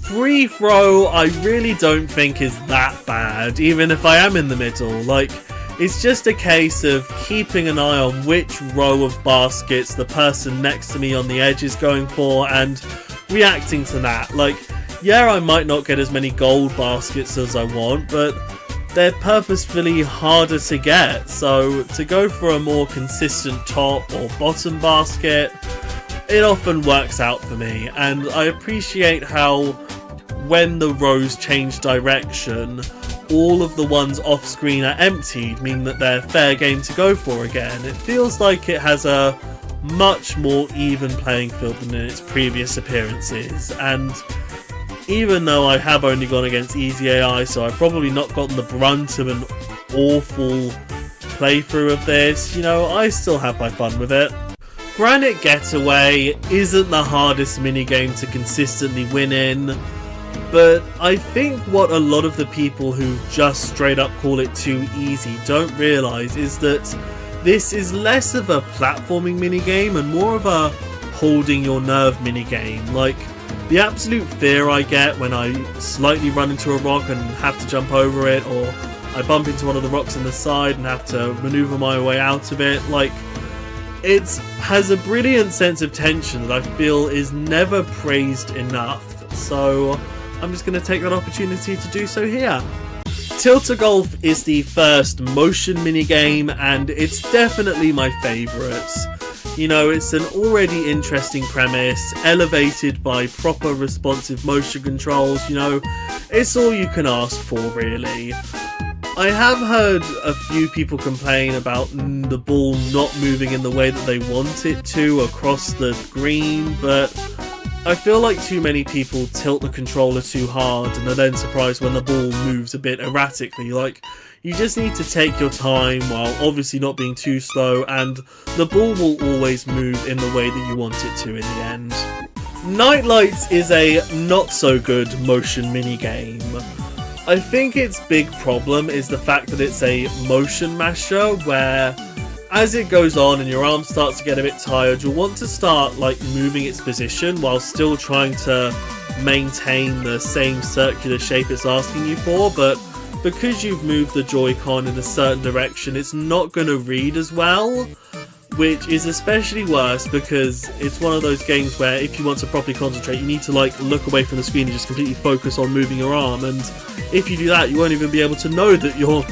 Free throw, I really don't think is that bad, even if I am in the middle. Like, it's just a case of keeping an eye on which row of baskets the person next to me on the edge is going for and reacting to that. Like, yeah, I might not get as many gold baskets as I want, but they're purposefully harder to get, so to go for a more consistent top or bottom basket, it often works out for me, and I appreciate how when the rows change direction, all of the ones off screen are emptied, meaning that they're fair game to go for again. It feels like it has a much more even playing field than in its previous appearances, and even though I have only gone against easy AI, so I've probably not gotten the brunt of an awful playthrough of this, you know, I still have my fun with it. Granite Getaway isn't the hardest minigame to consistently win in, but I think what a lot of the people who just straight up call it too easy don't realise is that this is less of a platforming minigame and more of a holding your nerve minigame. Like, the absolute fear I get when I slightly run into a rock and have to jump over it, or I bump into one of the rocks in the side and have to maneuver my way out of it, like, it has a brilliant sense of tension that I feel is never praised enough. So I'm just going to take that opportunity to do so here. Tilt-A-Golf is the first motion minigame, and it's definitely my favourite. You know, it's an already interesting premise, elevated by proper responsive motion controls. You know, it's all you can ask for, really. I have heard a few people complain about the ball not moving in the way that they want it to across the green, but I feel like too many people tilt the controller too hard and are then surprised when the ball moves a bit erratically. Like, you just need to take your time while obviously not being too slow, and the ball will always move in the way that you want it to in the end. Nightlights is a not so good motion minigame. I think its big problem is the fact that it's a motion masher where as it goes on and your arm starts to get a bit tired, you'll want to start like moving its position while still trying to maintain the same circular shape it's asking you for, but because you've moved the Joy-Con in a certain direction, it's not going to read as well, which is especially worse because it's one of those games where if you want to properly concentrate, you need to like look away from the screen and just completely focus on moving your arm, and if you do that, you won't even be able to know that you're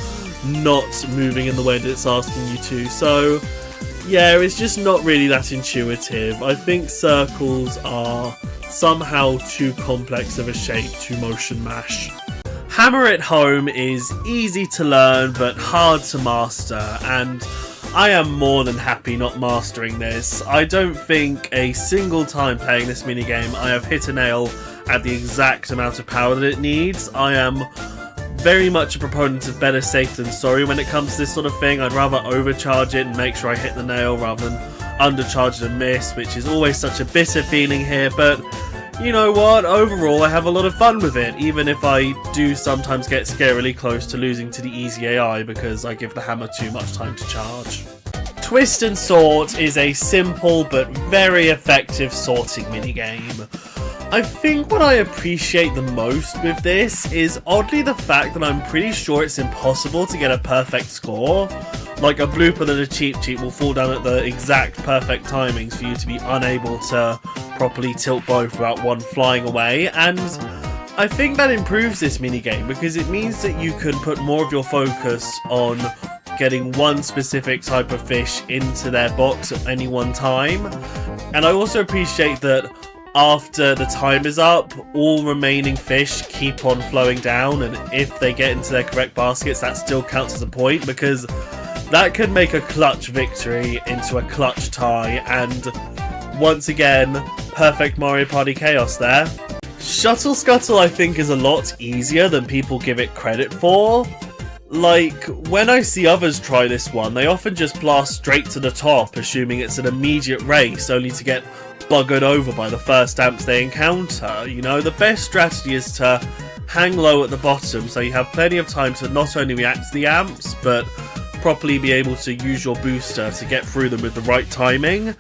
not moving in the way that it's asking you to. So yeah, it's just not really that intuitive. I think circles are somehow too complex of a shape to motion mash. Hammer It Home is easy to learn but hard to master, and I am more than happy not mastering this. I don't think a single time playing this minigame I have hit a nail at the exact amount of power that it needs. I am very much a proponent of better safe than sorry when it comes to this sort of thing. I'd rather overcharge it and make sure I hit the nail rather than undercharge it and miss, which is always such a bitter feeling here, but you know what, overall I have a lot of fun with it, even if I do sometimes get scarily close to losing to the easy AI because I give the hammer too much time to charge. Twist and Sort is a simple but very effective sorting minigame. I think what I appreciate the most with this is oddly the fact that I'm pretty sure it's impossible to get a perfect score. Like a blooper and a cheap cheat will fall down at the exact perfect timings for you to be unable to properly tilt both without one flying away, and I think that improves this minigame because it means that you can put more of your focus on getting one specific type of fish into their box at any one time. And I also appreciate that after the time is up, all remaining fish keep on flowing down, and if they get into their correct baskets, that still counts as a point, because that could make a clutch victory into a clutch tie, and once again, perfect Mario Party chaos there. Shuttle Scuttle I think is a lot easier than people give it credit for. Like, when I see others try this one, they often just blast straight to the top, assuming it's an immediate race, only to get buggered over by the first amps they encounter. You know, the best strategy is to hang low at the bottom, so you have plenty of time to not only react to the amps, but properly be able to use your booster to get through them with the right timing.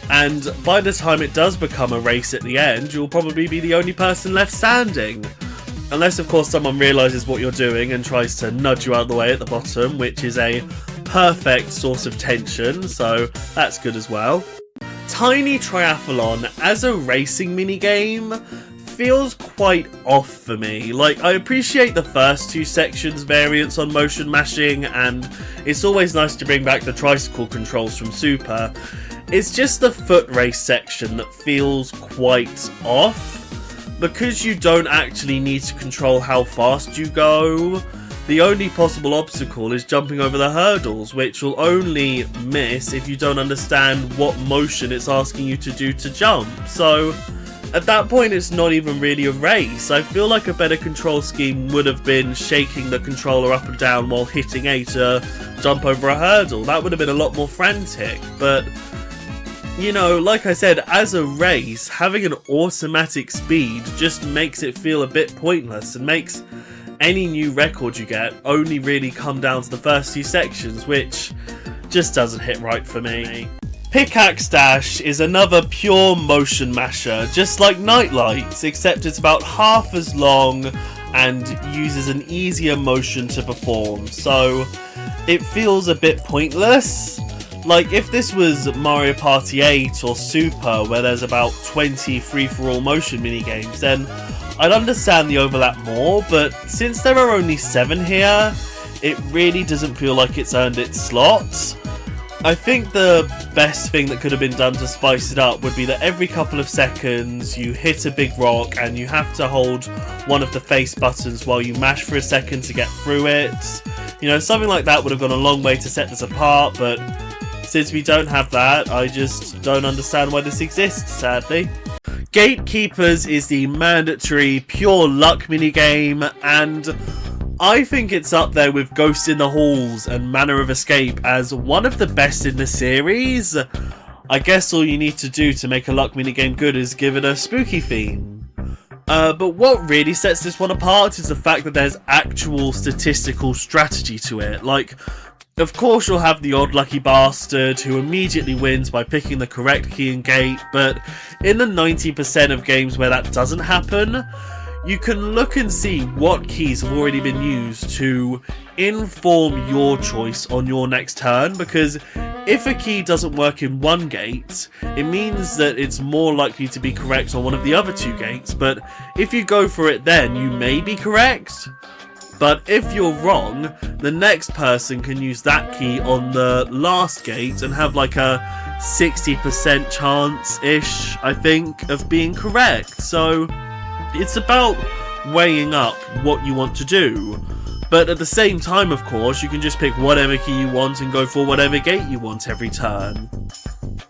And by the time it does become a race at the end, you'll probably be the only person left standing. Unless, of course, someone realises what you're doing and tries to nudge you out of the way at the bottom, which is a perfect source of tension, so that's good as well. Tiny Triathlon as a racing minigame feels quite off for me. Like, I appreciate the first two sections variants on motion mashing, and it's always nice to bring back the tricycle controls from Super. It's just the foot race section that feels quite off. Because you don't actually need to control how fast you go, the only possible obstacle is jumping over the hurdles, which will only miss if you don't understand what motion it's asking you to do to jump. So at that point it's not even really a race. I feel like a better control scheme would have been shaking the controller up and down while hitting A to jump over a hurdle. That would have been a lot more frantic, but you know, like I said, as a race, having an automatic speed just makes it feel a bit pointless and makes any new record you get only really come down to the first two sections, which just doesn't hit right for me. Pickaxe Dash is another pure motion masher, just like Nightlights, except it's about half as long and uses an easier motion to perform, so it feels a bit pointless. Like, if this was Mario Party 8 or Super, where there's about 20 free-for-all motion minigames, then I'd understand the overlap more, but since there are only 7 here, it really doesn't feel like it's earned its slot. I think the best thing that could have been done to spice it up would be that every couple of seconds you hit a big rock and you have to hold one of the face buttons while you mash for a second to get through it. You know, something like that would have gone a long way to set this apart, but since we don't have that, I just don't understand why this exists, sadly. Gatekeepers is the mandatory pure luck minigame, and I think it's up there with Ghost in the Halls and Manner of Escape as one of the best in the series. I guess all you need to do to make a luck minigame good is give it a spooky theme. But what really sets this one apart is the fact that there's actual statistical strategy to it. Like, of course you'll have the odd lucky bastard who immediately wins by picking the correct key and gate, but in the 90% of games where that doesn't happen, you can look and see what keys have already been used to inform your choice on your next turn, because if a key doesn't work in one gate, it means that it's more likely to be correct on one of the other 2 gates, but if you go for it then, you may be correct. But if you're wrong, the next person can use that key on the last gate and have like a 60% chance-ish, I think, of being correct. So it's about weighing up what you want to do. But at the same time, of course, you can just pick whatever key you want and go for whatever gate you want every turn.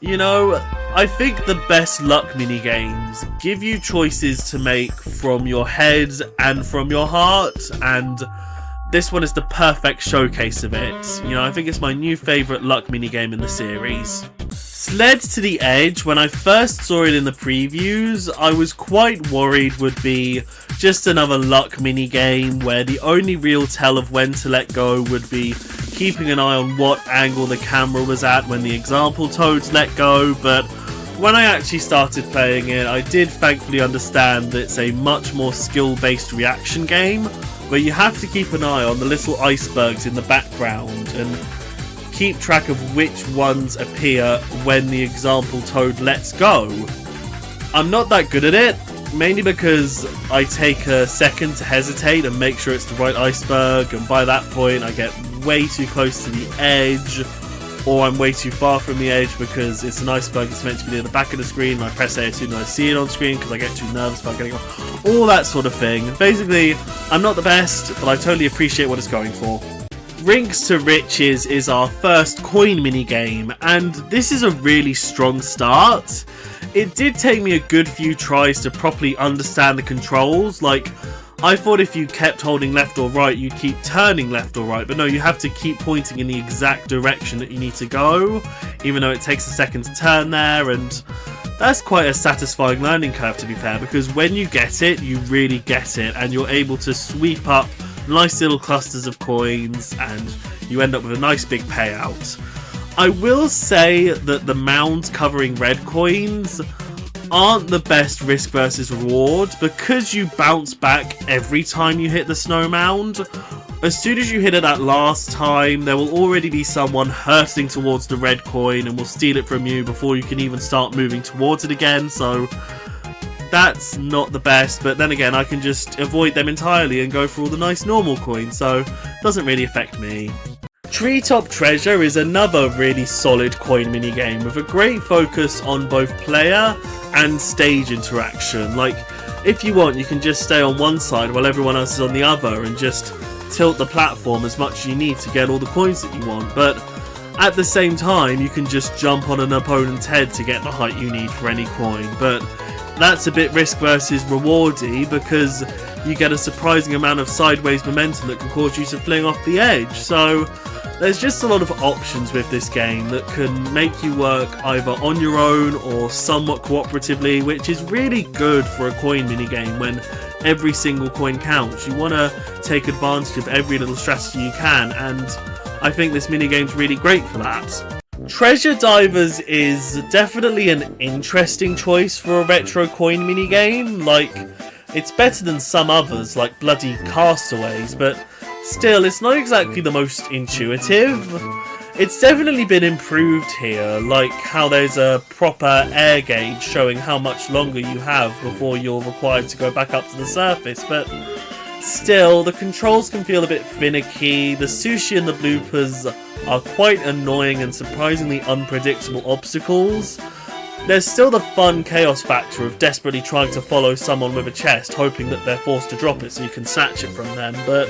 You know, I think the best luck minigames give you choices to make from your head and from your heart, and this one is the perfect showcase of it. You know, I think it's my new favourite luck minigame in the series. Sled to the Edge, when I first saw it in the previews, I was quite worried would be just another luck minigame where the only real tell of when to let go would be keeping an eye on what angle the camera was at when the example toads let go, but when I actually started playing it, I did thankfully understand that it's a much more skill-based reaction game, where you have to keep an eye on the little icebergs in the background, and keep track of which ones appear when the example toad lets go. I'm not that good at it, mainly because I take a second to hesitate and make sure it's the right iceberg, and by that point I get way too close to the edge, or I'm way too far from the edge because it's an iceberg, it's meant to be near the back of the screen, and I press A as soon as I see it on screen because I get too nervous about getting off. All that sort of thing. Basically, I'm not the best, but I totally appreciate what it's going for. Rinks to Riches is our first coin minigame, and this is a really strong start. It did take me a good few tries to properly understand the controls. Like, I thought if you kept holding left or right, you'd keep turning left or right, but no, you have to keep pointing in the exact direction that you need to go, even though it takes a second to turn there, and that's quite a satisfying learning curve, to be fair, because when you get it, you really get it, and you're able to sweep up nice little clusters of coins, and you end up with a nice big payout. I will say that the mounds covering red coins aren't the best risk versus reward, because you bounce back every time you hit the snow mound. As soon as you hit it that last time, there will already be someone hurtling towards the red coin and will steal it from you before you can even start moving towards it again, so that's not the best. But then again, I can just avoid them entirely and go for all the nice normal coins, so it doesn't really affect me. Treetop Treasure is another really solid coin minigame with a great focus on both player and stage interaction. Like, if you want, you can just stay on one side while everyone else is on the other and just tilt the platform as much as you need to get all the coins that you want, but at the same time you can just jump on an opponent's head to get the height you need for any coin. But that's a bit risk versus rewardy because you get a surprising amount of sideways momentum that can cause you to fling off the edge. So there's just a lot of options with this game that can make you work either on your own or somewhat cooperatively, which is really good for a coin minigame when every single coin counts. You want to take advantage of every little strategy you can, and I think this minigame's really great for that. Treasure Divers is definitely an interesting choice for a retro coin minigame. Like, it's better than some others, like bloody Castaways, but still, it's not exactly the most intuitive. It's definitely been improved here, like how there's a proper air gauge showing how much longer you have before you're required to go back up to the surface, but still, the controls can feel a bit finicky. The sushi and the bloopers are quite annoying and surprisingly unpredictable obstacles. There's still the fun chaos factor of desperately trying to follow someone with a chest, hoping that they're forced to drop it so you can snatch it from them, but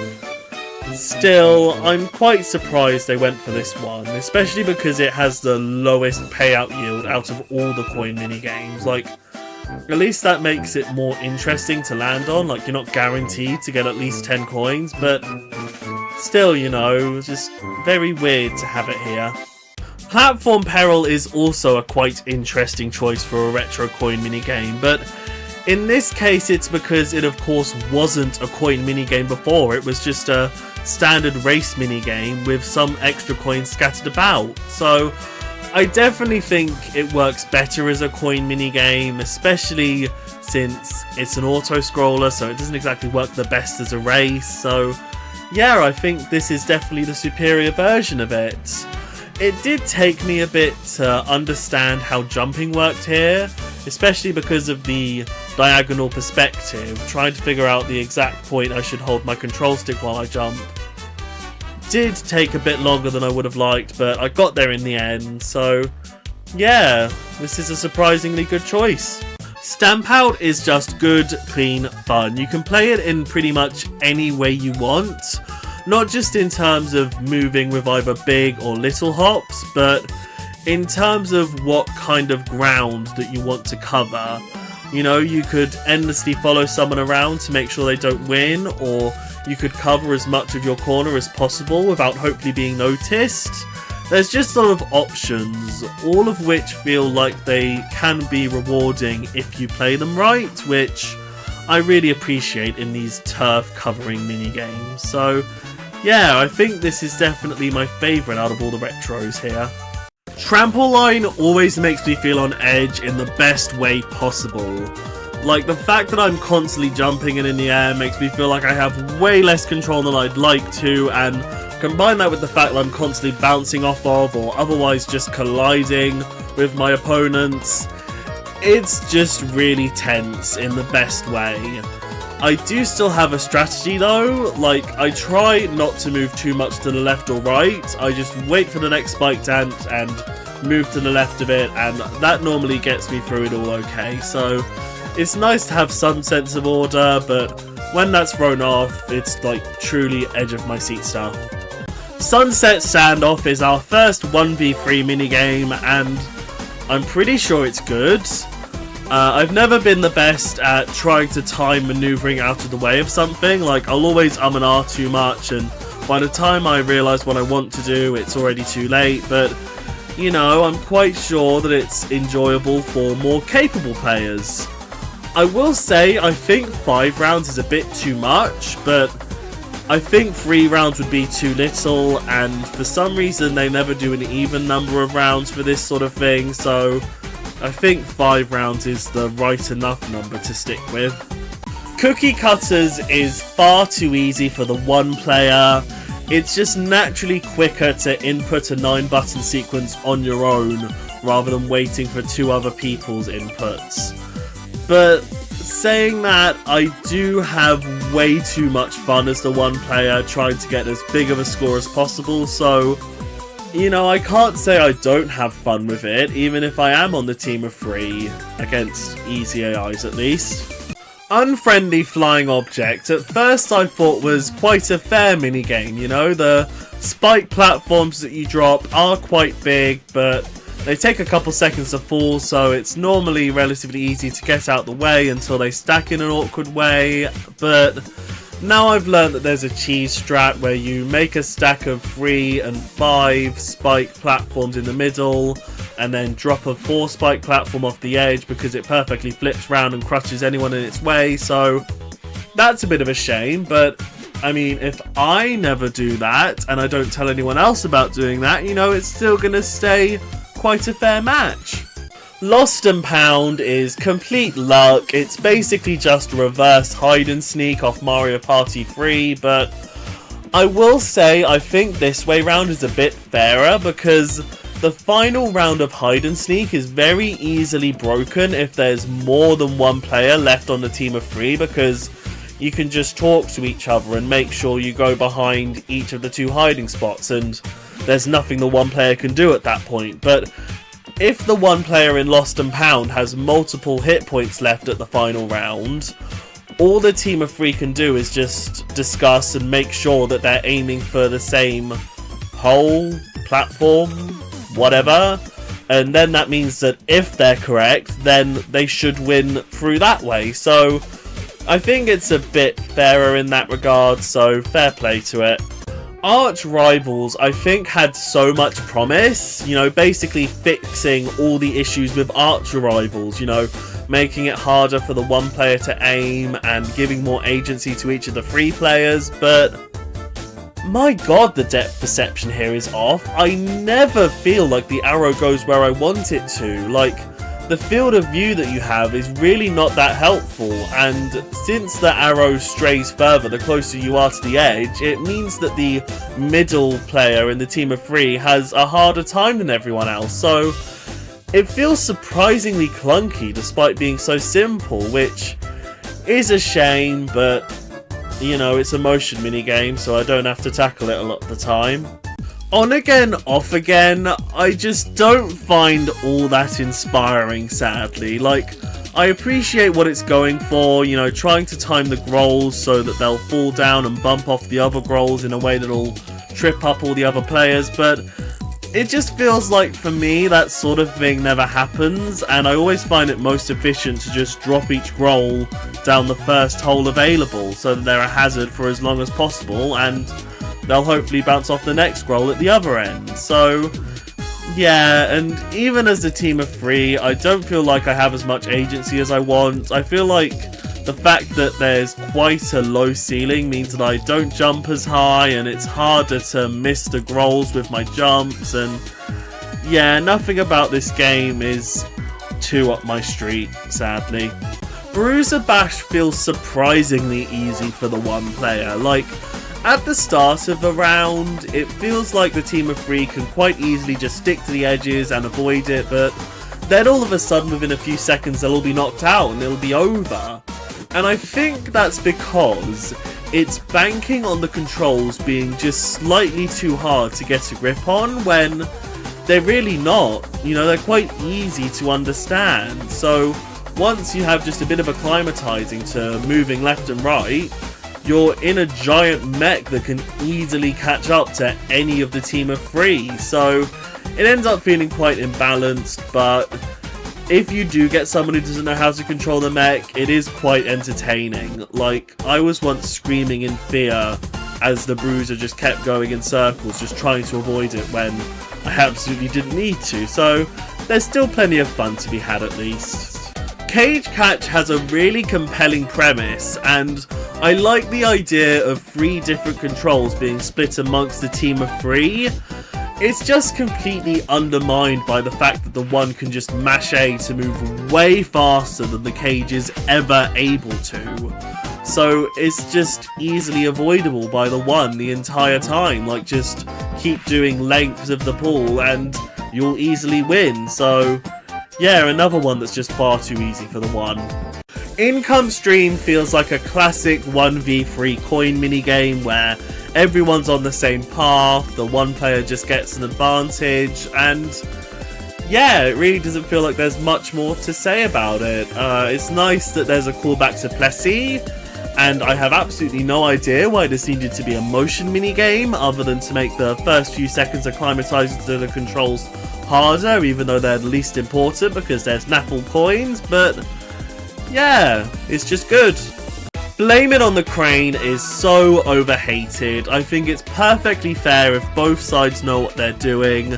still, I'm quite surprised they went for this one, especially because it has the lowest payout yield out of all the coin minigames. Like, at least that makes it more interesting to land on. Like, you're not guaranteed to get at least 10 coins, but still, you know, just very weird to have it here. Platform Peril is also a quite interesting choice for a retro coin minigame, but in this case it's because it of course wasn't a coin minigame before. It was just a standard race minigame with some extra coins scattered about. So I definitely think it works better as a coin minigame, especially since it's an auto-scroller, so it doesn't exactly work the best as a race. So yeah, I think this is definitely the superior version of it. It did take me a bit to understand how jumping worked here, especially because of the diagonal perspective. Trying to figure out the exact point I should hold my control stick while I jump did take a bit longer than I would have liked, but I got there in the end. So yeah, this is a surprisingly good choice. Stamp Out is just good, clean fun. You can play it in pretty much any way you want. Not just in terms of moving with either big or little hops, but in terms of what kind of ground that you want to cover. You know, you could endlessly follow someone around to make sure they don't win, or you could cover as much of your corner as possible without hopefully being noticed. There's just a lot of options, all of which feel like they can be rewarding if you play them right, which I really appreciate in these turf covering minigames. So yeah, I think this is definitely my favourite out of all the retros here. Trample Line always makes me feel on edge in the best way possible. Like, the fact that I'm constantly jumping and in the air makes me feel like I have way less control than I'd like to, and Combine that with the fact that I'm constantly bouncing off of or otherwise just colliding with my opponents. It's just really tense in the best way. I do still have a strategy though, like I try not to move too much to the left or right, I just wait for the next spiked ant and move to the left of it, and that normally gets me through it all okay. So it's nice to have some sense of order, but when that's thrown off, it's like truly edge of my seat stuff. Sunset Standoff is our first 1v3 minigame, and I'm pretty sure it's good. I've never been the best at trying to time maneuvering out of the way of something. Like, I'll always and ah too much, and by the time I realise what I want to do, it's already too late. But, you know, I'm quite sure that it's enjoyable for more capable players. I will say, I think 5 rounds is a bit too much, but I think 3 rounds would be too little, and for some reason they never do an even number of rounds for this sort of thing, so I think 5 rounds is the right enough number to stick with. Cookie Cutters is far too easy for the one player. It's just naturally quicker to input a 9-button sequence on your own rather than waiting for 2 other people's inputs. But saying that, I do have way too much fun as the one player trying to get as big of a score as possible, so you know, I can't say I don't have fun with it, even if I am on the team of 3, against easy AIs at least. Unfriendly Flying Object, at first I thought was quite a fair minigame, you know, the spike platforms that you drop are quite big, but they take a couple seconds to fall, so it's normally relatively easy to get out the way until they stack in an awkward way, but now I've learned that there's a cheese strat where you make a stack of 3 and 5 spike platforms in the middle and then drop a 4 spike platform off the edge because it perfectly flips round and crushes anyone in its way, so that's a bit of a shame. But I mean, if I never do that and I don't tell anyone else about doing that, you know, it's still gonna stay quite a fair match. Lost and Pound is complete luck. It's basically just reverse hide and seek off Mario Party 3, but I will say I think this way round is a bit fairer because the final round of hide and seek is very easily broken if there's more than one player left on the team of 3, because you can just talk to each other and make sure you go behind each of the 2 hiding spots, and there's nothing the one player can do at that point. But if the one player in Lost and Pound has multiple hit points left at the final round, all the team of 3 can do is just discuss and make sure that they're aiming for the same hole, platform, whatever, and then that means that if they're correct, then they should win through that way. So I think it's a bit fairer in that regard, so fair play to it. Arch Rivals, I think, had so much promise, you know, basically fixing all the issues with Arch Rivals, you know, making it harder for the one player to aim and giving more agency to each of the 3 players, but my god, the depth perception here is off. I never feel like the arrow goes where I want it to. Like, the field of view that you have is really not that helpful, and since the arrow strays further the closer you are to the edge, it means that the middle player in the team of 3 has a harder time than everyone else, so it feels surprisingly clunky despite being so simple, which is a shame, but you know, it's a motion minigame, so I don't have to tackle it a lot of the time. On again, off again, I just don't find all that inspiring, sadly. Like, I appreciate what it's going for, you know, trying to time the grolls so that they'll fall down and bump off the other grolls in a way that'll trip up all the other players, but it just feels like, for me, that sort of thing never happens, and I always find it most efficient to just drop each groll down the first hole available so that they're a hazard for as long as possible, and they'll hopefully bounce off the next scroll at the other end. So yeah, and even as a team of 3, I don't feel like I have as much agency as I want. I feel like the fact that there's quite a low ceiling means that I don't jump as high, and it's harder to miss the grolls with my jumps, and yeah, nothing about this game is too up my street, sadly. Bruiser Bash feels surprisingly easy for the one player. Like, At the start of the round, it feels like the team of 3 can quite easily just stick to the edges and avoid it, but then all of a sudden within a few seconds they'll all be knocked out and it'll be over. And I think that's because it's banking on the controls being just slightly too hard to get a grip on when they're really not. You know, they're quite easy to understand. So once you have just a bit of acclimatizing to moving left and right, you're in a giant mech that can easily catch up to any of the team of 3. So it ends up feeling quite imbalanced, but if you do get someone who doesn't know how to control the mech, it is quite entertaining. Like, I was once screaming in fear as the bruiser just kept going in circles, just trying to avoid it when I absolutely didn't need to. So there's still plenty of fun to be had at least. Cage Catch has a really compelling premise, and I like the idea of 3 different controls being split amongst the team of 3. It's just completely undermined by the fact that the one can just mash A to move way faster than the cage is ever able to. So it's just easily avoidable by the one the entire time. Like, just keep doing lengths of the pool and you'll easily win. So yeah, another one that's just far too easy for the one. Income Stream feels like a classic 1v3 coin minigame where everyone's on the same path, the one player just gets an advantage, and yeah, it really doesn't feel like there's much more to say about it. It's nice that there's a callback to Plessis, and I have absolutely no idea why this needed to be a motion minigame other than to make the first few seconds acclimatizing to the controls harder, even though they're the least important because there's Naffle coins, but yeah, it's just good. Blame It on the Crane is so overhated. I think it's perfectly fair if both sides know what they're doing.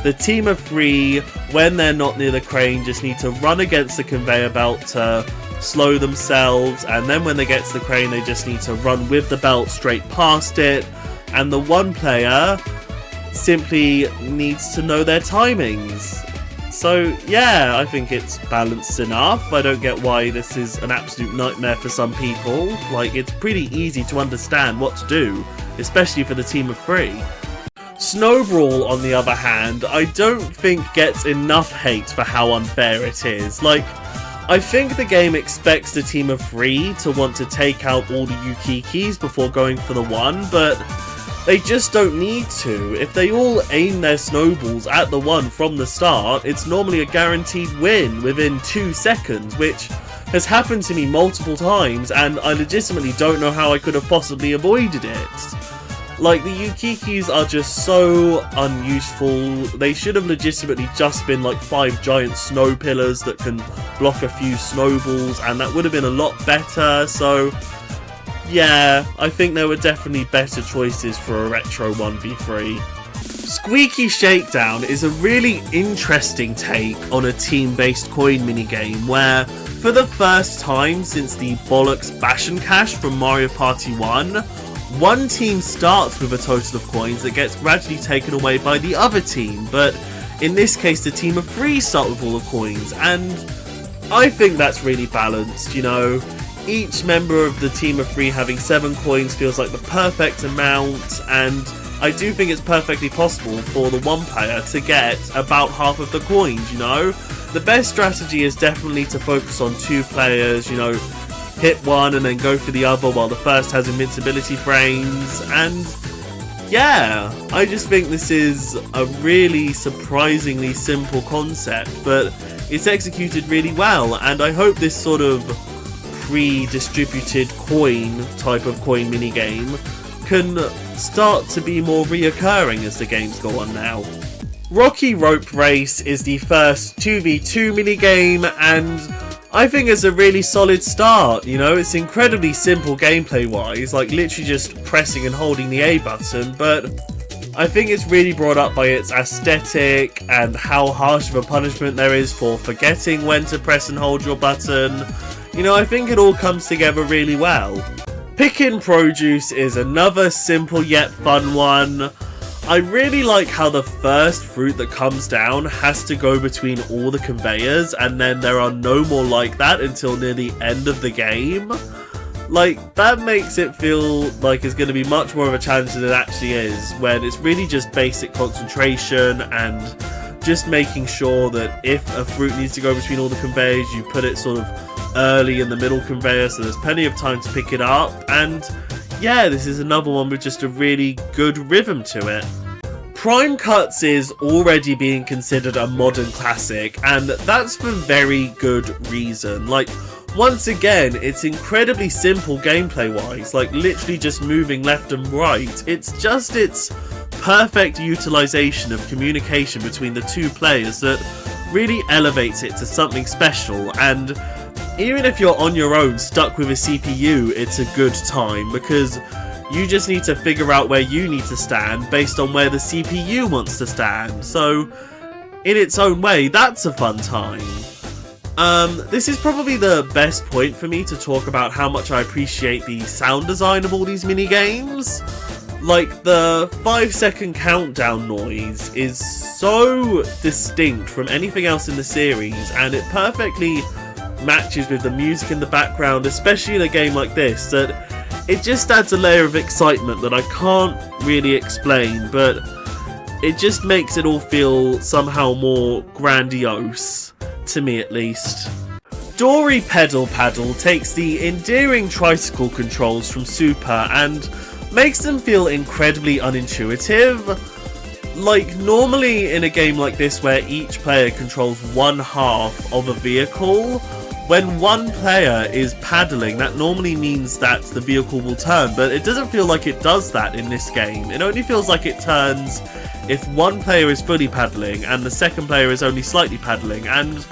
The team of 3, when they're not near the crane, just need to run against the conveyor belt to slow themselves, and then when they get to the crane they just need to run with the belt straight past it, and the one player simply needs to know their timings. So yeah, I think it's balanced enough. I don't get why this is an absolute nightmare for some people. Like, it's pretty easy to understand what to do, especially for the team of 3. Snowball, on the other hand, I don't think gets enough hate for how unfair it is. Like, I think the game expects the team of 3 to want to take out all the Yukikis before going for the one, but they just don't need to. If they all aim their snowballs at the one from the start, it's normally a guaranteed win within 2 seconds, which has happened to me multiple times, and I legitimately don't know how I could have possibly avoided it. Like, the Yukikis are just so unuseful. They should have legitimately just been like 5 giant snow pillars that can block a few snowballs, and that would have been a lot better. So yeah, I think there were definitely better choices for a retro 1v3. Squeaky Shakedown is a really interesting take on a team-based coin minigame where, for the first time since the bollocks Bash and Cash from Mario Party 1, one team starts with a total of coins that gets gradually taken away by the other team, but in this case the team of 3 start with all the coins, and I think that's really balanced, you know. Each member of the team of 3 having 7 coins feels like the perfect amount, and I do think it's perfectly possible for the one player to get about half of the coins, you know. The best strategy is definitely to focus on 2 players, you know, hit one and then go for the other while the first has invincibility frames, and yeah, I just think this is a really surprisingly simple concept, but it's executed really well, and I hope this sort of pre-distributed coin type of coin minigame can start to be more reoccurring as the games go on now. Rocky Rope Race is the first 2v2 minigame, and I think it's a really solid start. You know, it's incredibly simple gameplay wise, like literally just pressing and holding the A button, but I think it's really brought up by its aesthetic and how harsh of a punishment there is for forgetting when to press and hold your button. You know, I think it all comes together really well. Pickin' Produce is another simple yet fun one. I really like how the first fruit that comes down has to go between all the conveyors, and then there are no more like that until near the end of the game. Like, that makes it feel like it's going to be much more of a challenge than it actually is, when it's really just basic concentration and just making sure that if a fruit needs to go between all the conveyors, you put it sort of early in the middle conveyor so there's plenty of time to pick it up. And yeah, this is another one with just a really good rhythm to it. Prime Cuts is already being considered a modern classic, and that's for very good reason. Like, once again, it's incredibly simple gameplay wise, like literally just moving left and right. It's just its perfect utilization of communication between the two players that really elevates it to something special. And even if you're on your own stuck with a CPU, it's a good time, because you just need to figure out where you need to stand based on where the CPU wants to stand. So in its own way, that's a fun time. This is probably the best point for me to talk about how much I appreciate the sound design of all these mini-games. Like, the 5-second countdown noise is so distinct from anything else in the series, and it perfectly matches with the music in the background, especially in a game like this, that it just adds a layer of excitement that I can't really explain, but it just makes it all feel somehow more grandiose, to me at least. Dory Pedal Paddle takes the endearing tricycle controls from Super and makes them feel incredibly unintuitive. Like, normally in a game like this where each player controls one half of a vehicle, when one player is paddling, that normally means that the vehicle will turn, but it doesn't feel like it does that in this game. It only feels like it turns if one player is fully paddling and the second player is only slightly paddling, and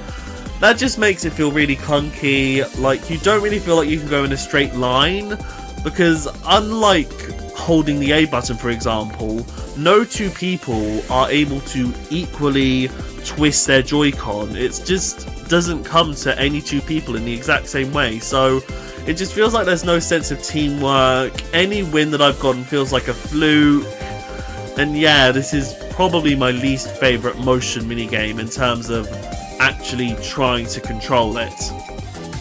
that just makes it feel really clunky. Like, you don't really feel like you can go in a straight line, because unlike holding the A button, for example, no two people are able to equally twist their Joy-Con. It just doesn't come to any two people in the exact same way, so it just feels like there's no sense of teamwork. Any win that I've gotten feels like a fluke, and yeah, this is probably my least favourite motion minigame in terms of actually trying to control it.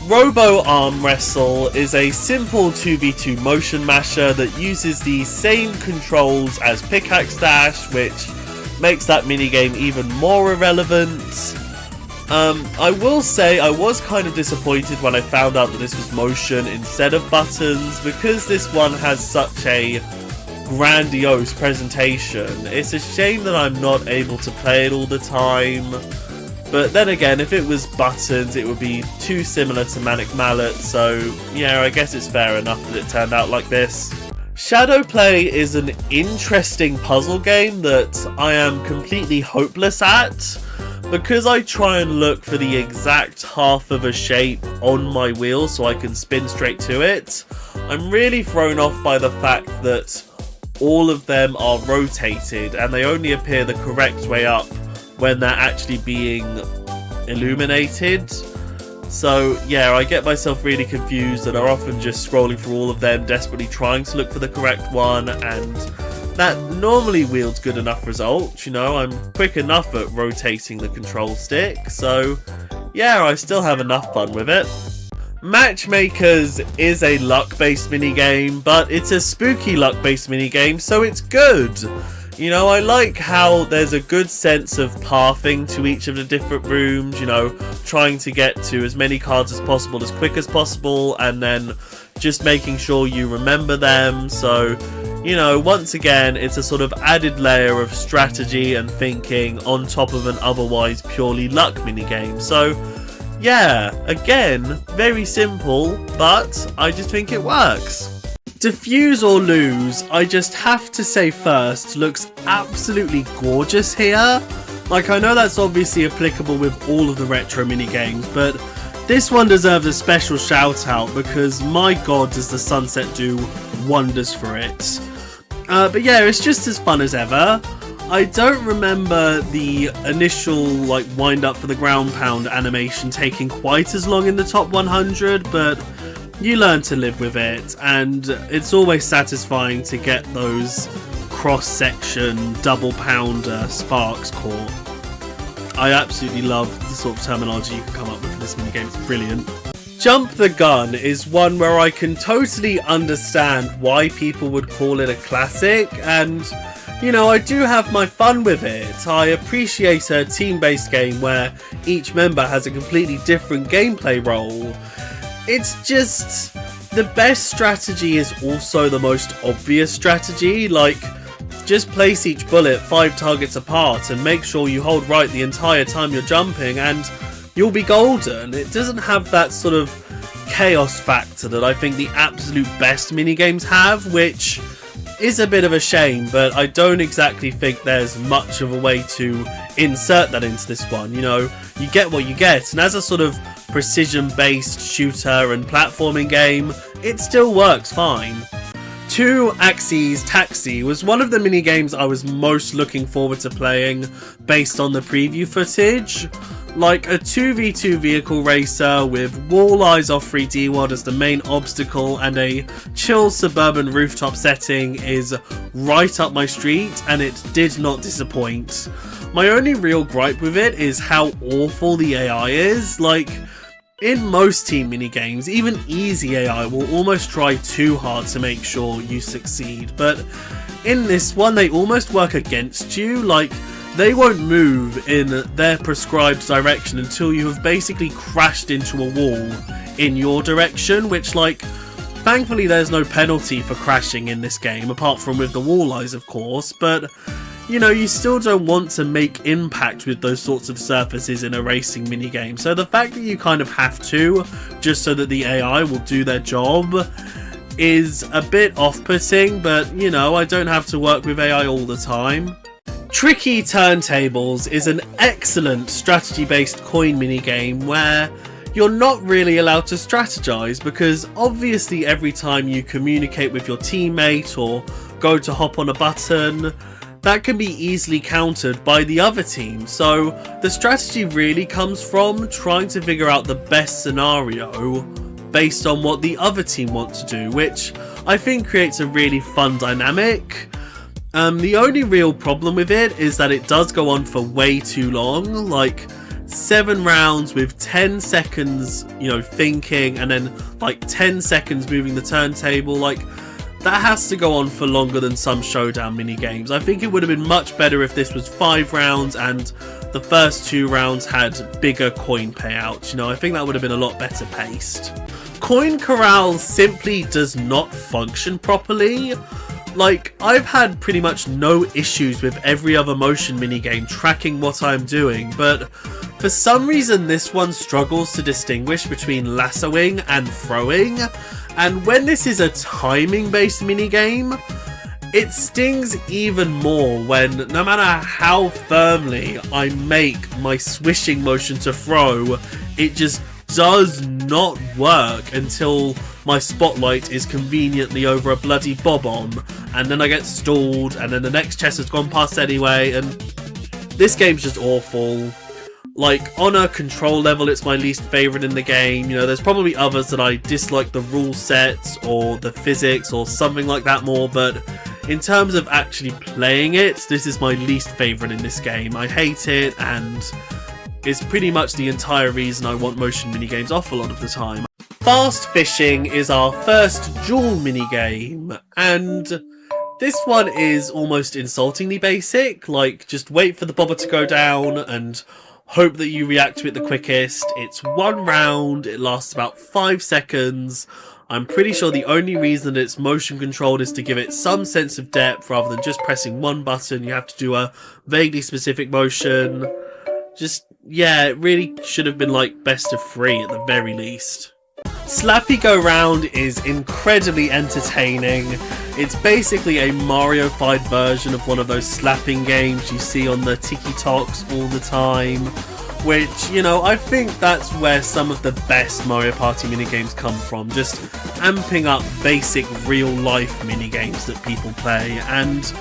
Robo Arm Wrestle is a simple 2v2 motion masher that uses the same controls as Pickaxe Dash, which makes that minigame even more irrelevant. I will say I was kind of disappointed when I found out that this was motion instead of buttons, because this one has such a grandiose presentation. It's a shame that I'm not able to play it all the time. But then again, if it was buttons, it would be too similar to Manic Mallet, so yeah, I guess it's fair enough that it turned out like this. Shadow Play is an interesting puzzle game that I am completely hopeless at, because I try and look for the exact half of a shape on my wheel so I can spin straight to it. I'm really thrown off by the fact that all of them are rotated and they only appear the correct way up when they're actually being illuminated. So yeah, I get myself really confused and are often just scrolling through all of them, desperately trying to look for the correct one, and that normally wields good enough results. You know, I'm quick enough at rotating the control stick, so yeah, I still have enough fun with it. Matchmakers is a luck-based minigame, but it's a spooky luck-based minigame, so it's good. You know, I like how there's a good sense of pathing to each of the different rooms, you know, trying to get to as many cards as possible as quick as possible, and then just making sure you remember them. So, you know, once again, it's a sort of added layer of strategy and thinking on top of an otherwise purely luck minigame. So, yeah, again, very simple, but I just think it works. Diffuse or Lose, I just have to say first, looks absolutely gorgeous here. Like, I know that's obviously applicable with all of the retro minigames, but this one deserves a special shout out because my god does the sunset do wonders for it. But yeah, it's just as fun as ever. I don't remember the initial like wind up for the ground pound animation taking quite as long in the top 100, but you learn to live with it, and it's always satisfying to get those cross-section double pounder sparks caught. I absolutely love the sort of terminology you can come up with for this minigame, it's brilliant. Jump the Gun is one where I can totally understand why people would call it a classic, and you know, I do have my fun with it. I appreciate a team-based game where each member has a completely different gameplay role. It's just, the best strategy is also the most obvious strategy. Like, just place each bullet 5 targets apart and make sure you hold right the entire time you're jumping and you'll be golden. It doesn't have that sort of chaos factor that I think the absolute best minigames have, which is a bit of a shame, but I don't exactly think there's much of a way to insert that into this one. You know, you get what you get, and as a sort of precision-based shooter and platforming game, it still works fine. 2 Axes Taxi was one of the minigames I was most looking forward to playing based on the preview footage. Like, a 2v2 vehicle racer with walleyes off 3D World as the main obstacle and a chill suburban rooftop setting is right up my street, and it did not disappoint. My only real gripe with it is how awful the AI is. Like, in most team minigames, even easy AI will almost try too hard to make sure you succeed, but in this one they almost work against you. Like, they won't move in their prescribed direction until you have basically crashed into a wall in your direction, which, like, thankfully there's no penalty for crashing in this game, apart from with the walleyes of course, but you know, you still don't want to make impact with those sorts of surfaces in a racing minigame, so the fact that you kind of have to, just so that the AI will do their job, is a bit off-putting, but you know, I don't have to work with AI all the time. Tricky Turntables is an excellent strategy-based coin minigame where you're not really allowed to strategize, because obviously every time you communicate with your teammate or go to hop on a button, that can be easily countered by the other team. So the strategy really comes from trying to figure out the best scenario based on what the other team want to do, which I think creates a really fun dynamic. The only real problem with it is that it does go on for way too long, like 7 rounds with 10 seconds, you know, thinking, and then like 10 seconds moving the turntable. Like, that has to go on for longer than some showdown minigames. I think it would have been much better if this was 5 rounds and the first 2 rounds had bigger coin payouts. You know, I think that would have been a lot better paced. Coin Corral simply does not function properly. Like, I've had pretty much no issues with every other motion minigame tracking what I'm doing, but for some reason this one struggles to distinguish between lassoing and throwing, and when this is a timing based minigame, it stings even more when, no matter how firmly I make my swishing motion to throw, it just does not work until my spotlight is conveniently over a bloody bob-omb, and then I get stalled, and then the next chest has gone past anyway, and this game's just awful. Like, on a control level, it's my least favourite in the game. You know, there's probably others that I dislike the rule sets or the physics or something like that more, but in terms of actually playing it, this is my least favourite in this game. I hate it, and it's pretty much the entire reason I want motion minigames off a lot of the time. Fast Fishing is our first duel minigame, and this one is almost insultingly basic. Like, just wait for the bobber to go down and hope that you react to it the quickest. It's 1 round, it lasts about 5 seconds. I'm pretty sure the only reason that it's motion controlled is to give it some sense of depth rather than just pressing one button. You have to do a vaguely specific motion. Just, yeah, it really should have been like best of 3 at the very least. Slappy Go Round is incredibly entertaining. It's basically a Mario-fied version of one of those slapping games you see on the TikToks all the time, which, you know, I think that's where some of the best Mario Party minigames come from, just amping up basic real-life minigames that people play, and,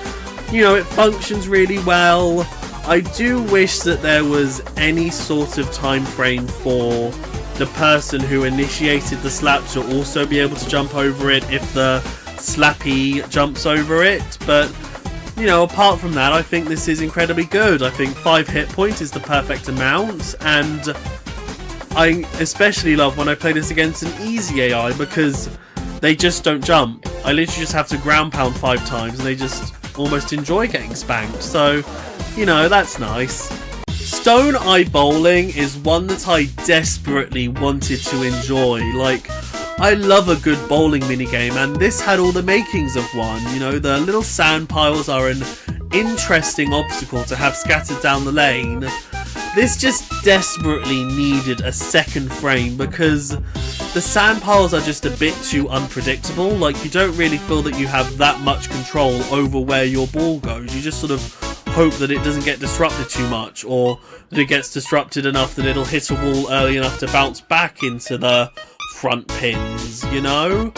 you know, it functions really well. I do wish that there was any sort of time frame for the person who initiated the slap to also be able to jump over it if the slappy jumps over it, but you know, apart from that, I think this is incredibly good. I think 5 hit points is the perfect amount, and I especially love when I play this against an easy AI because they just don't jump. I literally just have to ground pound 5 times and they just almost enjoy getting spanked. So, you know, that's nice. Stone Eye Bowling is one that I desperately wanted to enjoy. Like, I love a good bowling minigame, and this had all the makings of one. You know, the little sand piles are an interesting obstacle to have scattered down the lane. This just desperately needed a second frame because the sand piles are just a bit too unpredictable. Like, you don't really feel that you have that much control over where your ball goes. You just sort of hope that it doesn't get disrupted too much, or that it gets disrupted enough that it'll hit a wall early enough to bounce back into the front pins, you know?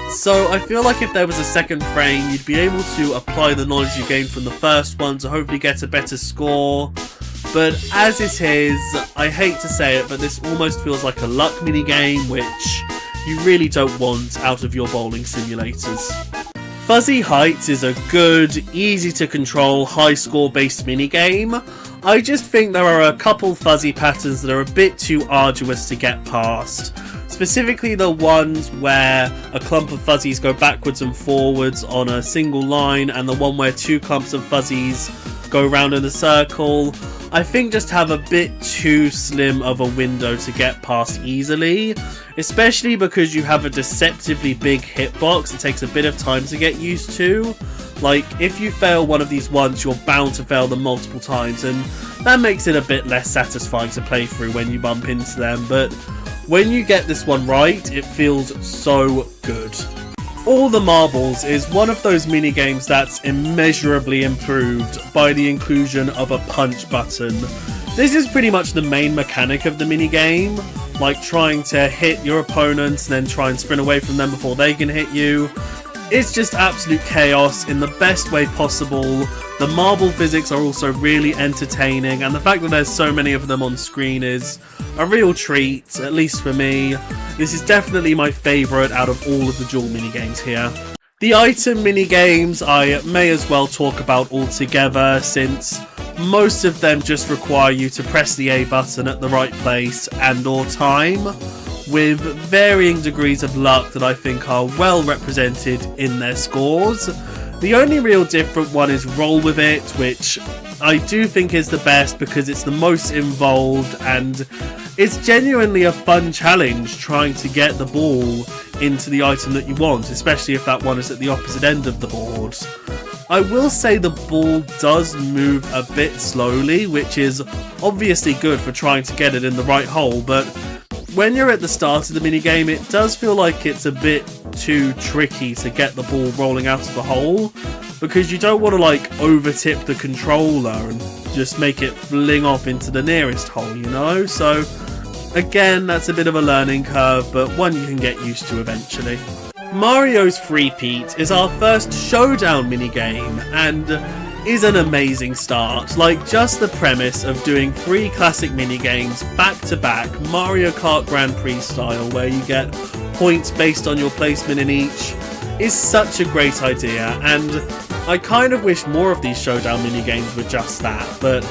So I feel like if there was a second frame, you'd be able to apply the knowledge you gained from the first one to hopefully get a better score. But as it is, I hate to say it, but this almost feels like a luck minigame, which you really don't want out of your bowling simulators. Fuzzy Heights is a good, easy to control, high score based minigame. I just think there are a couple fuzzy patterns that are a bit too arduous to get past. Specifically the ones where a clump of fuzzies go backwards and forwards on a single line, and the one where 2 clumps of fuzzies go round in a circle. I think just have a bit too slim of a window to get past easily, especially because you have a deceptively big hitbox. It takes a bit of time to get used to. Like, if you fail one of these once, you're bound to fail them multiple times, and that makes it a bit less satisfying to play through when you bump into them. But when you get this one right, it feels so good. All the Marbles is one of those minigames that's immeasurably improved by the inclusion of a punch button. This is pretty much the main mechanic of the minigame, like trying to hit your opponents and then try and sprint away from them before they can hit you. It's just absolute chaos in the best way possible. The marble physics are also really entertaining, and the fact that there's so many of them on screen is a real treat, at least for me. This is definitely my favourite out of all of the dual minigames here. The item minigames I may as well talk about all together, since most of them just require you to press the A button at the right place and or time, with varying degrees of luck that I think are well represented in their scores. The only real different one is Roll With It, which I do think is the best because it's the most involved, and it's genuinely a fun challenge trying to get the ball into the item that you want, especially if that one is at the opposite end of the board. I will say the ball does move a bit slowly, which is obviously good for trying to get it in the right hole, but when you're at the start of the minigame, it does feel like it's a bit too tricky to get the ball rolling out of the hole, because you don't want to like over-tip the controller and just make it fling off into the nearest hole, you know? So again, that's a bit of a learning curve, but one you can get used to eventually. Mario's Three-Peat is our first showdown minigame, and is an amazing start. Like, just the premise of doing 3 classic minigames back to back, Mario Kart Grand Prix style, where you get points based on your placement in each, is such a great idea, and I kind of wish more of these showdown minigames were just that. But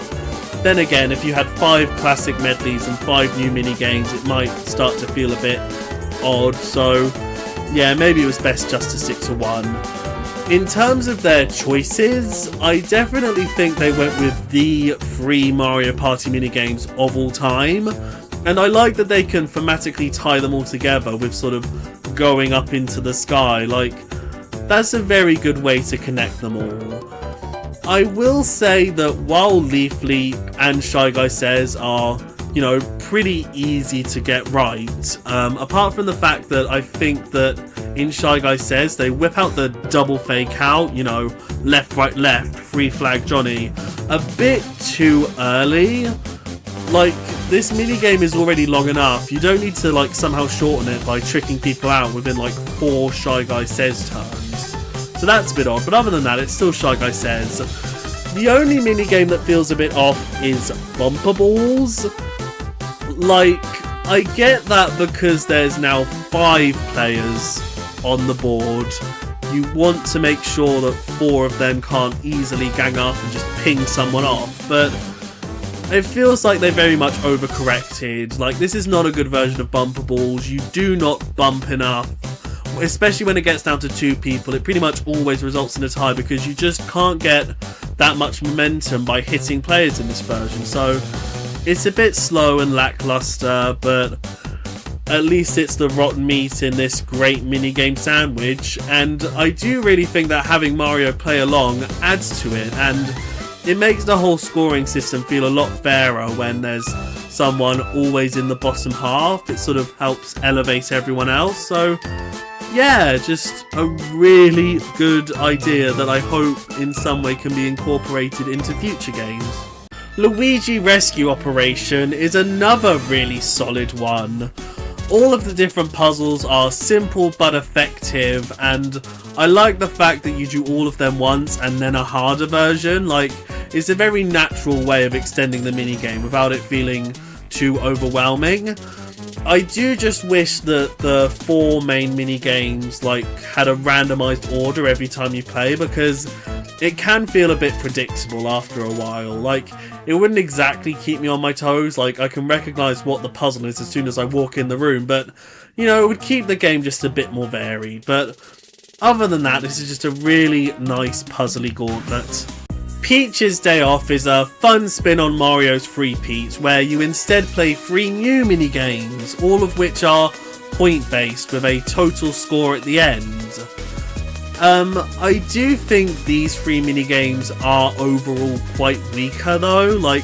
then again, if you had 5 classic medleys and 5 new minigames, it might start to feel a bit odd, so yeah, maybe it was best just to stick to 1. In terms of their choices, I definitely think they went with the 3 Mario Party minigames of all time, and I like that they can thematically tie them all together with sort of going up into the sky. Like, that's a very good way to connect them all. I will say that while Leaf Leap and Shy Guy Says are, you know, pretty easy to get right, apart from the fact that I think that in Shy Guy Says they whip out the double fake out, you know, left, right, left, free flag Johnny, a bit too early. Like, this minigame is already long enough. You don't need to like somehow shorten it by tricking people out within like 4 Shy Guy Says turns. So that's a bit odd, but other than that, it's still Shy Guy Says. The only minigame that feels a bit off is Bumper Balls. Like, I get that because there's now 5 players on the board. You want to make sure that 4 of them can't easily gang up and just ping someone off, but it feels like they very much overcorrected. Like, this is not a good version of bumper balls. You do not bump enough. Especially when it gets down to 2 people, it pretty much always results in a tie because you just can't get that much momentum by hitting players in this version. So it's a bit slow and lackluster, but at least it's the rotten meat in this great minigame sandwich. And I do really think that having Mario play along adds to it, and it makes the whole scoring system feel a lot fairer when there's someone always in the bottom half. It sort of helps elevate everyone else. So yeah, just a really good idea that I hope in some way can be incorporated into future games. Luigi Rescue Operation is another really solid one. All of the different puzzles are simple but effective, and I like the fact that you do all of them once and then a harder version. Like, it's a very natural way of extending the minigame without it feeling too overwhelming. I do just wish that the 4 main minigames like had a randomized order every time you play, because it can feel a bit predictable after a while. Like, it wouldn't exactly keep me on my toes. Like, I can recognize what the puzzle is as soon as I walk in the room, but you know, it would keep the game just a bit more varied. But other than that, this is just a really nice puzzly gauntlet. Peach's Day Off is a fun spin on Mario's Three-Peat, where you instead play 3 new minigames, all of which are point-based with a total score at the end. I do think these 3 minigames are overall quite weaker though. Like,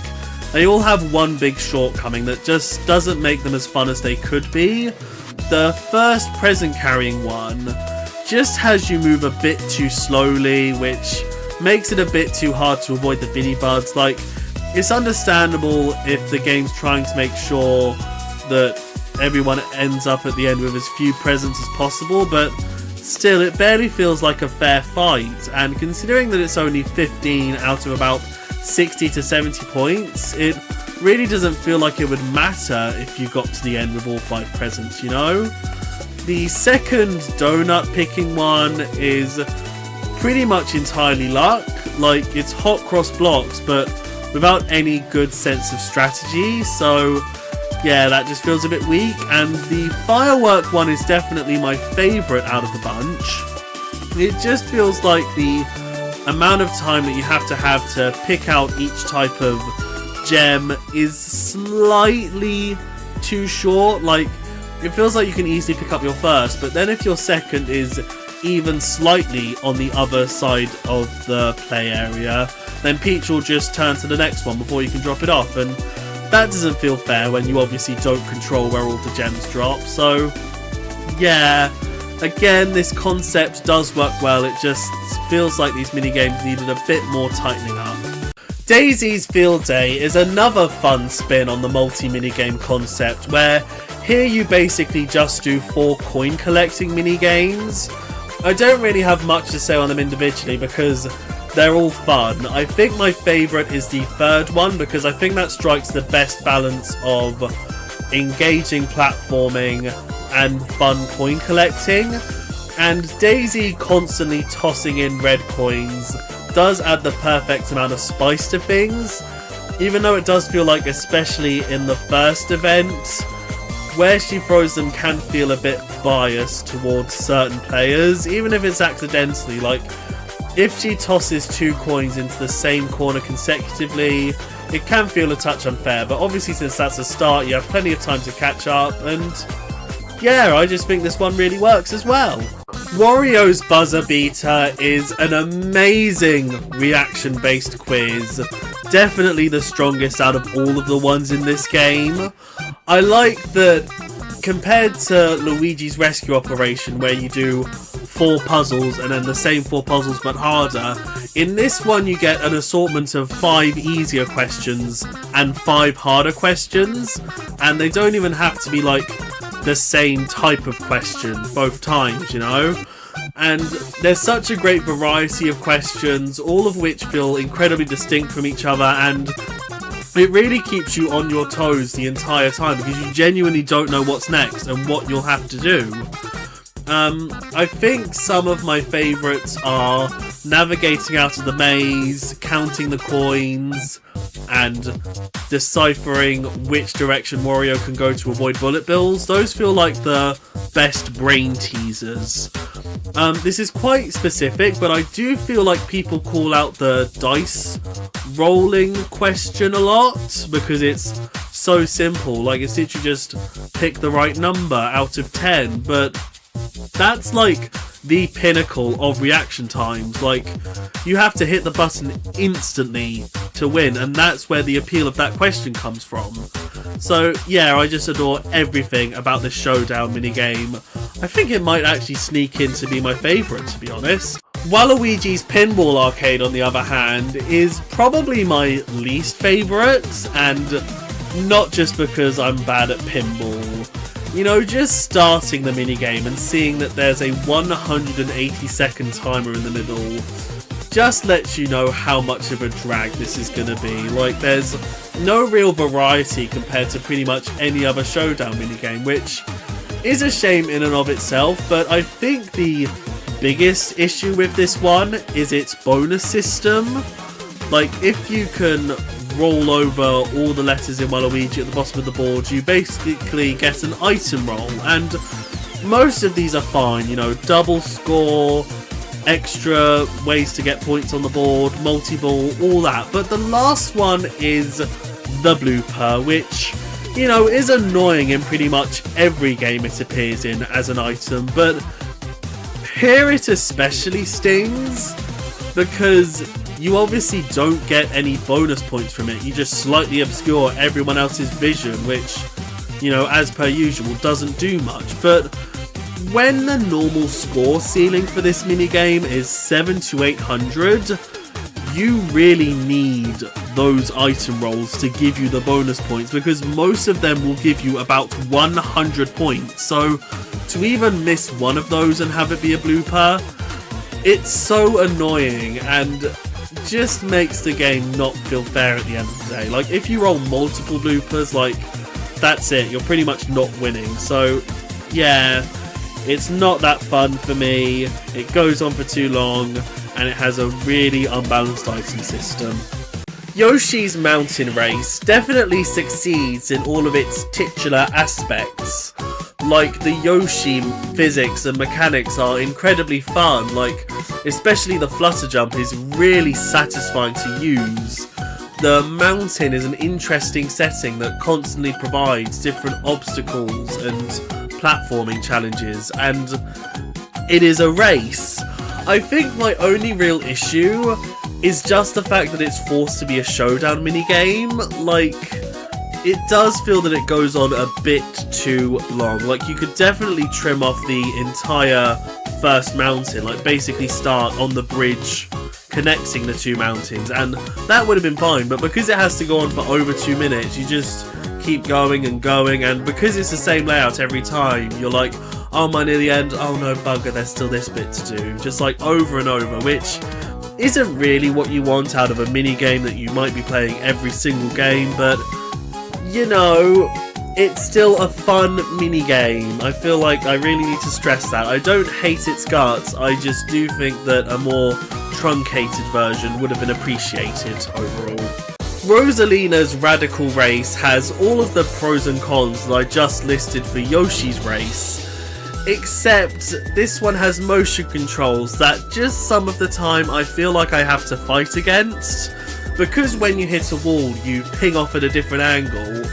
they all have one big shortcoming that just doesn't make them as fun as they could be. The first present carrying one just has you move a bit too slowly, which makes it a bit too hard to avoid the Vinny Buds. Like, it's understandable if the game's trying to make sure that everyone ends up at the end with as few presents as possible, but still, it barely feels like a fair fight, and considering that it's only 15 out of about 60 to 70 points, it really doesn't feel like it would matter if you got to the end with all 5 presents, you know? The second donut picking one is pretty much entirely luck. Like, it's hot cross blocks, but without any good sense of strategy, so yeah, that just feels a bit weak. And the firework one is definitely my favourite out of the bunch. It just feels like the amount of time that you have to pick out each type of gem is slightly too short. Like, it feels like you can easily pick up your first, but then if your second is even slightly on the other side of the play area, then Peach will just turn to the next one before you can drop it off, and that doesn't feel fair when you obviously don't control where all the gems drop. So yeah, again, this concept does work well, it just feels like these minigames needed a bit more tightening up. Daisy's Field Day is another fun spin on the multi-minigame concept, where here you basically just do 4 coin collecting minigames. I don't really have much to say on them individually because they're all fun. I think my favourite is the third one because I think that strikes the best balance of engaging platforming and fun coin collecting. And Daisy constantly tossing in red coins does add the perfect amount of spice to things, even though it does feel like, especially in the first event, where she throws them can feel a bit biased towards certain players, even if it's accidentally. Like, if she tosses 2 coins into the same corner consecutively, it can feel a touch unfair, but obviously since that's a start, you have plenty of time to catch up, and yeah, I just think this one really works as well. Wario's Buzzer Beater is an amazing reaction-based quiz, definitely the strongest out of all of the ones in this game. I like that compared to Luigi's Rescue Operation, where you do 4 puzzles and then the same 4 puzzles but harder, in this one you get an assortment of 5 easier questions and 5 harder questions, and they don't even have to be like the same type of question both times, you know? And there's such a great variety of questions, all of which feel incredibly distinct from each other, and it really keeps you on your toes the entire time because you genuinely don't know what's next and what you'll have to do. I think some of my favourites are navigating out of the maze, counting the coins, and deciphering which direction Wario can go to avoid bullet bills. Those feel like the best brain teasers. This is quite specific, but I do feel like people call out the dice rolling question a lot because it's so simple. Like, it's literally just pick the right number out of 10, but that's like the pinnacle of reaction times. Like, you have to hit the button instantly to win, and that's where the appeal of that question comes from. So yeah, I just adore everything about this showdown minigame. I think it might actually sneak in to be my favourite, to be honest. Waluigi's Pinball Arcade, on the other hand, is probably my least favourite, and not just because I'm bad at pinball. You know, just starting the minigame and seeing that there's a 180-second timer in the middle just lets you know how much of a drag this is going to be. Like, there's no real variety compared to pretty much any other showdown minigame, which is a shame in and of itself, but I think the biggest issue with this one is its bonus system. Like, if you can roll over all the letters in Waluigi at the bottom of the board, you basically get an item roll, and most of these are fine, you know, double score, extra ways to get points on the board, multi-ball, all that, but the last one is the blooper, which, you know, is annoying in pretty much every game it appears in as an item, but here it especially stings because you obviously don't get any bonus points from it. You just slightly obscure everyone else's vision, which, you know, as per usual, doesn't do much. But when the normal score ceiling for this minigame is 700 to 800, you really need those item rolls to give you the bonus points, because most of them will give you about 100 points. So to even miss one of those and have it be a blooper, it's so annoying and just makes the game not feel fair at the end of the day. Like, if you roll multiple bloopers, like, that's it, you're pretty much not winning. So yeah, it's not that fun for me, it goes on for too long, and it has a really unbalanced item system. Yoshi's Mountain Race definitely succeeds in all of its titular aspects. Like, the Yoshi physics and mechanics are incredibly fun, like, especially the flutter jump is really satisfying to use. The mountain is an interesting setting that constantly provides different obstacles and platforming challenges, and it is a race. I think my only real issue is just the fact that it's forced to be a showdown minigame. Like, it does feel that it goes on a bit too long. Like, you could definitely trim off the entire first mountain, like basically start on the bridge connecting the two mountains, and that would have been fine, but because it has to go on for over 2 minutes, you just keep going and going, and because it's the same layout every time, you're like, oh, am I near the end? Oh no, bugger, there's still this bit to do. Just like over and over, which isn't really what you want out of a minigame that you might be playing every single game, but you know, it's still a fun minigame. I feel like I really need to stress that. I don't hate its guts, I just do think that a more truncated version would have been appreciated overall. Rosalina's Radical Race has all of the pros and cons that I just listed for Yoshi's Race, except this one has motion controls that just some of the time I feel like I have to fight against. Because when you hit a wall, you ping off at a different angle,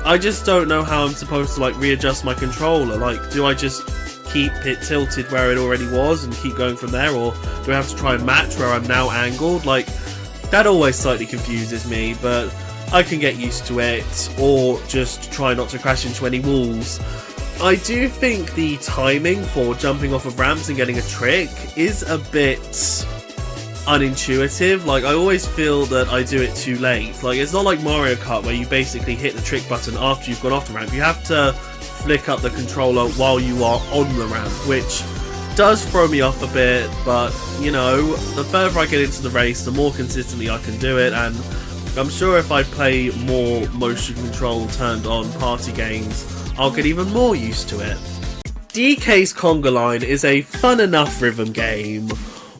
I just don't know how I'm supposed to, like, readjust my controller. Like, do I just keep it tilted where it already was and keep going from there, or do I have to try and match where I'm now angled? Like, that always slightly confuses me, but I can get used to it, or just try not to crash into any walls. I do think the timing for jumping off of ramps and getting a trick is a bit unintuitive. Like, I always feel that I do it too late. Like, it's not like Mario Kart where you basically hit the trick button after you've gone off the ramp. You have to flick up the controller while you are on the ramp, which does throw me off a bit, but you know, the further I get into the race, the more consistently I can do it, and I'm sure if I play more motion control turned on party games, I'll get even more used to it. DK's Conga Line is a fun enough rhythm game,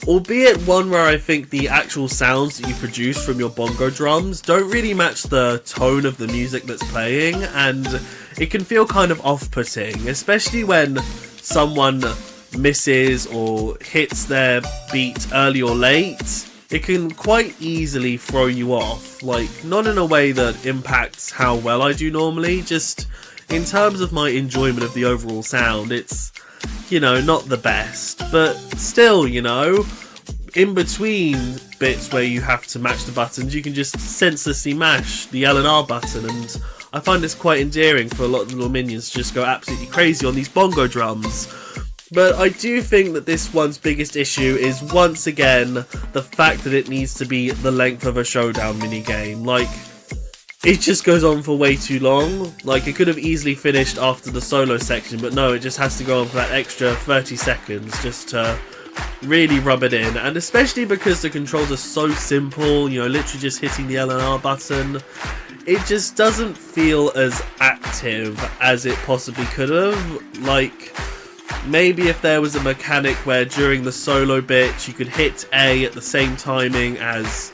albeit one where I think the actual sounds that you produce from your bongo drums don't really match the tone of the music that's playing, and it can feel kind of off-putting, especially when someone misses or hits their beat early or late. It can quite easily throw you off, like, not in a way that impacts how well I do normally, just in terms of my enjoyment of the overall sound. It's, you know, not the best, but still, you know, in between bits where you have to match the buttons, you can just senselessly mash the L and R button, and I find it's quite endearing for a lot of the little minions to just go absolutely crazy on these bongo drums. But I do think that this one's biggest issue is, once again, the fact that it needs to be the length of a showdown minigame. Like, it just goes on for way too long. Like, it could have easily finished after the solo section, but no, it just has to go on for that extra 30 seconds just to really rub it in. And especially because the controls are so simple, you know, literally just hitting the L and R button, it just doesn't feel as active as it possibly could have. Like, maybe if there was a mechanic where during the solo bit you could hit A at the same timing as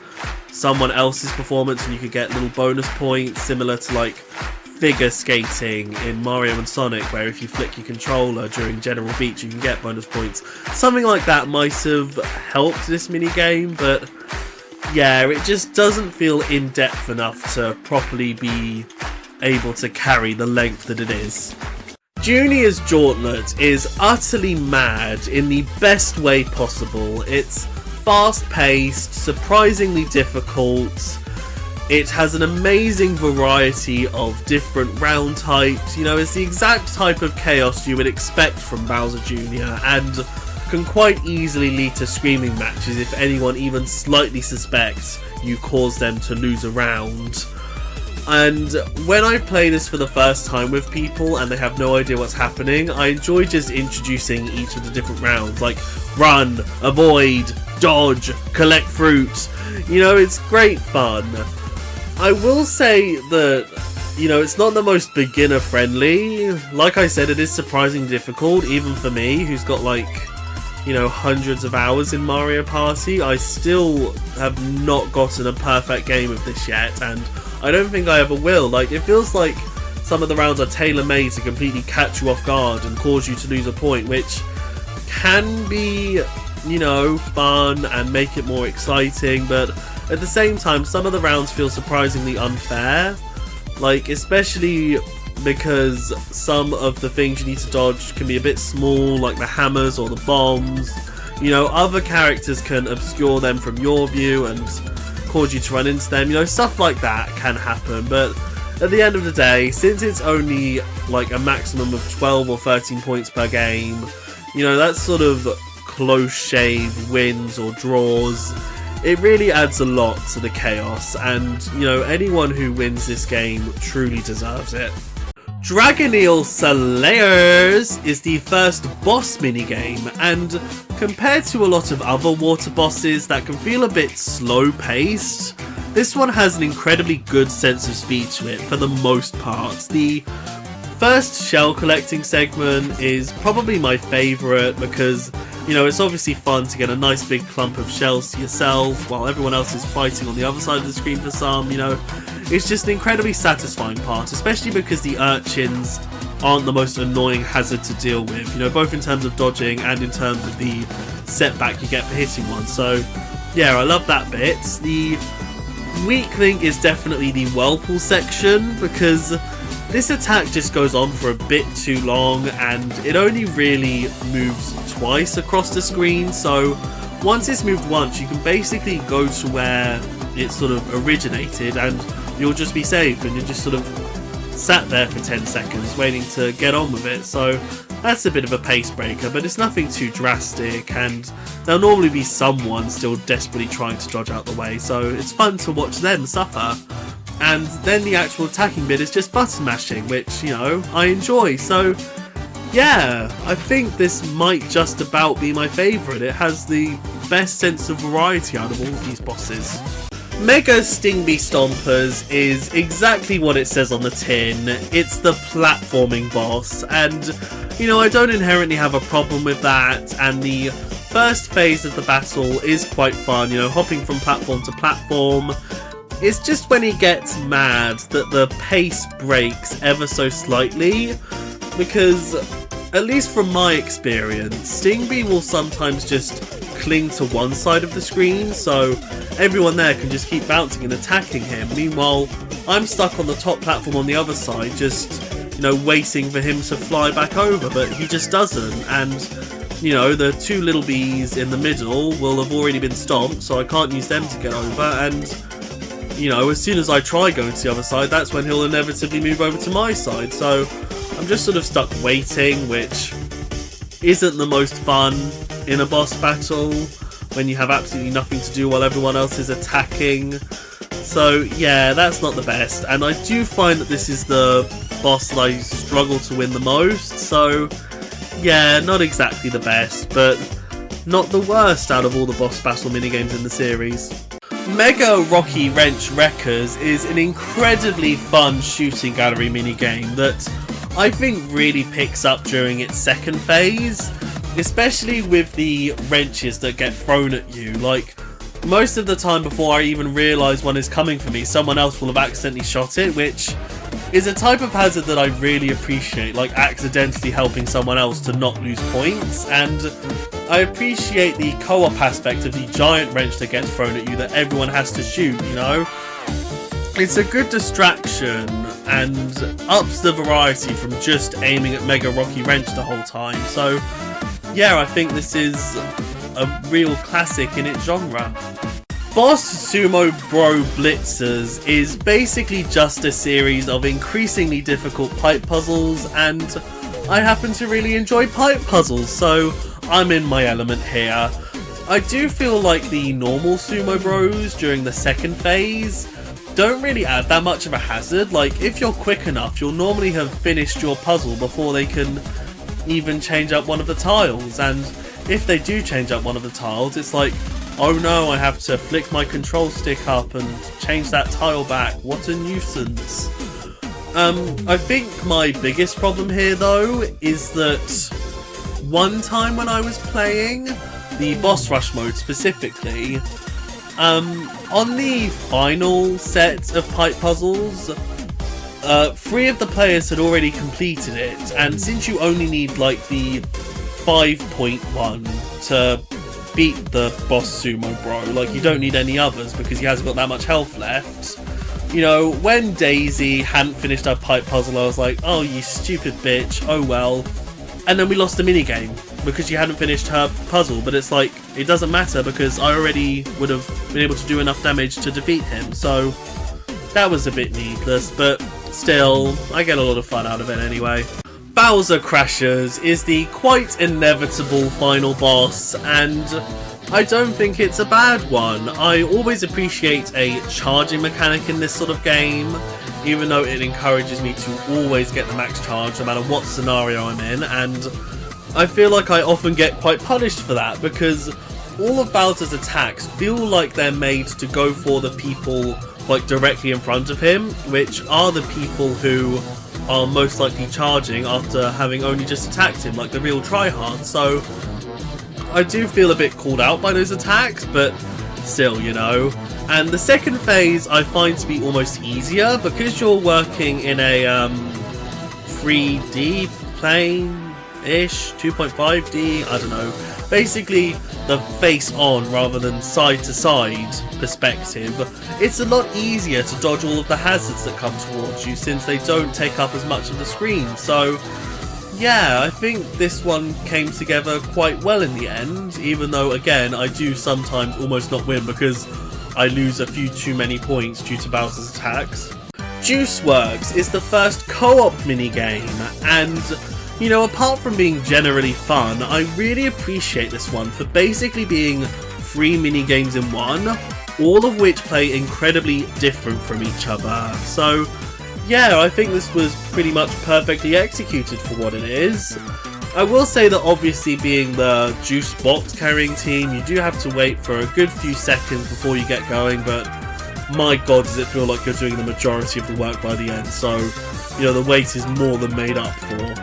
someone else's performance and you could get little bonus points, similar to like figure skating in Mario and Sonic, where if you flick your controller during General Beach you can get bonus points. Something like that might have helped this minigame, but yeah, it just doesn't feel in-depth enough to properly be able to carry the length that it is. Junior's Jauntlet is utterly mad in the best way possible. It's fast-paced, surprisingly difficult. It has an amazing variety of different round types. You know, it's the exact type of chaos you would expect from Bowser Jr. and can quite easily lead to screaming matches if anyone even slightly suspects you cause them to lose a round. And when I play this for the first time with people and they have no idea what's happening, I enjoy just introducing each of the different rounds, like run, avoid, dodge, collect fruits. You know, it's great fun. I will say that, you know, it's not the most beginner friendly. Like I said, it is surprisingly difficult, even for me, who's got like, you know, hundreds of hours in Mario Party. I still have not gotten a perfect game of this yet, and I don't think I ever will. Like, it feels like some of the rounds are tailor-made to completely catch you off guard and cause you to lose a point, which can be, you know, fun and make it more exciting, but at the same time, some of the rounds feel surprisingly unfair. Like, especially because some of the things you need to dodge can be a bit small, like the hammers or the bombs. You know, other characters can obscure them from your view and cause you to run into them. You know, stuff like that can happen, but at the end of the day, since it's only like a maximum of 12 or 13 points per game, you know, that's sort of close shave wins or draws. It really adds a lot to the chaos, and, you know, anyone who wins this game truly deserves it. Dragon Eel Slayers is the first boss minigame, and compared to a lot of other water bosses that can feel a bit slow-paced, this one has an incredibly good sense of speed to it for the most part. The first shell collecting segment is probably my favourite because, you know, it's obviously fun to get a nice big clump of shells to yourself while everyone else is fighting on the other side of the screen for some, you know. It's just an incredibly satisfying part, especially because the urchins aren't the most annoying hazard to deal with, you know, both in terms of dodging and in terms of the setback you get for hitting one. So, yeah, I love that bit. The weak link is definitely the whirlpool section, because this attack just goes on for a bit too long and it only really moves twice across the screen. So once it's moved once, you can basically go to where it sort of originated and you'll just be safe, and you're just sort of sat there for 10 seconds waiting to get on with it. So that's a bit of a pace breaker, but it's nothing too drastic, and there'll normally be someone still desperately trying to dodge out the way, so it's fun to watch them suffer. And then the actual attacking bit is just button mashing, which, you know, I enjoy. So yeah, I think this might just about be my favourite. It has the best sense of variety out of all of these bosses. Mega Stingby Stompers is exactly what it says on the tin. It's the platforming boss, and you know, I don't inherently have a problem with that, and the first phase of the battle is quite fun, you know, hopping from platform to platform. It's just when he gets mad that the pace breaks ever so slightly, because, at least from my experience, Stingby will sometimes just cling to one side of the screen, so everyone there can just keep bouncing and attacking him. Meanwhile, I'm stuck on the top platform on the other side, just, you know, waiting for him to fly back over, but he just doesn't, and, you know, the two little bees in the middle will have already been stomped, so I can't use them to get over, and, you know, as soon as I try going to the other side, that's when he'll inevitably move over to my side, so I'm just sort of stuck waiting, which isn't the most fun in a boss battle when you have absolutely nothing to do while everyone else is attacking. So yeah, that's not the best, and I do find that this is the boss that I struggle to win the most, so yeah, not exactly the best, but not the worst out of all the boss battle minigames in the series. Mega Rocky Wrench Wreckers is an incredibly fun shooting gallery minigame that I think really picks up during its second phase, especially with the wrenches that get thrown at you. Like, most of the time before I even realise one is coming for me, someone else will have accidentally shot it, which is a type of hazard that I really appreciate, like accidentally helping someone else to not lose points, and I appreciate the co-op aspect of the giant wrench that gets thrown at you that everyone has to shoot, you know? It's a good distraction and ups the variety from just aiming at Mega Rocky Wrench the whole time, so yeah, I think this is a real classic in its genre. Boss Sumo Bro Blitzers is basically just a series of increasingly difficult pipe puzzles, and I happen to really enjoy pipe puzzles, so I'm in my element here. I do feel like the normal Sumo Bros during the second phase don't really add that much of a hazard. Like, if you're quick enough, you'll normally have finished your puzzle before they can even change up one of the tiles, and if they do change up one of the tiles, it's like, oh no, I have to flick my control stick up and change that tile back. What a nuisance. I think my biggest problem here though is that one time when I was playing the boss rush mode specifically, on the final set of pipe puzzles, 3 of the players had already completed it, and since you only need like the 5-point to beat the boss Sumo Bro, like you don't need any others because he hasn't got that much health left. You know, when Daisy hadn't finished her pipe puzzle, I was like, oh you stupid bitch, oh well. And then we lost the minigame because she hadn't finished her puzzle, but it's like, it doesn't matter because I already would have been able to do enough damage to defeat him, so that was a bit needless, but still, I get a lot of fun out of it anyway. Bowser Crashers is the quite inevitable final boss, and I don't think it's a bad one. I always appreciate a charging mechanic in this sort of game, even though it encourages me to always get the max charge no matter what scenario I'm in, and I feel like I often get quite punished for that because all of Bowser's attacks feel like they're made to go for the people like directly in front of him, which are the people who are most likely charging after having only just attacked him, like the real tryhard. So I do feel a bit called out by those attacks, but still, you know. And the second phase I find to be almost easier because you're working in a 3D plane-ish, 2.5D, I don't know. Basically the face on rather than side to side perspective. It's a lot easier to dodge all of the hazards that come towards you since they don't take up as much of the screen. So yeah, I think this one came together quite well in the end, even though again I do sometimes almost not win because I lose a few too many points due to Bowser's attacks. Juice Works is the first co-op minigame, and you know, apart from being generally fun, I really appreciate this one for basically being 3 minigames in one, all of which play incredibly different from each other. So yeah, I think this was pretty much perfectly executed for what it is. I will say that obviously being the juice box carrying team, you do have to wait for a good few seconds before you get going, but my god, does it feel like you're doing the majority of the work by the end, so, you know, the wait is more than made up for.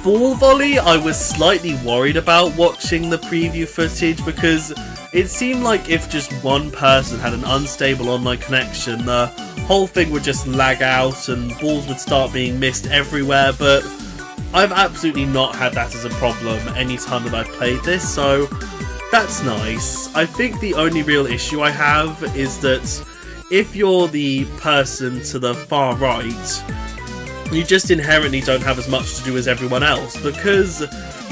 Fall volley, I was slightly worried about watching the preview footage because it seemed like if just one person had an unstable online connection, the whole thing would just lag out and balls would start being missed everywhere, but I've absolutely not had that as a problem any time that I've played this, so that's nice. I think the only real issue I have is that if you're the person to the far right, you just inherently don't have as much to do as everyone else, because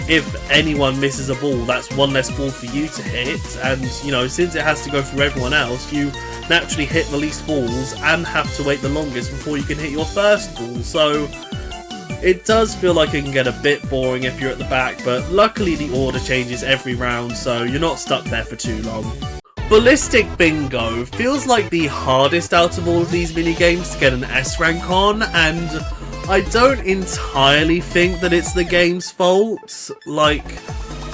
if anyone misses a ball, that's one less ball for you to hit, and, you know, since it has to go through everyone else, you naturally hit the least balls and have to wait the longest before you can hit your first ball, so it does feel like it can get a bit boring if you're at the back, but luckily the order changes every round, so you're not stuck there for too long. Ballistic Bingo feels like the hardest out of all of these minigames to get an S rank on, and I don't entirely think that it's the game's fault. Like,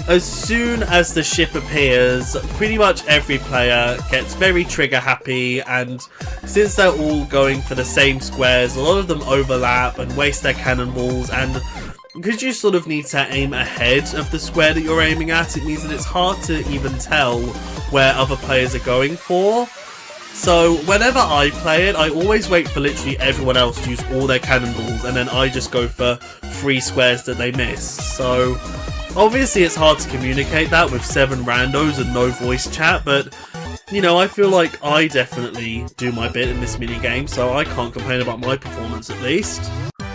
as soon as the ship appears, pretty much every player gets very trigger happy, and since they're all going for the same squares, a lot of them overlap and waste their cannonballs, and because you sort of need to aim ahead of the square that you're aiming at, it means that it's hard to even tell where other players are going for. So whenever I play it, I always wait for literally everyone else to use all their cannonballs, and then I just go for 3 squares that they miss. So obviously it's hard to communicate that with 7 randos and no voice chat, but you know, I feel like I definitely do my bit in this minigame, so I can't complain about my performance at least.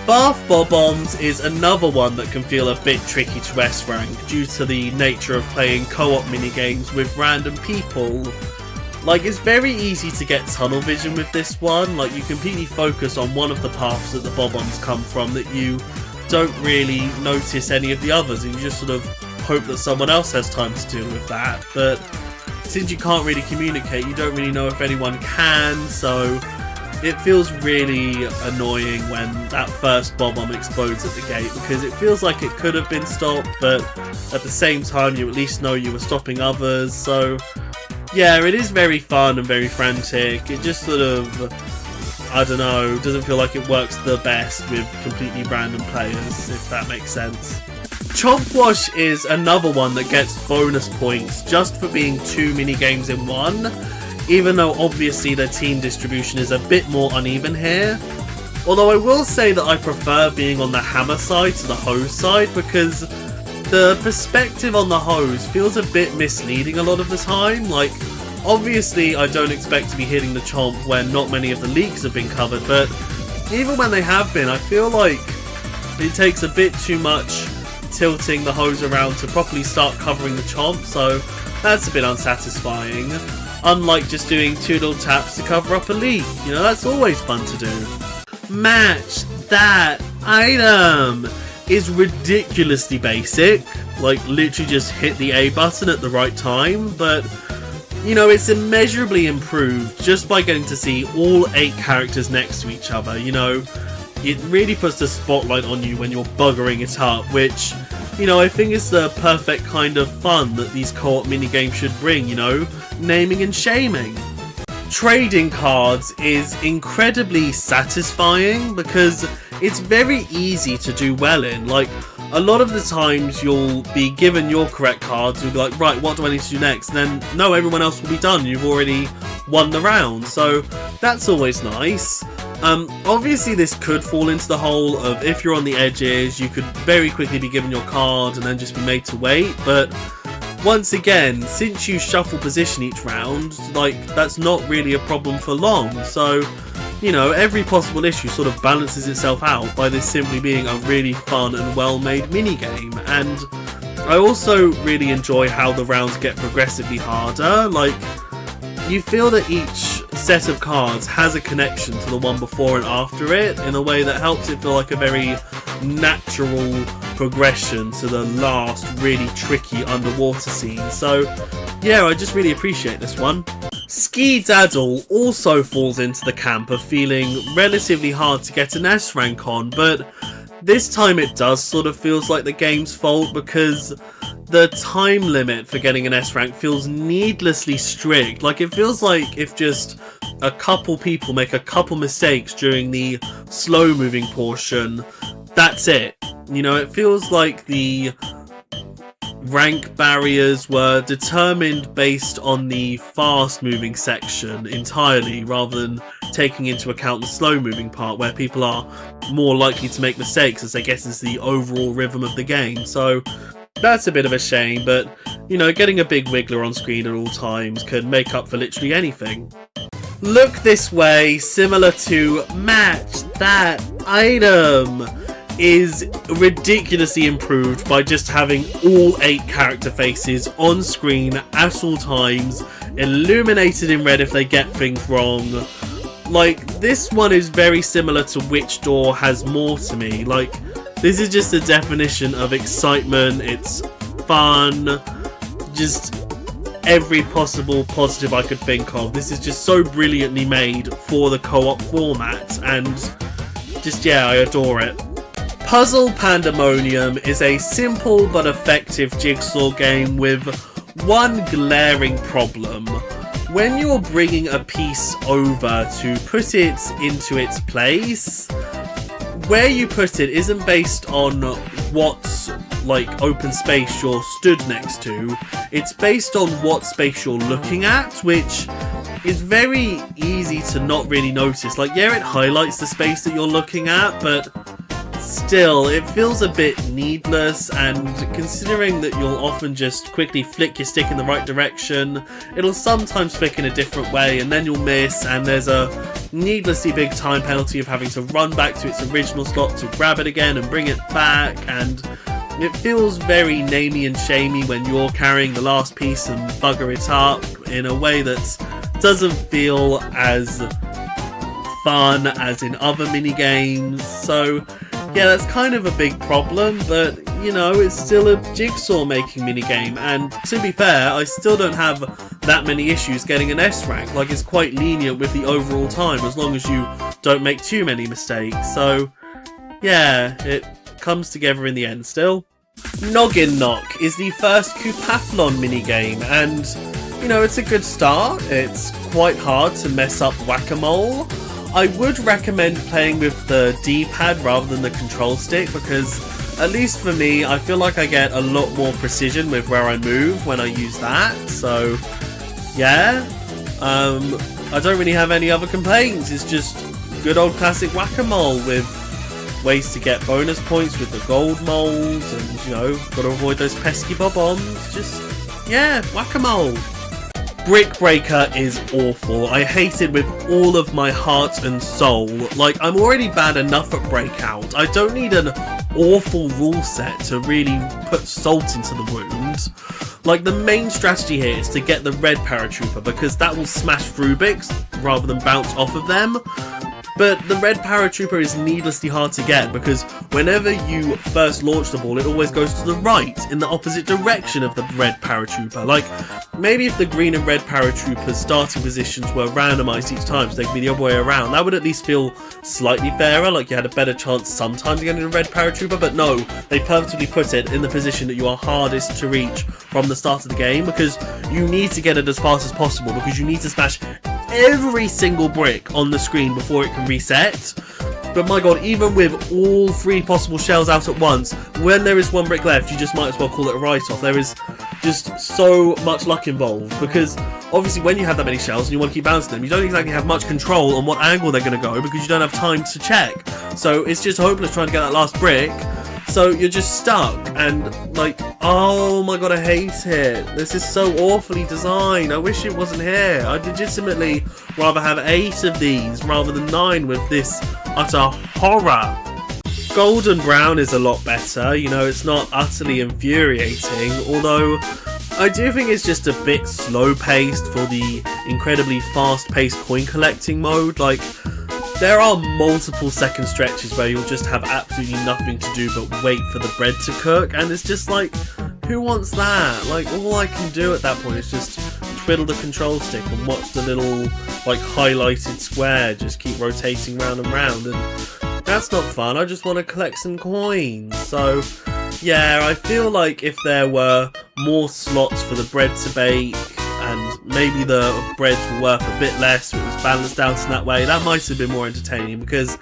Bath Bob-ombs is another one that can feel a bit tricky to S rank due to the nature of playing co-op minigames with random people. Like, it's very easy to get tunnel vision with this one. Like, you completely focus on one of the paths that the bob-ombs come from, that you don't really notice any of the others, and you just sort of hope that someone else has time to deal with that. But since you can't really communicate, you don't really know if anyone can, so it feels really annoying when that first bob-omb explodes at the gate, because it feels like it could have been stopped, but at the same time you at least know you were stopping others, so yeah, it is very fun and very frantic. It just sort of, I don't know, doesn't feel like it works the best with completely random players, if that makes sense. Chomp Wash is another one that gets bonus points just for being 2 minigames in one, even though obviously the team distribution is a bit more uneven here. Although I will say that I prefer being on the hammer side to the hose side, because the perspective on the hose feels a bit misleading a lot of the time. Like, obviously I don't expect to be hitting the chomp when not many of the leaks have been covered, but even when they have been, I feel like it takes a bit too much tilting the hose around to properly start covering the chomp, so that's a bit unsatisfying. Unlike just doing 2 little taps to cover up a leak, you know, that's always fun to do. Match that item is ridiculously basic, like literally just hit the A button at the right time, but you know, it's immeasurably improved just by getting to see all 8 characters next to each other. You know, it really puts the spotlight on you when you're buggering it up, which, you know, I think is the perfect kind of fun that these co-op minigames should bring, you know, naming and shaming. Trading cards is incredibly satisfying because it's very easy to do well in. Like, a lot of the times you'll be given your correct cards, you'll be like, right, what do I need to do next? And then, no, everyone else will be done, you've already won the round, so that's always nice. Obviously this could fall into the hole of, if you're on the edges, you could very quickly be given your card and then just be made to wait, but once again, since you shuffle position each round, like, that's not really a problem for long, so, you know, every possible issue sort of balances itself out by this simply being a really fun and well-made minigame. And I also really enjoy how the rounds get progressively harder. Like, you feel that each set of cards has a connection to the one before and after it in a way that helps it feel like a very natural progression to the last really tricky underwater scene. So yeah, I just really appreciate this one. Ski Daddle also falls into the camp of feeling relatively hard to get an S rank on, but This time it does sort of feels like the game's fault, because the time limit for getting an S rank feels needlessly strict. Like, it feels like if just a couple people make a couple mistakes during the slow moving portion, that's it. You know, it feels like the rank barriers were determined based on the fast moving section entirely, rather than taking into account the slow moving part, where people are more likely to make mistakes as they get into the overall rhythm of the game. So that's a bit of a shame, but you know, getting a big wiggler on screen at all times can make up for literally anything. Look this way, similar to match that item, is ridiculously improved by just having all 8 character faces on screen at all times, illuminated in red if they get things wrong. Like, this one is very similar to Which Door Has More to me. Like, this is just a definition of excitement, it's fun, just every possible positive I could think of. This is just so brilliantly made for the co-op format, and just, yeah, I adore it. Puzzle Pandemonium is a simple but effective jigsaw game with one glaring problem. When you're bringing a piece over to put it into its place, where you put it isn't based on what like open space you're stood next to, it's based on what space you're looking at, which is very easy to not really notice. Like, yeah, it highlights the space that you're looking at, but still, it feels a bit needless, and considering that you'll often just quickly flick your stick in the right direction, it'll sometimes flick in a different way and then you'll miss, and there's a needlessly big time penalty of having to run back to its original slot to grab it again and bring it back, and it feels very namey and shamey when you're carrying the last piece and bugger it up in a way that doesn't feel as fun as in other minigames. So yeah, that's kind of a big problem, but you know, it's still a jigsaw making minigame, and to be fair, I still don't have that many issues getting an S rank. Like, it's quite lenient with the overall time as long as you don't make too many mistakes. So yeah, it comes together in the end still. Noggin Knock is the first Coupathlon minigame, and you know, it's a good start. It's quite hard to mess up Whack-A-Mole. I would recommend playing with the D-pad rather than the control stick, because at least for me, I feel like I get a lot more precision with where I move when I use that. So yeah, I don't really have any other complaints. It's just good old classic Whack-A-Mole with ways to get bonus points with the gold moles, and you know, gotta avoid those pesky bob-ombs. Just, yeah, Whack-A-Mole. Brick Breaker is awful. I hate it with all of my heart and soul. Like, I'm already bad enough at Breakout. I don't need an awful rule set to really put salt into the wound. Like, the main strategy here is to get the red paratrooper, because that will smash Rubik's rather than bounce off of them. But the red paratrooper is needlessly hard to get, because whenever you first launch the ball, it always goes to the right, in the opposite direction of the red paratrooper. Like, maybe if the green and red paratroopers' starting positions were randomised each time, so they could be the other way around, that would at least feel slightly fairer, like you had a better chance sometimes of getting a red paratrooper. But no, they purposely put it in the position that you are hardest to reach from the start of the game, because you need to get it as fast as possible, because you need to smash every single brick on the screen before it can reset. But my god, even with all 3 possible shells out at once, when there is 1 brick left, you just might as well call it a write-off. There is just so much luck involved, because obviously when you have that many shells and you want to keep bouncing them, you don't exactly have much control on what angle they're going to go, because you don't have time to check. So it's just hopeless trying to get that last brick. So you're just stuck, and like, oh my god, I hate it. This is so awfully designed. I wish it wasn't here. I'd legitimately rather have 8 of these rather than 9 with this utter horror. Golden Brown is a lot better. You know, it's not utterly infuriating, although I do think it's just a bit slow-paced for the incredibly fast-paced coin collecting mode. Like, there are multiple second stretches where you'll just have absolutely nothing to do but wait for the bread to cook, and it's just like, who wants that? Like, all I can do at that point is just twiddle the control stick and watch the little, like, highlighted square just keep rotating round and round, and That's not fun, I just want to collect some coins. So, yeah, I feel like if there were more slots for the bread to bake, and maybe the breads were worth a bit less, it was balanced out in that way, that might have been more entertaining, because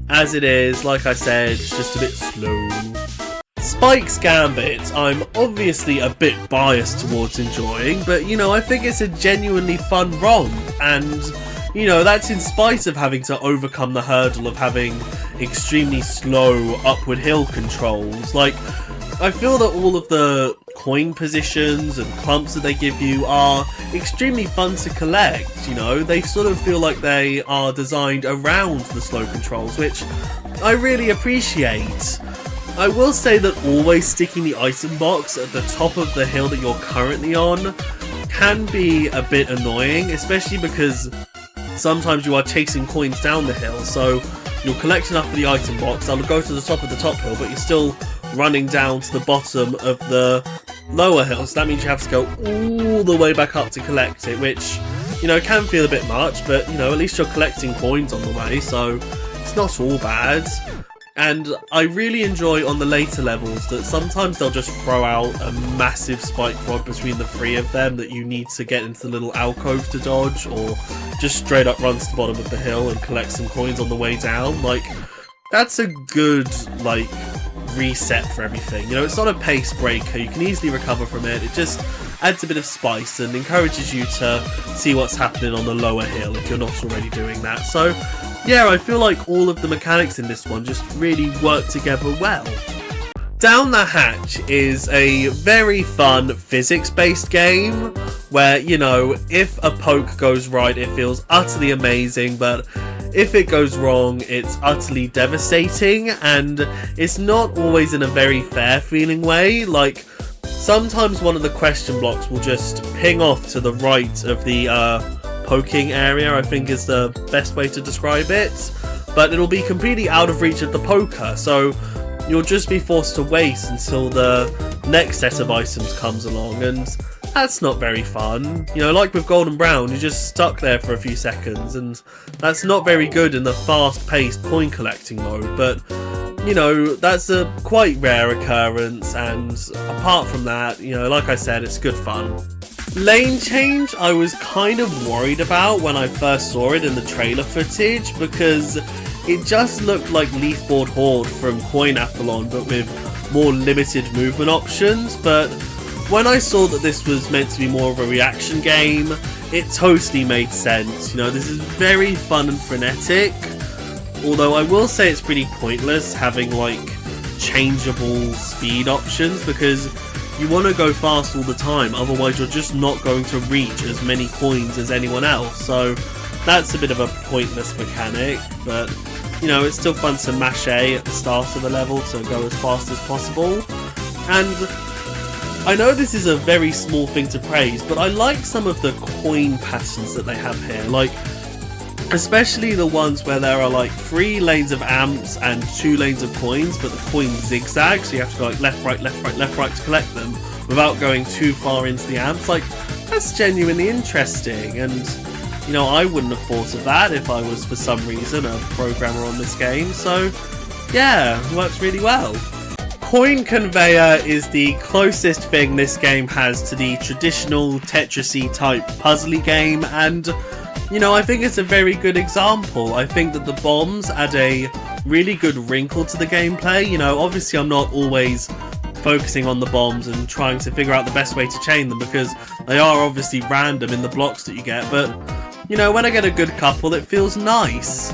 as it is, like I said, it's just a bit slow. Spike's Gambit, I'm obviously a bit biased towards enjoying, but you know, I think it's a genuinely fun romp, and you know, that's in spite of having to overcome the hurdle of having extremely slow upward hill controls. Like, I feel that all of the coin positions and clumps that they give you are extremely fun to collect, you know, they sort of feel like they are designed around the slow controls, which I really appreciate. I will say that always sticking the item box at the top of the hill that you're currently on can be a bit annoying, especially because sometimes you are chasing coins down the hill, so you'll collect enough for the item box, that'll go to the top of the top hill, but you're still running down to the bottom of the lower hill, so that means you have to go all the way back up to collect it, which, you know, can feel a bit much, but, you know, at least you're collecting coins on the way, so it's not all bad. And I really enjoy on the later levels that sometimes they'll just throw out a massive spike rod between the three of them that you need to get into the little alcove to dodge, or just straight up run to the bottom of the hill and collect some coins on the way down. Like, that's a good, like, reset for everything. You know, it's not a pace breaker, you can easily recover from it, it just adds a bit of spice and encourages you to see what's happening on the lower hill if you're not already doing that. So yeah, I feel like all of the mechanics in this one just really work together well. Down the Hatch is a very fun physics-based game where, you know, if a poke goes right it feels utterly amazing, but if it goes wrong it's utterly devastating, and it's not always in a very fair feeling way. Like, sometimes one of the question blocks will just ping off to the right of the poking area, I think is the best way to describe it, but it'll be completely out of reach of the poker, so you'll just be forced to wait until the next set of items comes along, and that's not very fun. You know, like with Golden Brown, you're just stuck there for a few seconds, and that's not very good in the fast-paced coin collecting mode, but you know, that's a quite rare occurrence, and apart from that, you know, like I said, it's good fun. Lane change I was kind of worried about when I first saw it in the trailer footage, because it just looked like Leafboard Horde from Coinathlon but with more limited movement options, but when I saw that this was meant to be more of a reaction game, it totally made sense. You know, this is very fun and frenetic, although I will say it's pretty pointless having like changeable speed options, because you want to go fast all the time, otherwise you're just not going to reach as many coins as anyone else, so that's a bit of a pointless mechanic, but you know, it's still fun to mash A at the start of the level to go as fast as possible. And I know this is a very small thing to praise, but I like some of the coin patterns that they have here, like especially the ones where there are like 3 lanes of amps and 2 lanes of coins, but the coins zigzag, so you have to go like left, right, left, right, left, right to collect them without going too far into the amps. Like, that's genuinely interesting, and you know, I wouldn't have thought of that if I was for some reason a programmer on this game, so yeah, it works really well. Coin Conveyor is the closest thing this game has to the traditional Tetris-y type puzzly game, and you know, I think it's a very good example. I think that the bombs add a really good wrinkle to the gameplay. You know, obviously I'm not always focusing on the bombs and trying to figure out the best way to chain them, because they are obviously random in the blocks that you get, but you know, when I get a good couple it feels nice.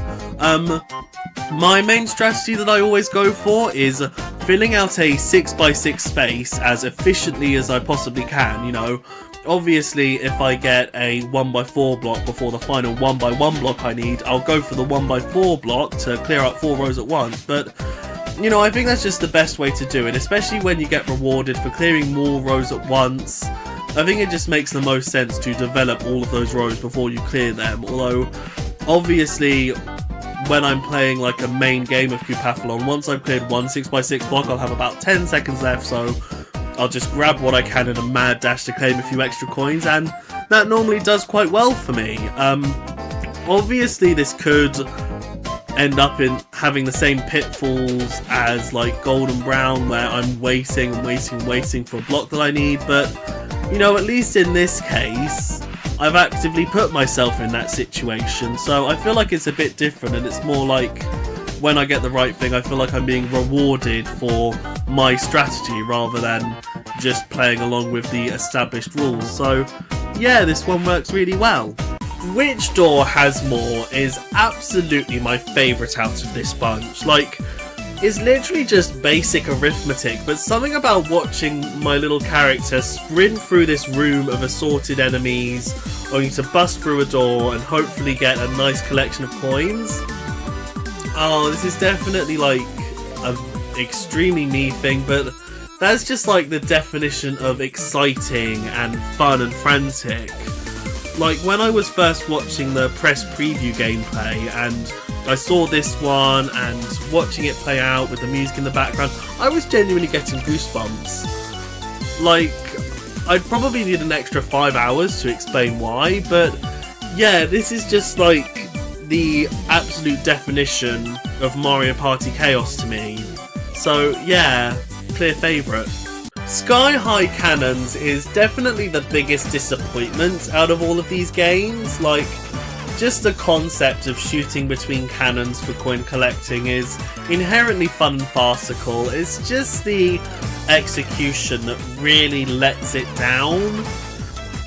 My main strategy that I always go for is filling out a 6x6 space as efficiently as I possibly can, you know. Obviously, if I get a 1x4 block before the final 1x1 block I need, I'll go for the 1x4 block to clear out 4 rows at once, but you know, I think that's just the best way to do it, especially when you get rewarded for clearing more rows at once. I think it just makes the most sense to develop all of those rows before you clear them, although obviously when I'm playing like a main game of Coupadthlon, once I've cleared one 6x6 block I'll have about 10 seconds left, so I'll just grab what I can in a mad dash to claim a few extra coins, and that normally does quite well for me. Obviously this could end up in having the same pitfalls as like gold and brown, where I'm waiting for a block that I need. But you know, at least in this case, I've actively put myself in that situation, so I feel like it's a bit different, and it's more like when I get the right thing, I feel like I'm being rewarded for my strategy rather than just playing along with the established rules. So yeah, this one works really well. Which door has more is absolutely my favourite out of this bunch. Like, it's literally just basic arithmetic, but something about watching my little character sprint through this room of assorted enemies, only to bust through a door and hopefully get a nice collection of coins. Oh, this is definitely like an extremely me thing, but that's just like the definition of exciting and fun and frantic. Like, when I was first watching the press preview gameplay and I saw this one and watching it play out with the music in the background, I was genuinely getting goosebumps. Like, I'd probably need an extra 5 hours to explain why, but yeah, this is just like the absolute definition of Mario Party chaos to me. So yeah, clear favourite. Sky High Cannons is definitely the biggest disappointment out of all of these games. Like, just the concept of shooting between cannons for coin collecting is inherently fun and farcical. It's just the execution that really lets it down.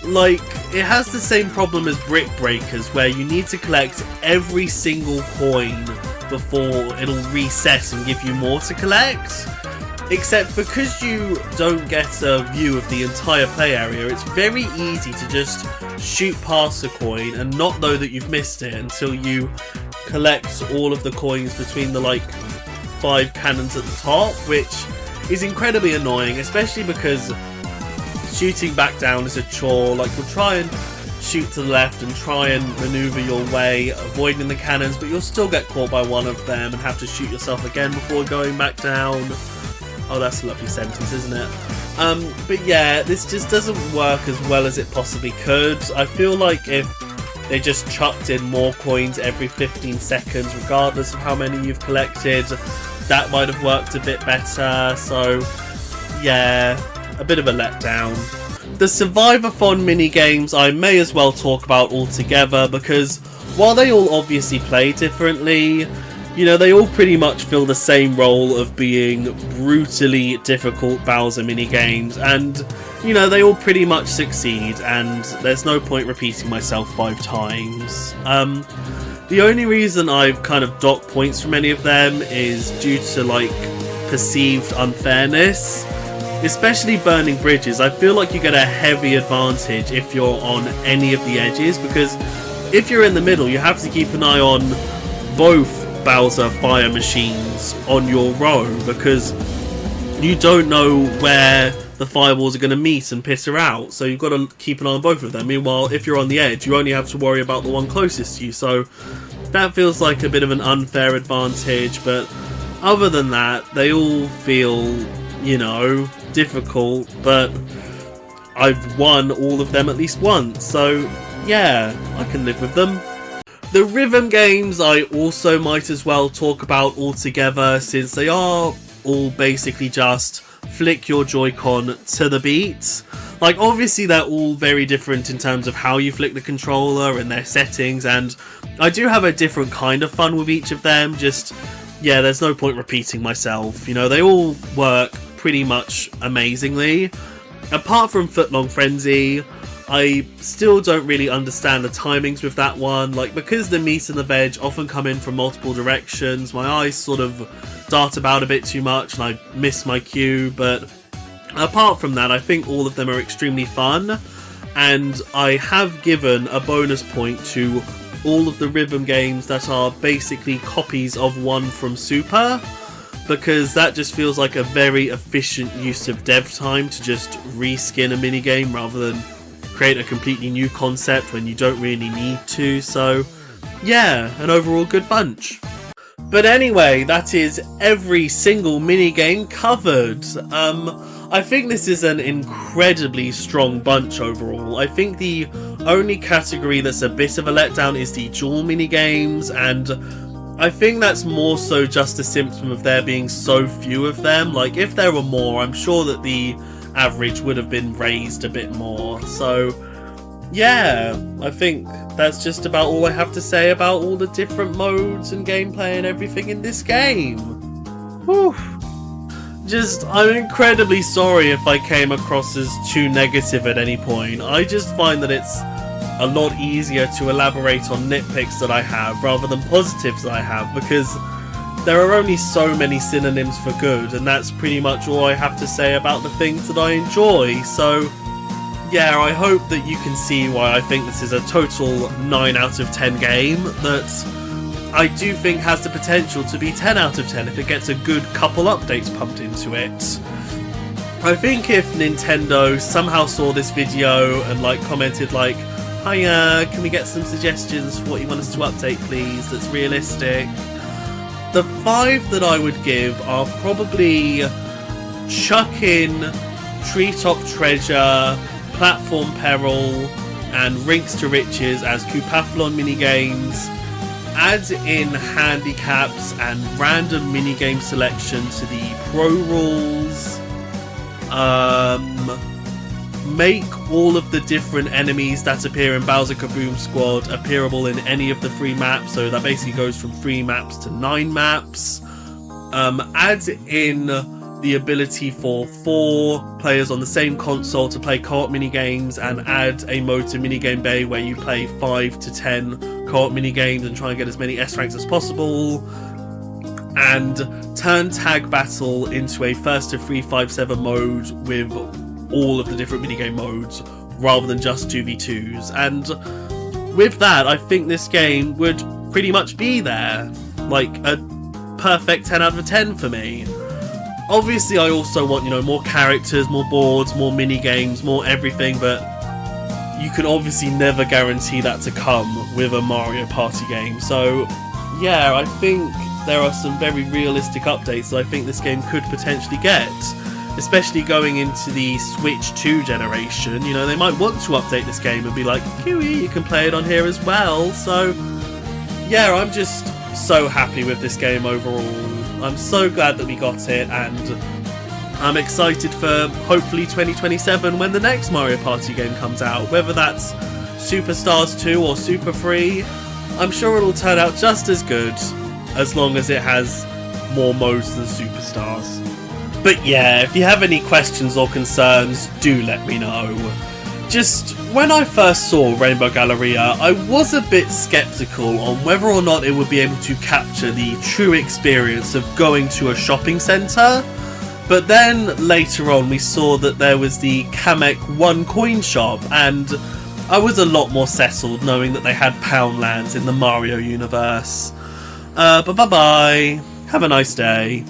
Like, it has the same problem as Brick Breakers, where you need to collect every single coin before it'll reset and give you more to collect. Except because you don't get a view of the entire play area, it's very easy to just shoot past a coin and not know that you've missed it until you collect all of the coins between the like 5 cannons at the top, which is incredibly annoying, especially because shooting back down is a chore. Like, you'll try and shoot to the left and try and maneuver your way, avoiding the cannons, but you'll still get caught by one of them and have to shoot yourself again before going back down. Oh, that's a lovely sentence, isn't it? But yeah, this just doesn't work as well as it possibly could. I feel like if they just chucked in more coins every 15 seconds, regardless of how many you've collected, that might have worked a bit better. So yeah, a bit of a letdown. The Survivathon minigames I may as well talk about altogether, because while they all obviously play differently, you know, they all pretty much fill the same role of being brutally difficult Bowser minigames, and, you know, they all pretty much succeed, and there's no point repeating myself 5 times. The only reason I've kind of docked points from any of them is due to, like, perceived unfairness. Especially burning bridges, I feel like you get a heavy advantage if you're on any of the edges, because if you're in the middle, you have to keep an eye on both Bowser fire machines on your row, because you don't know where the fireballs are going to meet and pitter out, so you've got to keep an eye on both of them. Meanwhile, if you're on the edge, you only have to worry about the one closest to you, so that feels like a bit of an unfair advantage. But other than that, they all feel, you know, difficult, but I've won all of them at least once, so yeah, I can live with them. The rhythm games I also might as well talk about altogether, since they are all basically just flick your Joy-Con to the beat. Like, obviously they're all very different in terms of how you flick the controller and their settings, and I do have a different kind of fun with each of them. Just, yeah, there's no point repeating myself. You know, they all work pretty much amazingly. Apart from Footlong Frenzy, I still don't really understand the timings with that one. Like, because the meat and the veg often come in from multiple directions, my eyes sort of dart about a bit too much and I miss my cue. But apart from that, I think all of them are extremely fun, and I have given a bonus point to all of the rhythm games that are basically copies of one from Super, because that just feels like a very efficient use of dev time to just reskin a minigame rather than create a completely new concept when you don't really need to. So yeah, an overall good bunch. But anyway, that is every single minigame covered. I think this is an incredibly strong bunch overall. I think the only category that's a bit of a letdown is the duel minigames, and I think that's more so just a symptom of there being so few of them. Like, if there were more, I'm sure that the average would have been raised a bit more. So, yeah, I think that's just about all I have to say about all the different modes and gameplay and everything in this game. Whew. I'm incredibly sorry if I came across as too negative at any point. I just find that it's a lot easier to elaborate on nitpicks that I have rather than positives that I have, because there are only so many synonyms for good, and that's pretty much all I have to say about the things that I enjoy. So yeah, I hope that you can see why I think this is a total 9 out of 10 game that I do think has the potential to be 10 out of 10 if it gets a good couple updates pumped into it. I think if Nintendo somehow saw this video and commented hiya, can we get some suggestions for what you want us to update please, that's realistic? The 5 that I would give are probably chuck in Treetop Treasure, Platform Peril, and Rinks to Riches as Coupathlon minigames, add in handicaps and random minigame selection to the Pro Rules, make all of the different enemies that appear in Bowser Kaboom Squad appearable in any of the 3 maps, so that basically goes from 3 maps to 9 maps. Add in the ability for 4 players on the same console to play co-op minigames, and add a mode to Minigame Bay where you play 5 to 10 co-op minigames and try and get as many S ranks as possible. And turn Tag Battle into a first to 3, 5, 7 mode with all of the different minigame modes rather than just 2v2s. And with that, I think this game would pretty much be there. Like a perfect 10 out of 10 for me. Obviously, I also want, more characters, more boards, more minigames, more everything, but you can obviously never guarantee that to come with a Mario Party game. So, yeah, I think there are some very realistic updates that I think this game could potentially get. Especially going into the Switch 2 generation, they might want to update this game and be like, Kiwi, you can play it on here as well. So, yeah, I'm just so happy with this game overall. I'm so glad that we got it, and I'm excited for hopefully 2027 when the next Mario Party game comes out. Whether that's Superstars 2 or Super Free, I'm sure it'll turn out just as good, as long as it has more modes than Superstars. But yeah, if you have any questions or concerns, do let me know. Just, when I first saw Rainbow Galleria, I was a bit skeptical on whether or not it would be able to capture the true experience of going to a shopping centre. But then, later on, we saw that there was the Kamek 1 coin shop, and I was a lot more settled knowing that they had Poundlands in the Mario universe. Bye-bye. Have a nice day.